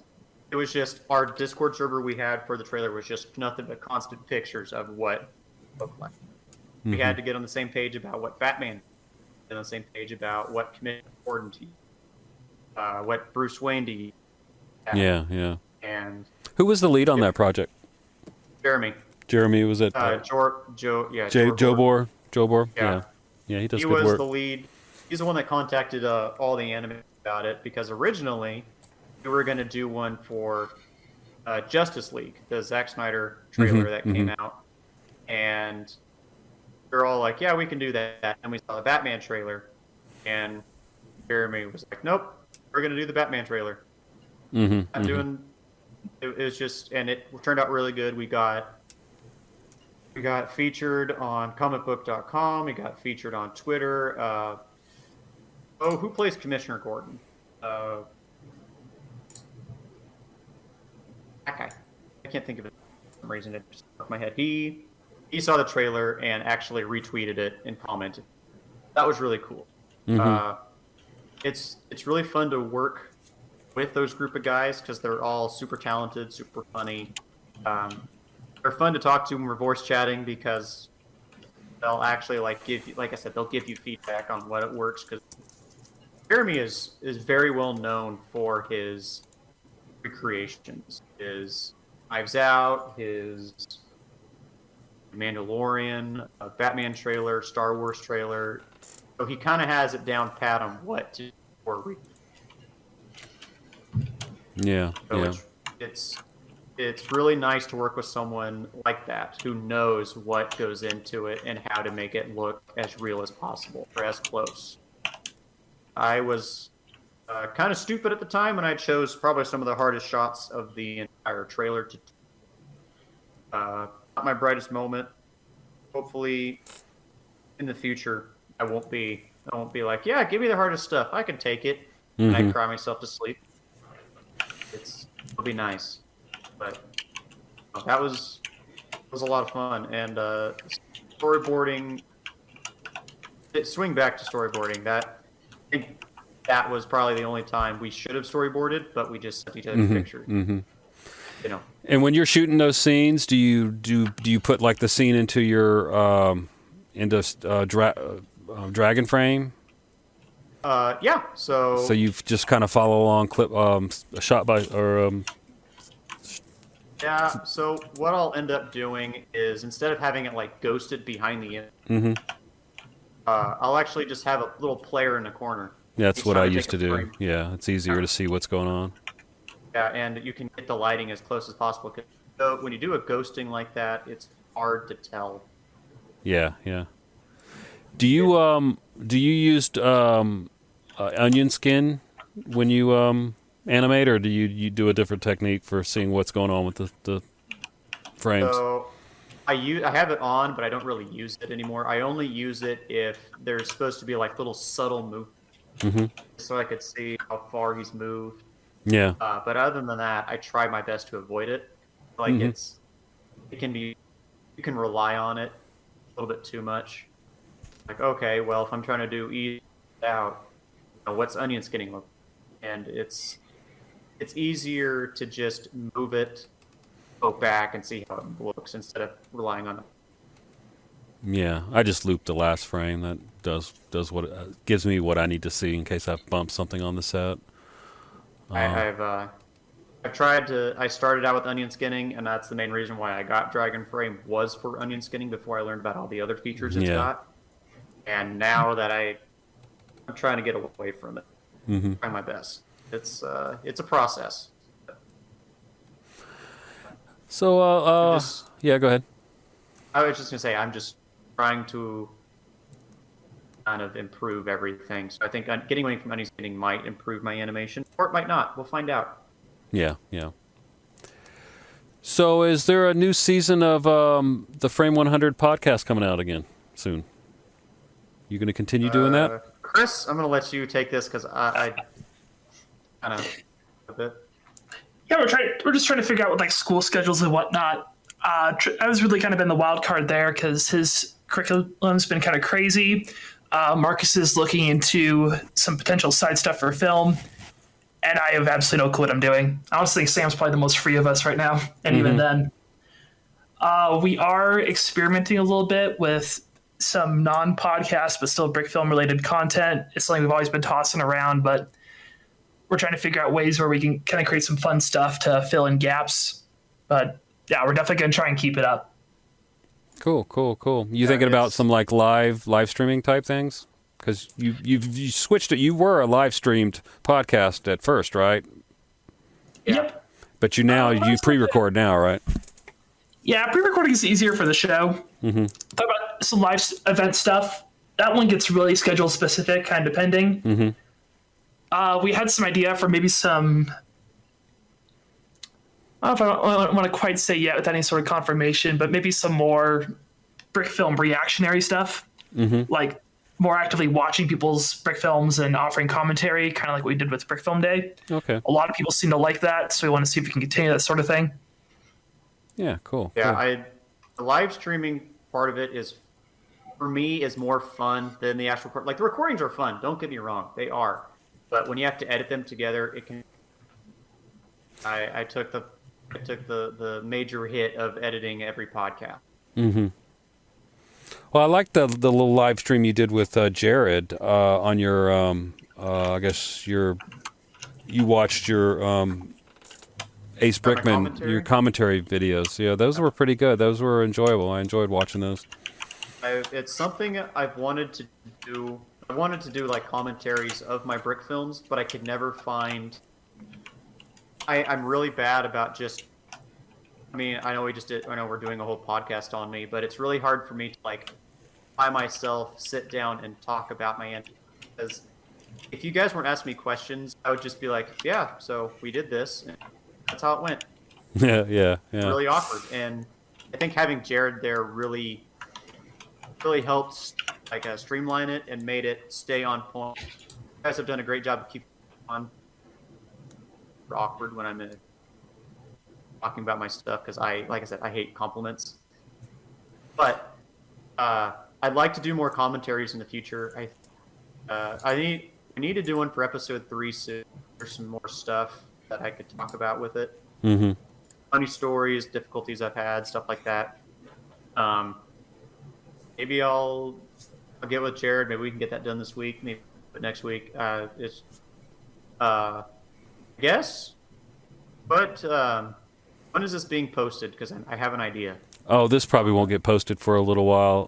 it was just our Discord server we had for the trailer was just nothing but constant pictures of what it looked like. Mm-hmm. We had to get on the same page about what Batman, on the same page about what Commissioner Gordon to what Bruce Wayne to Yeah. And who was the lead on that project? Jeremy was it? Joe Bor. Yeah, he does he good work. He was the lead. He's the one that contacted all the anime about it because originally we were going to do one for Justice League, the Zack Snyder trailer that came out, and they're all like, "Yeah, we can do that." And we saw the Batman trailer, and Jeremy was like, "Nope, we're going to do the Batman trailer." I'm doing. It was just, and it turned out really good. We got featured on comicbook.com. We got featured on Twitter. Who plays Commissioner Gordon? that guy. I can't think of it for some reason. It just stuck in my head. He saw the trailer and actually retweeted it and commented. That was really cool. Mm-hmm. It's really fun to work with those group of guys because they're all super talented, super funny. They're fun to talk to when we're voice chatting because they'll actually give you, like I said, they'll give you feedback on what it works. Because Jeremy is very well known for his recreations, his Knives Out, his Mandalorian, Batman trailer, Star Wars trailer. So he kind of has it down pat on what to do for. Yeah, so it's really nice to work with someone like that who knows what goes into it and how to make it look as real as possible or as close. I was kind of stupid at the time when I chose probably some of the hardest shots of the entire trailer. Not my brightest moment. Hopefully, in the future, I won't be like, yeah, give me the hardest stuff. I can take it, and I cry myself to sleep. It'll be nice, but that was a lot of fun. And storyboarding. Swing back to storyboarding. I think that was probably the only time we should have storyboarded, but we just sent each other pictures. Mm-hmm. You know. And when you're shooting those scenes, do you put like the scene into your dragon frame? Yeah. So you just kind of follow along clip shot by or. Yeah. So what I'll end up doing is instead of having it like ghosted behind the image, I'll actually just have a little player in the corner. Yeah, that's what I used to do. Yeah, it's easier to see what's going on. Yeah, and you can get the lighting as close as possible. So when you do a ghosting like that, it's hard to tell. Yeah. Do you use onion skin when you animate, or do you do a different technique for seeing what's going on with the frames? So I have it on, but I don't really use it anymore. I only use it if there's supposed to be like little subtle movement, so I could see how far he's moved. Yeah. But other than that, I try my best to avoid it. Like you can rely on it a little bit too much. Like, okay, well, if I'm trying to do ease out, what's onion skinning look? And it's easier to just move it, go back, and see how it looks instead of relying on it. Yeah, I just loop the last frame. That does what gives me what I need to see in case I bump something on the set. I've tried to. I started out with onion skinning, and that's the main reason why I got Dragon Frame was for onion skinning before I learned about all the other features it's got. And now that I'm trying to get away from it, trying my best. It's a process. So yeah, go ahead. I was just gonna say I'm just trying to kind of improve everything. So I think getting away from onion skinning might improve my animation, or it might not. We'll find out. Yeah. So is there a new season of the Frame 100 podcast coming out again soon? You going to continue doing that? Chris, I'm going to let you take this because I kind of a bit. Yeah, we're just trying to figure out with like school schedules and whatnot. I was really kind of been the wild card there because his curriculum's been kind of crazy. Marcus is looking into some potential side stuff for film, and I have absolutely no clue what I'm doing. I honestly think Sam's probably the most free of us right now, and even then. We are experimenting a little bit with some non-podcast but still brick film related content. It's something we've always been tossing around, but we're trying to figure out ways where we can kind of create some fun stuff to fill in gaps. But yeah, we're definitely going to try and keep it up. Cool. You thinking about some like live streaming type things? Because you switched it. You were a live streamed podcast at first, right? Yep. But you pre-record now, right? Yeah, pre-recording is easier for the show. Talk about some live event stuff. That one gets really schedule specific, kind of depending. We had some idea for maybe some. I don't know if I don't want to quite say yet with any sort of confirmation, but maybe some more brick film reactionary stuff, like more actively watching people's brick films and offering commentary, kind of like what we did with Brick Film Day. Okay. A lot of people seem to like that, so we want to see if we can continue that sort of thing. Yeah, cool. Yeah, cool. the live streaming part of it is, for me, is more fun than the actual like the recordings are fun. Don't get me wrong, they are, but when you have to edit them together, it can. I took the major hit of editing every podcast. Mm-hmm. Well, I like the little live stream you did with Jared on your. I guess you watched your Ace Brickman, your commentary videos. Yeah, those were pretty good. Those were enjoyable. I enjoyed watching those. It's something I've wanted to do. I wanted to do like commentaries of my brick films, but I could never find. I'm really bad about just. I mean, I know we're doing a whole podcast on me, but it's really hard for me to like, by myself, sit down and talk about my answers. Because if you guys weren't asking me questions, I would just be like, yeah, so we did this, and that's how it went. Yeah. Really awkward, and I think having Jared there really helped like streamline it and made it stay on point. You guys have done a great job of keeping it on. Awkward when I'm talking about my stuff because like I said, I hate compliments. But I'd like to do more commentaries in the future. We need to do one for episode 3 soon. There's some more stuff that I could talk about with it. Mm-hmm. Funny stories, difficulties I've had, stuff like that. Maybe I'll get with Jared. Maybe we can get that done this week. Maybe next week. I guess. But when is this being posted? Because I have an idea. Oh, this probably won't get posted for a little while.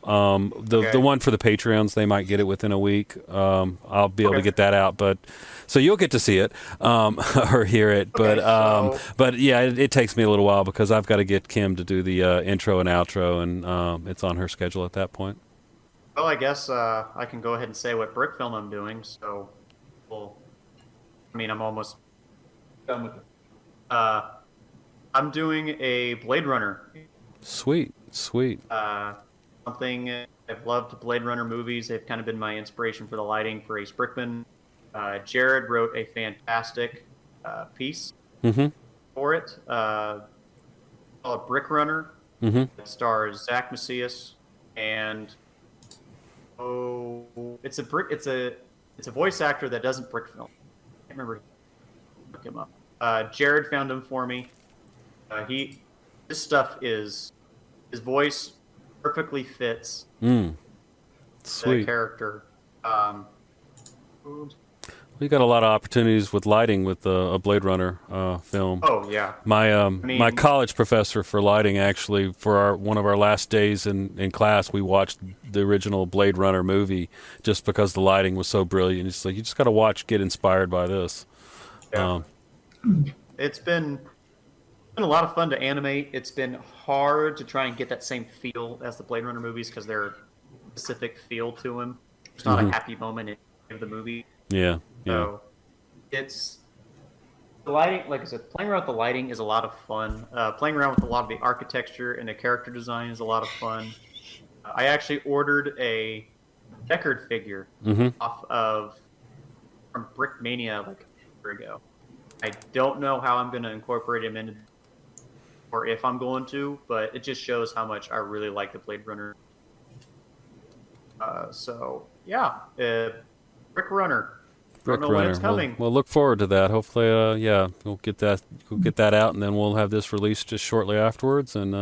The one for the Patreons, they might get it within a week. I'll be able to get that out, but so you'll get to see it or hear it. But yeah, it takes me a little while because I've got to get Kim to do the intro and outro, and it's on her schedule at that point. Well, I guess I can go ahead and say what brick film I'm doing. So, I'm almost done with it. I'm doing a Blade Runner. Sweet. Something I've loved Blade Runner movies. They've kind of been my inspiration for the lighting for Ace Brickman. Jared wrote a fantastic piece for it called Brick Runner. Mm-hmm. It stars Zach Macias and it's a voice actor that doesn't brick film. I can't remember. Look him up. Jared found him for me. His stuff is his voice perfectly fits the character. We got a lot of opportunities with lighting with a Blade Runner film. Oh yeah. My college professor for lighting actually for one of our last days in class we watched the original Blade Runner movie just because the lighting was so brilliant. It's like you just got to get inspired by this. Yeah. It's been a lot of fun to animate. It's been hard to try and get that same feel as the Blade Runner movies because they're specific feel to them. It's not a happy moment in the movie. Yeah. So it's the lighting. Like I said, playing around with the lighting is a lot of fun. Playing around with a lot of the architecture and the character design is a lot of fun. I actually ordered a Deckard figure from Brickmania like a year ago. I don't know how I'm going to incorporate him into, or if I'm going to, but it just shows how much I really like the Blade Runner. Brick Runner. Don't know when it's coming. We'll look forward to that. Hopefully, we'll get that out, and then we'll have this released just shortly afterwards. And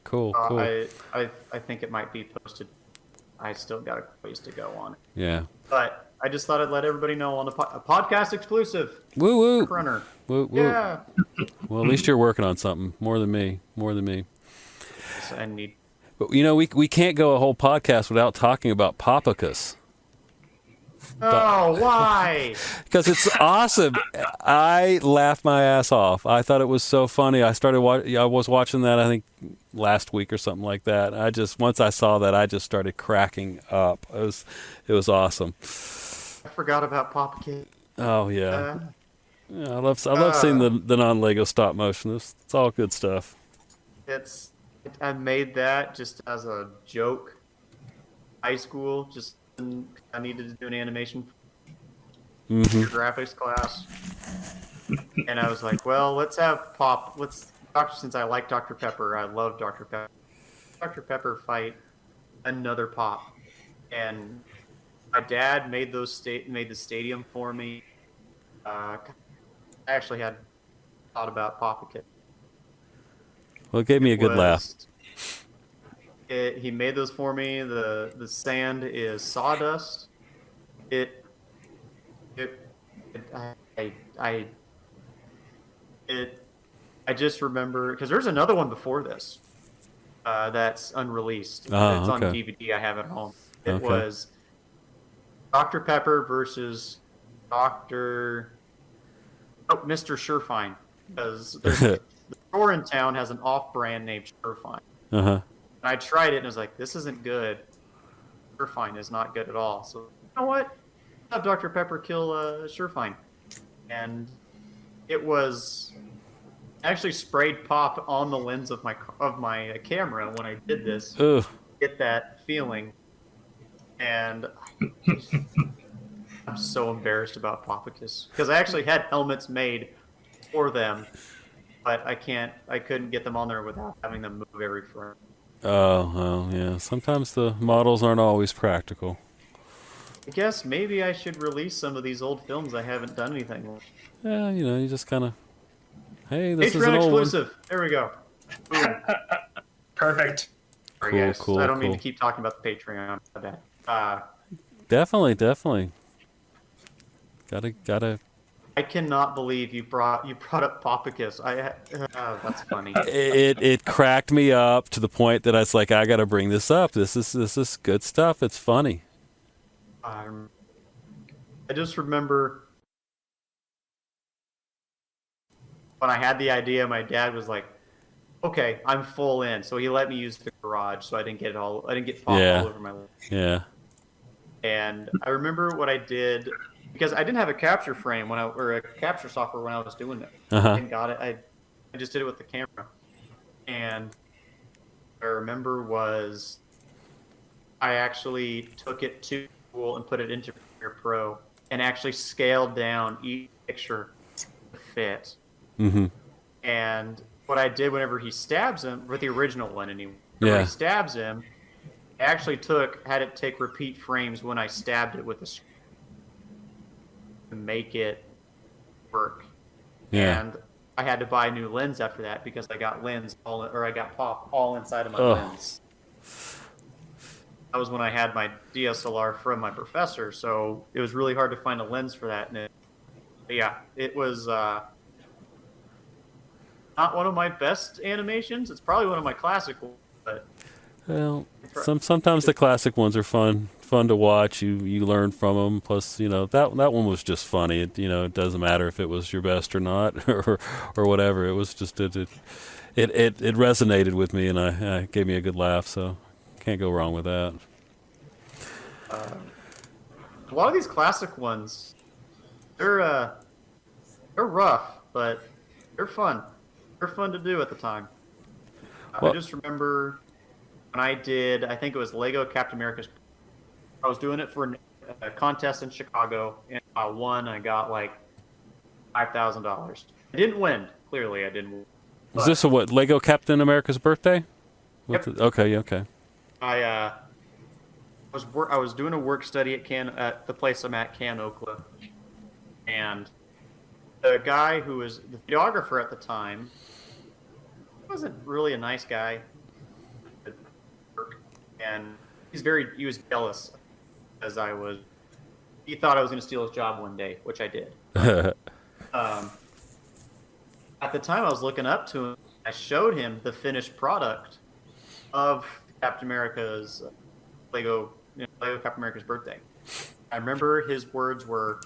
cool. I think it might be posted. I still got a ways to go on it. Yeah. But I just thought I'd let everybody know on a podcast exclusive. Woo woo. Brick Runner. Woo woo. Yeah. Well, at least you're working on something more than me. Yes, I need. But we can't go a whole podcast without talking about Popicus. Oh, why? Because it's awesome. I laughed my ass off. I thought it was so funny. I was watching that I think last week or something like that. Once I saw that, I just started cracking up. It was awesome. I forgot about Pop Kid. Oh yeah. I love seeing the non-Lego stop motion. It's all good stuff. I made that just as a joke. High school, just and I needed to do an animation for Mm-hmm. your graphics class. And I was like, well, let's have Pop. Since I like Dr. Pepper, I love Dr. Pepper. Dr. Pepper fight another Pop. And my dad made the stadium for me. I actually had thought about Pop. Well, it gave me a good laugh. He made those for me. The sand is sawdust. It I just remember because there's another one before this that's unreleased. It's on DVD. I have at home. It was Dr. Pepper versus Mr. Surefine, because the store in town has an off-brand named Surefine. Uh-huh. And I tried it and I was like, this isn't good. Surefine is not good at all. So you know what? Have Dr. Pepper kill Surefine. And it was actually sprayed Pop on the lens of my camera when I did this. Ugh. Get that feeling. And I'm so embarrassed about Popicus because I actually had helmets made for them, but I couldn't get them on there without having them move every frame. Oh, well, yeah. Sometimes the models aren't always practical. I guess maybe I should release some of these old films I haven't done anything with. Yeah, you just kind of, hey, this is Patreon an old exclusive. one. There we go. Boom. Perfect. Sorry, guys. Cool. I don't mean to keep talking about the Patreon. Definitely. Gotta. I cannot believe you brought up Popicus. That's funny. It cracked me up to the point that I was like, I gotta bring this up. This is good stuff. It's funny. I just remember when I had the idea, my dad was like, "Okay, I'm full in." So he let me use the garage, so I didn't get pop all over my lip. Yeah. And I remember what I did because I didn't have a capture frame or a capture software when I was doing it. Uh-huh. I got it. I just did it with the camera. And what I remember was I actually took it to Google and put it into Premiere Pro and actually scaled down each picture to fit. Mm-hmm. And what I did whenever he stabs him, with the original one anyway, when he stabs him, I actually had it take repeat frames when I stabbed it with to make it work. Yeah. And I had to buy a new lens after that because I got Pop all inside of my lens. That was when I had my DSLR from my professor, so it was really hard to find a lens for that. And it was not one of my best animations. It's probably one of my classic ones, but sometimes the classic ones are fun to watch. You learn from them. Plus, that one was just funny. It doesn't matter if it was your best or not or whatever. It was just it resonated with me and it gave me a good laugh. So can't go wrong with that. A lot of these classic ones, they're rough, but they're fun. They're fun to do at the time. I just remember when I think it was Lego Captain America's. I was doing it for a contest in Chicago, and I won. I got like $5,000. I didn't win. Clearly, I didn't win. Is this Lego Captain America's birthday? Yep. Okay. I was doing a work study at the place I'm at, Okla, and the guy who was the videographer at the time wasn't really a nice guy, and he was jealous as he thought I was going to steal his job one day, which I did. At the time I was looking up to him, I showed him the finished product of Captain America's Lego Captain America's birthday. I remember his words were,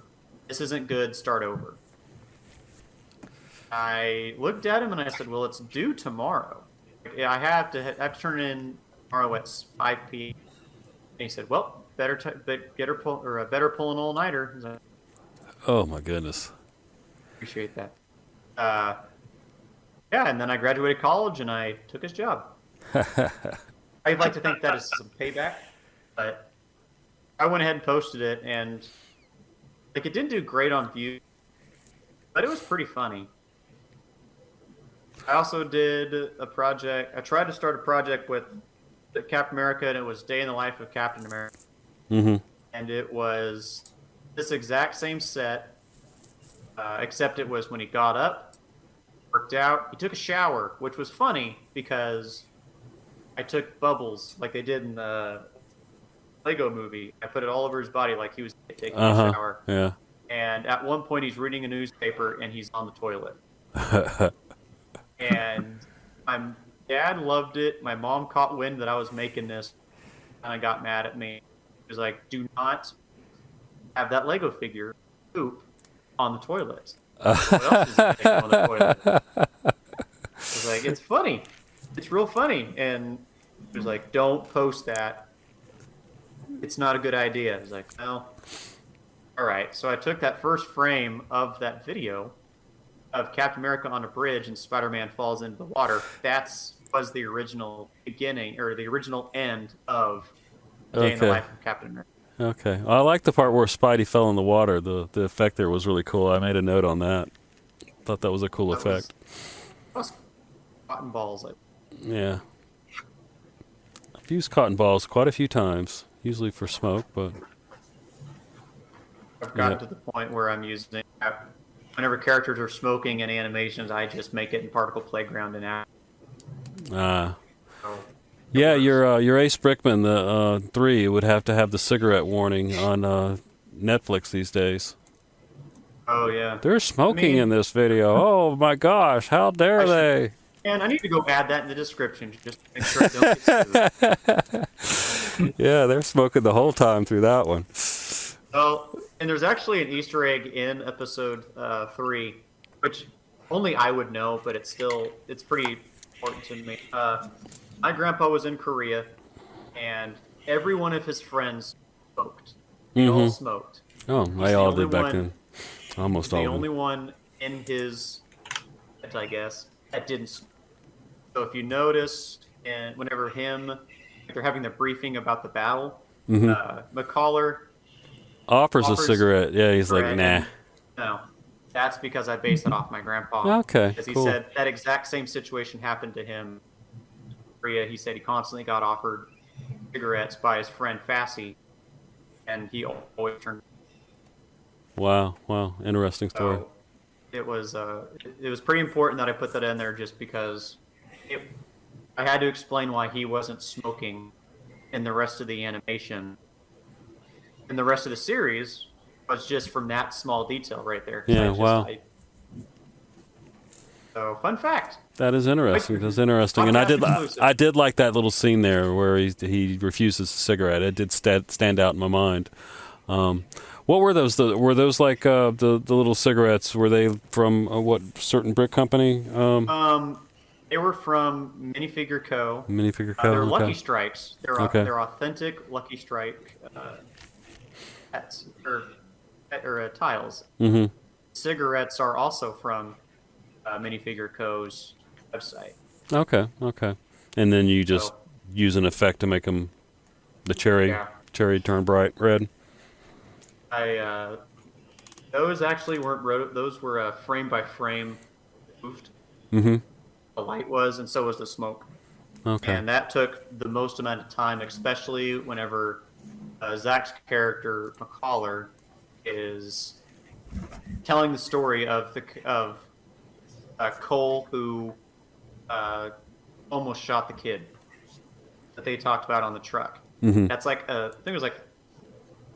"This isn't good, start over." I looked at him and I said, "Well, it's due tomorrow. I have to turn it in tomorrow at 5 p.m." And he said, "Well, better pull an all-nighter." Like, oh my goodness! Appreciate that. And then I graduated college and I took his job. I'd like to think that is some payback, but I went ahead and posted it, and like it didn't do great on views, but it was pretty funny. I also did a project. I tried to start a project with Captain America, and it was Day in the Life of Captain America. Mm-hmm. And it was this exact same set, except it was when he got up, worked out, he took a shower, which was funny because I took bubbles like they did in the Lego movie. I put it all over his body like he was taking a shower. Yeah. And at one point, he's reading a newspaper and he's on the toilet. And my dad loved it. My mom caught wind that I was making this, and I got mad at me. She was like, "Do not have that Lego figure poop on the toilet. What else is it on the toilet?" I was like, "It's funny. It's real funny." And she was like, "Don't post that. It's not a good idea." I was like, "Well, all right." So I took that first frame of that video of Captain America on a bridge and Spider-Man falls into the water. Was the original beginning or the original end of Day in the Life of Captain America. Okay. Well, I like the part where Spidey fell in the water. The effect there was really cool. I made a note on that. Thought that was a cool effect. Was cotton balls. Yeah. I've used cotton balls quite a few times, usually for smoke, but I've gotten to the point where I'm using whenever characters are smoking in animations, I just make it in Particle Playground and app. Yeah, your Ace Brickman, the 3 would have to have the cigarette warning on Netflix these days. Oh yeah, they're smoking in this video. Oh my gosh, how dare they? And I need to go add that in the description just to make sure I don't get sued. Yeah, they're smoking the whole time through that one. Oh, and there's actually an Easter egg in episode 3, which only I would know, but it's pretty important to me. My grandpa was in Korea, and every one of his friends smoked. They all smoked. Oh, they all did back then. Almost all. The only one in his, I guess, that didn't smoke. So if you notice, and whenever they're having the briefing about the battle, McCollar offers a cigarette. Yeah, he's like, nah. No, that's because I based it off my grandpa. Okay, because he said that exact same situation happened to him. Korea, he said he constantly got offered cigarettes by his friend Fassi, and he always turned. Wow, interesting story. So it was pretty important that I put that in there, just because I had to explain why he wasn't smoking in the rest of the animation. And the rest of the series was just from that small detail right there. Yeah, wow. So, fun fact. That is interesting. That's interesting. And I did like that little scene there where he refuses a cigarette. It did stand out in my mind. What were those? Were those like the little cigarettes? Were they from what certain brick company? They were from Minifigure Co. Minifigure Co. They're Lucky Strikes. They're authentic Lucky Strike tiles. Mm-hmm. Cigarettes are also from Minifigure Co.'s website. Okay. And then you just use an effect to make them the cherry turn bright red. Those actually weren't those were frame by frame moved. Mm-hmm. The light was, and so was the smoke. Okay. And that took the most amount of time, especially whenever Zach's character McCollar is telling the story of Cole, who almost shot the kid that they talked about on the truck. Mm-hmm. That's like I think it was like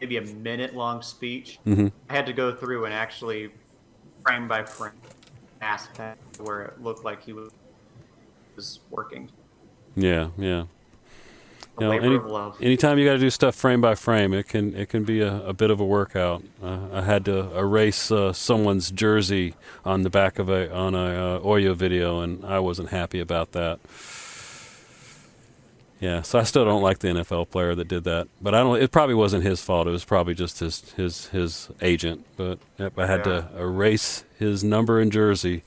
maybe a minute-long speech. Mm-hmm. I had to go through and actually frame by frame aspect where it looked like he was working. Yeah. Labor of love. Anytime you got to do stuff frame by frame, it can be a bit of a workout. I had to erase someone's jersey on the back of a Oyo video, and I wasn't happy about that. Yeah, so I still don't like the NFL player that did that, but it probably wasn't his fault. It was probably just his agent. But I had to erase his number and jersey,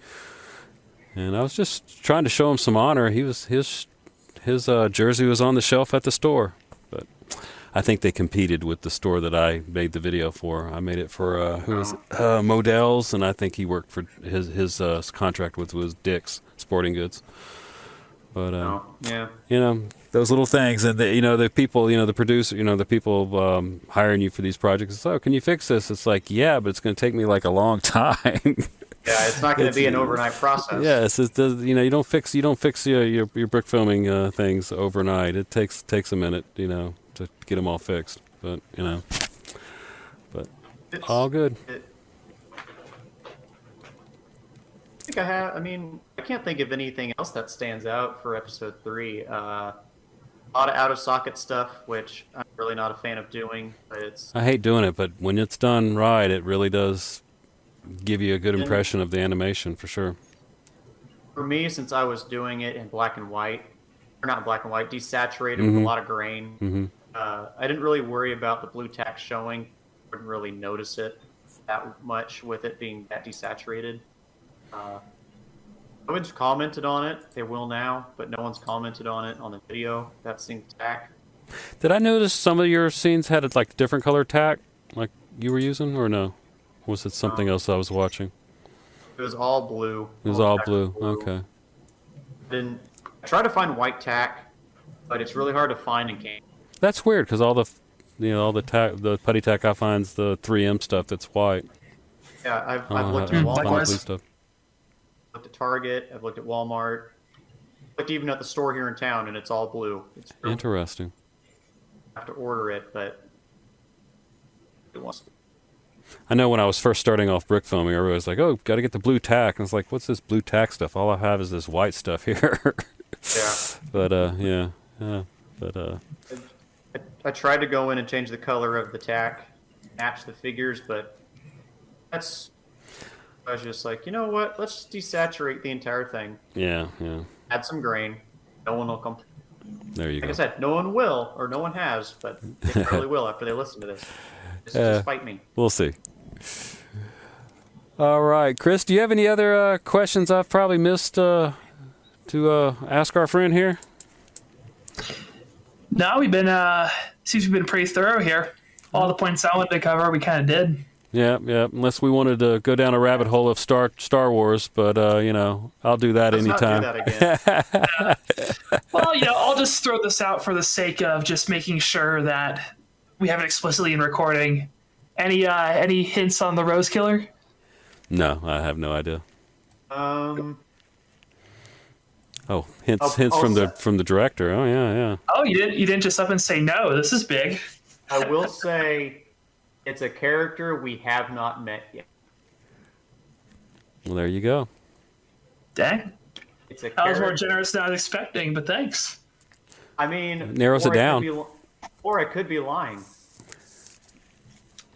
and I was just trying to show him some honor. His jersey was on the shelf at the store, but I think they competed with the store that I made the video for. I made it for who was it? Modell's, and I think he worked for his contract was Dick's Sporting Goods. But yeah, those little things, and the people, the producer, the people hiring you for these projects. So, can you fix this? It's like, yeah, but it's going to take me like a long time. Yeah, it's not going to be an overnight process. Yes, you don't fix your brick filming things overnight. It takes a minute, to get them all fixed. But it's all good. I can't think of anything else that stands out for episode 3. A lot of out of socket stuff, which I'm really not a fan of doing. But I hate doing it, but when it's done right, it really does give you a good impression of the animation for sure. For me, since I was doing it in black and white, or not black and white, desaturated with a lot of grain, I didn't really worry about the blue tack showing. I wouldn't really notice it that much with it being that desaturated. No one's commented on it. They will now, but no one's commented on it on the video. That seemed tack. Did I notice some of your scenes had like different color tack, like you were using, or no? Was it something else I was watching? It was all blue. It was all blue. Okay. I tried to find white tack, but it's really hard to find in game. That's weird because all the tack, the putty tack I find's the 3M stuff that's white. Yeah, I've looked at Walmart. Stuff. Looked at Target. I've looked at Walmart. Looked even at the store here in town, and it's all blue. It's really interesting. I have to order it, but it wants. I know when I was first starting off brick filming, everybody was like, "Oh, got to get the blue tack." And it's like, "What's this blue tack stuff? All I have is this white stuff here." Yeah. But But I tried to go in and change the color of the tack, match the figures, but I was just like, you know what? Let's desaturate the entire thing. Yeah. Add some grain. No one will complain. There you go. Like I said, no one will, or no one has, but they probably will after they listen to this. This is to spite me. We'll see. All right, Chris, do you have any other questions I've probably missed to ask our friend here? No, seems we've been pretty thorough here. All the points I wanted to cover, we kind of did. Yeah. Unless we wanted to go down a rabbit hole of Star Wars, but I'll do that anytime. Not do that again. Well, I'll just throw this out for the sake of just making sure that we have it explicitly in recording. Any hints on the Rose Killer? No, I have no idea. Hints from the director. Oh yeah. Oh, you didn't just up and say no. This is big. I will say it's a character we have not met yet. Well, there you go. Dang. It's a I was more generous than I was expecting, but thanks. I mean, narrows it down. Or I could be lying.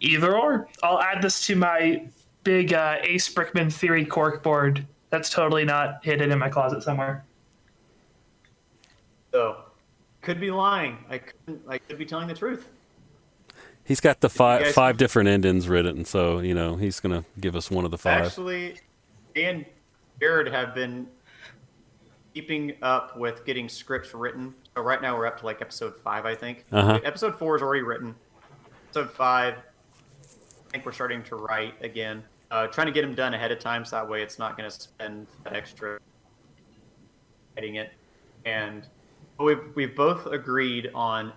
Either or. I'll add this to my big Ace Brickman theory corkboard. That's totally not hidden in my closet somewhere. So, could be lying. I could be telling the truth. He's got the five different endings written, so he's gonna give us one of the 5. Actually, Dan and Jared have been keeping up with getting scripts written. So right now we're up to like episode 5, I think. Episode 4 is already written. Episode 5, I think we're starting to write again. Trying to get them done ahead of time, so that way it's not going to spend that extra writing it. And we've both agreed on.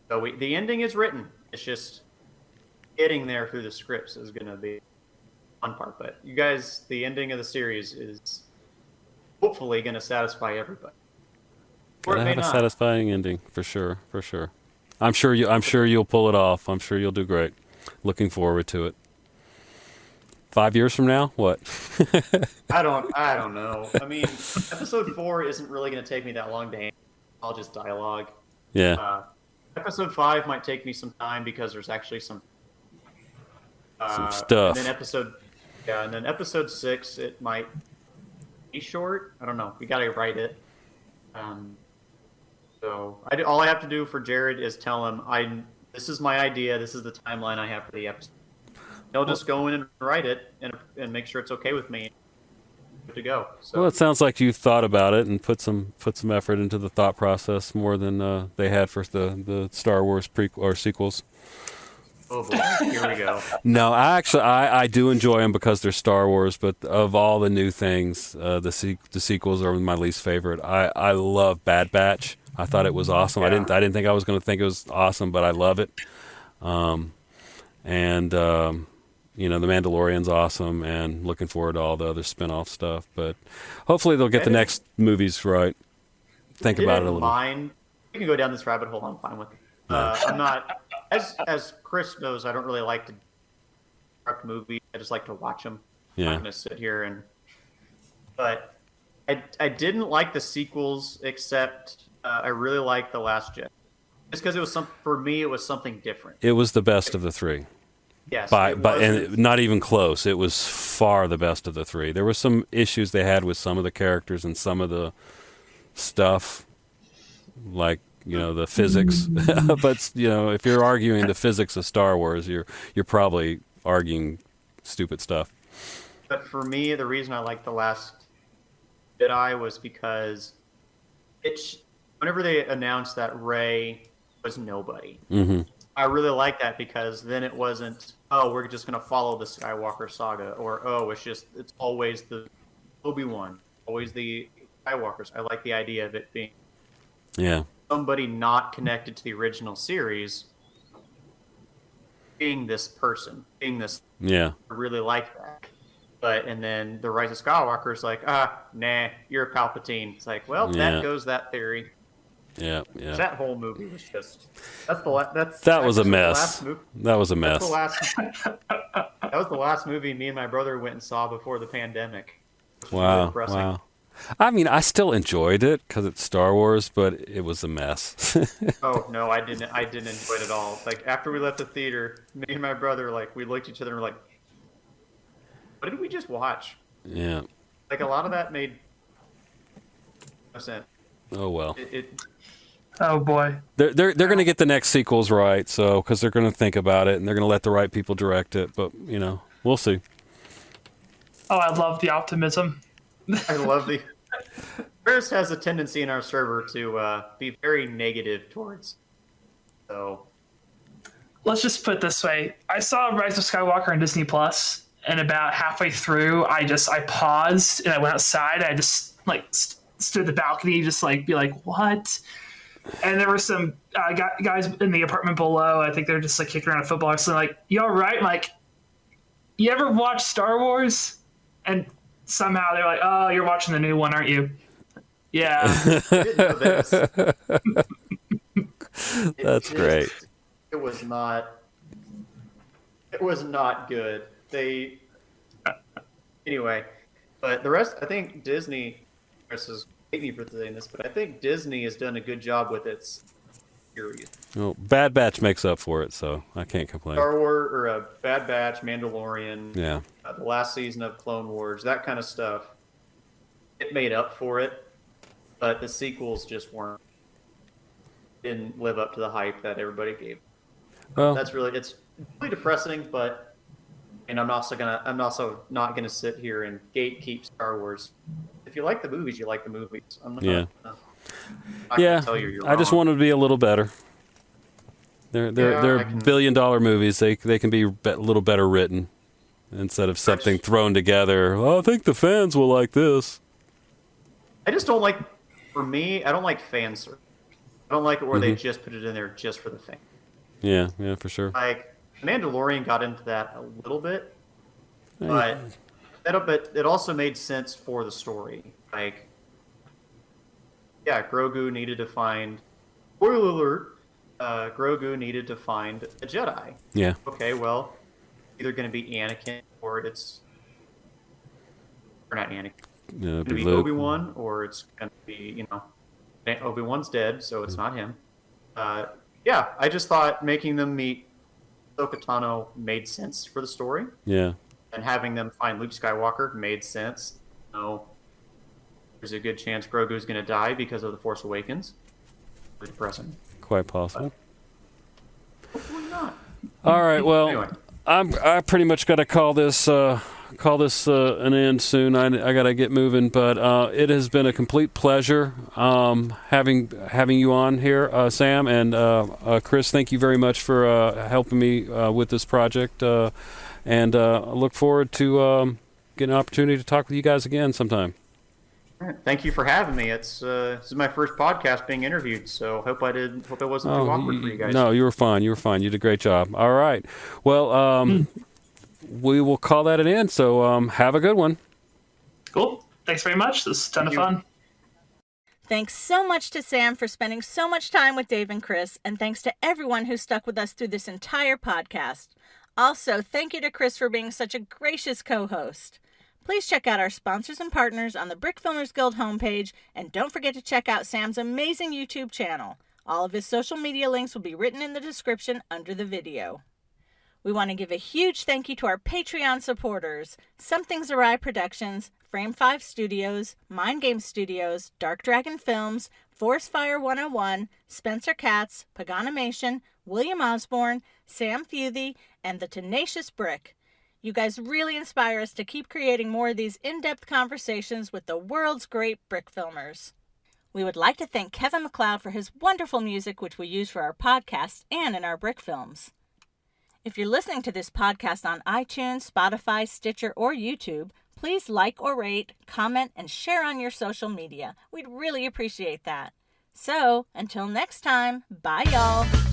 So the ending is written. It's just getting there through the scripts is going to be the fun part. But you guys, the ending of the series is hopefully going to satisfy everybody. Gotta have a satisfying ending for sure. I'm sure you'll pull it off. I'm sure you'll do great. Looking forward to it. 5 years from now, what? I don't know. I mean, episode 4 isn't really going to take me that long to handle. I'll just dialogue. Yeah. Episode 5 might take me some time because there's actually some stuff. And then episode 6, it might be short. I don't know. We got to write it. So all I have to do for Jared is tell him this is my idea. This is the timeline I have for the episode. He'll just go in and write it and make sure it's okay with me. good to go. So. Well, it sounds like you thought about it and put some effort into the thought process more than they had for the Star Wars prequel or sequels. Oh boy, here we go. No, I do enjoy them because they're Star Wars, but of all the new things, the sequels are my least favorite. I love Bad Batch. I thought it was awesome. Yeah. I didn't think I was going to think it was awesome, but I love it. The Mandalorian's awesome, and looking forward to all the other spin-off stuff. But hopefully they'll get the next movies right. Think about it a little. Mind. You can go down this rabbit hole. I'm fine with it. I'm not, as Chris knows, I don't really like to direct movies. I just like to watch them. Yeah. I'm not going to sit here but I didn't like the sequels, except I really liked The Last Jedi. Just because it was for me, it was something different. It was the best of the three. Yes. And not even close. It was far the best of the three. There were some issues they had with some of the characters and some of the stuff, like the physics. But if you're arguing the physics of Star Wars, you're probably arguing stupid stuff. But for me, the reason I liked The Last Jedi was because whenever they announced that Rey was nobody. Mm-hmm. I really like that because then it wasn't, oh, we're just going to follow the Skywalker saga, or, oh, it's always the Obi-Wan, always the Skywalkers. I like the idea of it being somebody not connected to the original series being this person, being this. Yeah. I really like that. And then the Rise of Skywalker is like, nah, you're a Palpatine. It's like, well, that goes that theory. Yeah. That whole movie was just that was a mess. That was a mess. That was the last movie me and my brother went and saw before the pandemic. Wow. I mean, I still enjoyed it because it's Star Wars, but it was a mess. Oh no, I didn't enjoy it at all. Like after we left the theater, me and my brother, we looked at each other and were like, what did we just watch? Yeah. Like a lot of that made no sense. Oh well. Oh boy. They're going to get the next sequels right, so because they're going to think about it and they're going to let the right people direct it. But we'll see. Oh, I love the optimism. I love the. Chris has a tendency in our server to be very negative towards. So. Let's just put it this way: I saw Rise of Skywalker on Disney Plus, and about halfway through, I paused and I went outside. I just stood at the balcony, just be like, what? And there were some guys in the apartment below. I think they're just kicking around a football or something. You all right? I'm like, you ever watch Star Wars? And somehow they're like, oh, you're watching the new one, aren't you? Yeah. I didn't know this. That's great. It was not good. Anyway, but the rest, I think Disney, Chris is hate me for saying this, but I think Disney has done a good job with its series. Well, Bad Batch makes up for it, so I can't complain. Star Wars or Bad Batch, Mandalorian, the last season of Clone Wars, that kind of stuff. It made up for it, but the sequels just didn't live up to the hype that everybody gave. Well, it's really depressing, but I'm also not gonna sit here and gatekeep Star Wars. If you like the movies, you like the movies. I'm not gonna tell you're I just want them to be a little better. They're $1 billion movies. They can be a little better written instead of something thrown together. Oh, I think the fans will like this. I just don't like. For me, I don't like fan service. I don't like it where they just put it in there just for the fan. Yeah, for sure. Mandalorian got into that a little bit, but it also made sense for the story. Grogu needed to find. Spoiler alert! Grogu needed to find a Jedi. Yeah. Okay, well, either going to be Anakin or not Anakin. It's going to be Obi-Wan, or it's going to be Obi-Wan's dead, so it's not him. I just thought making them meet Ahsoka Tano made sense for the story. Yeah. And having them find Luke Skywalker made sense. There's a good chance Grogu's going to die because of The Force Awakens. Really depressing. Quite possible. Hopefully not. All right, well, Anyway. I pretty much got to call this call this an end soon. I got to get moving, but it has been a complete pleasure having you on here, Sam, and Chris. Thank you very much for helping me with this project, and I look forward to getting an opportunity to talk with you guys again sometime. All right. Thank you for having me. This is my first podcast being interviewed, so hope it wasn't too awkward for you guys. No, you were fine. You did a great job. All right. Well, we will call that an end. So have a good one. Cool. Thanks very much. This is a ton of fun. Thanks so much to Sam for spending so much time with Dave and Chris, and thanks to everyone who stuck with us through this entire podcast. Also, thank you to Chris for being such a gracious co-host. Please check out our sponsors and partners on the Brick Filmers Guild homepage, and don't forget to check out Sam's amazing YouTube channel. All of his social media links will be written in the description under the video. We want to give a huge thank you to our Patreon supporters: Something's Awry Productions, Frame 5 Studios, Mind Game Studios, Dark Dragon Films, Forest Fire 101, Spencer Katz, Paganimation, William Osborne, Sam Futhey, and The Tenacious Brick. You guys really inspire us to keep creating more of these in-depth conversations with the world's great brick filmers. We would like to thank Kevin MacLeod for his wonderful music, which we use for our podcast and in our brick films. If you're listening to this podcast on iTunes, Spotify, Stitcher, or YouTube, please like or rate, comment, and share on your social media. We'd really appreciate that. So, until next time, bye y'all.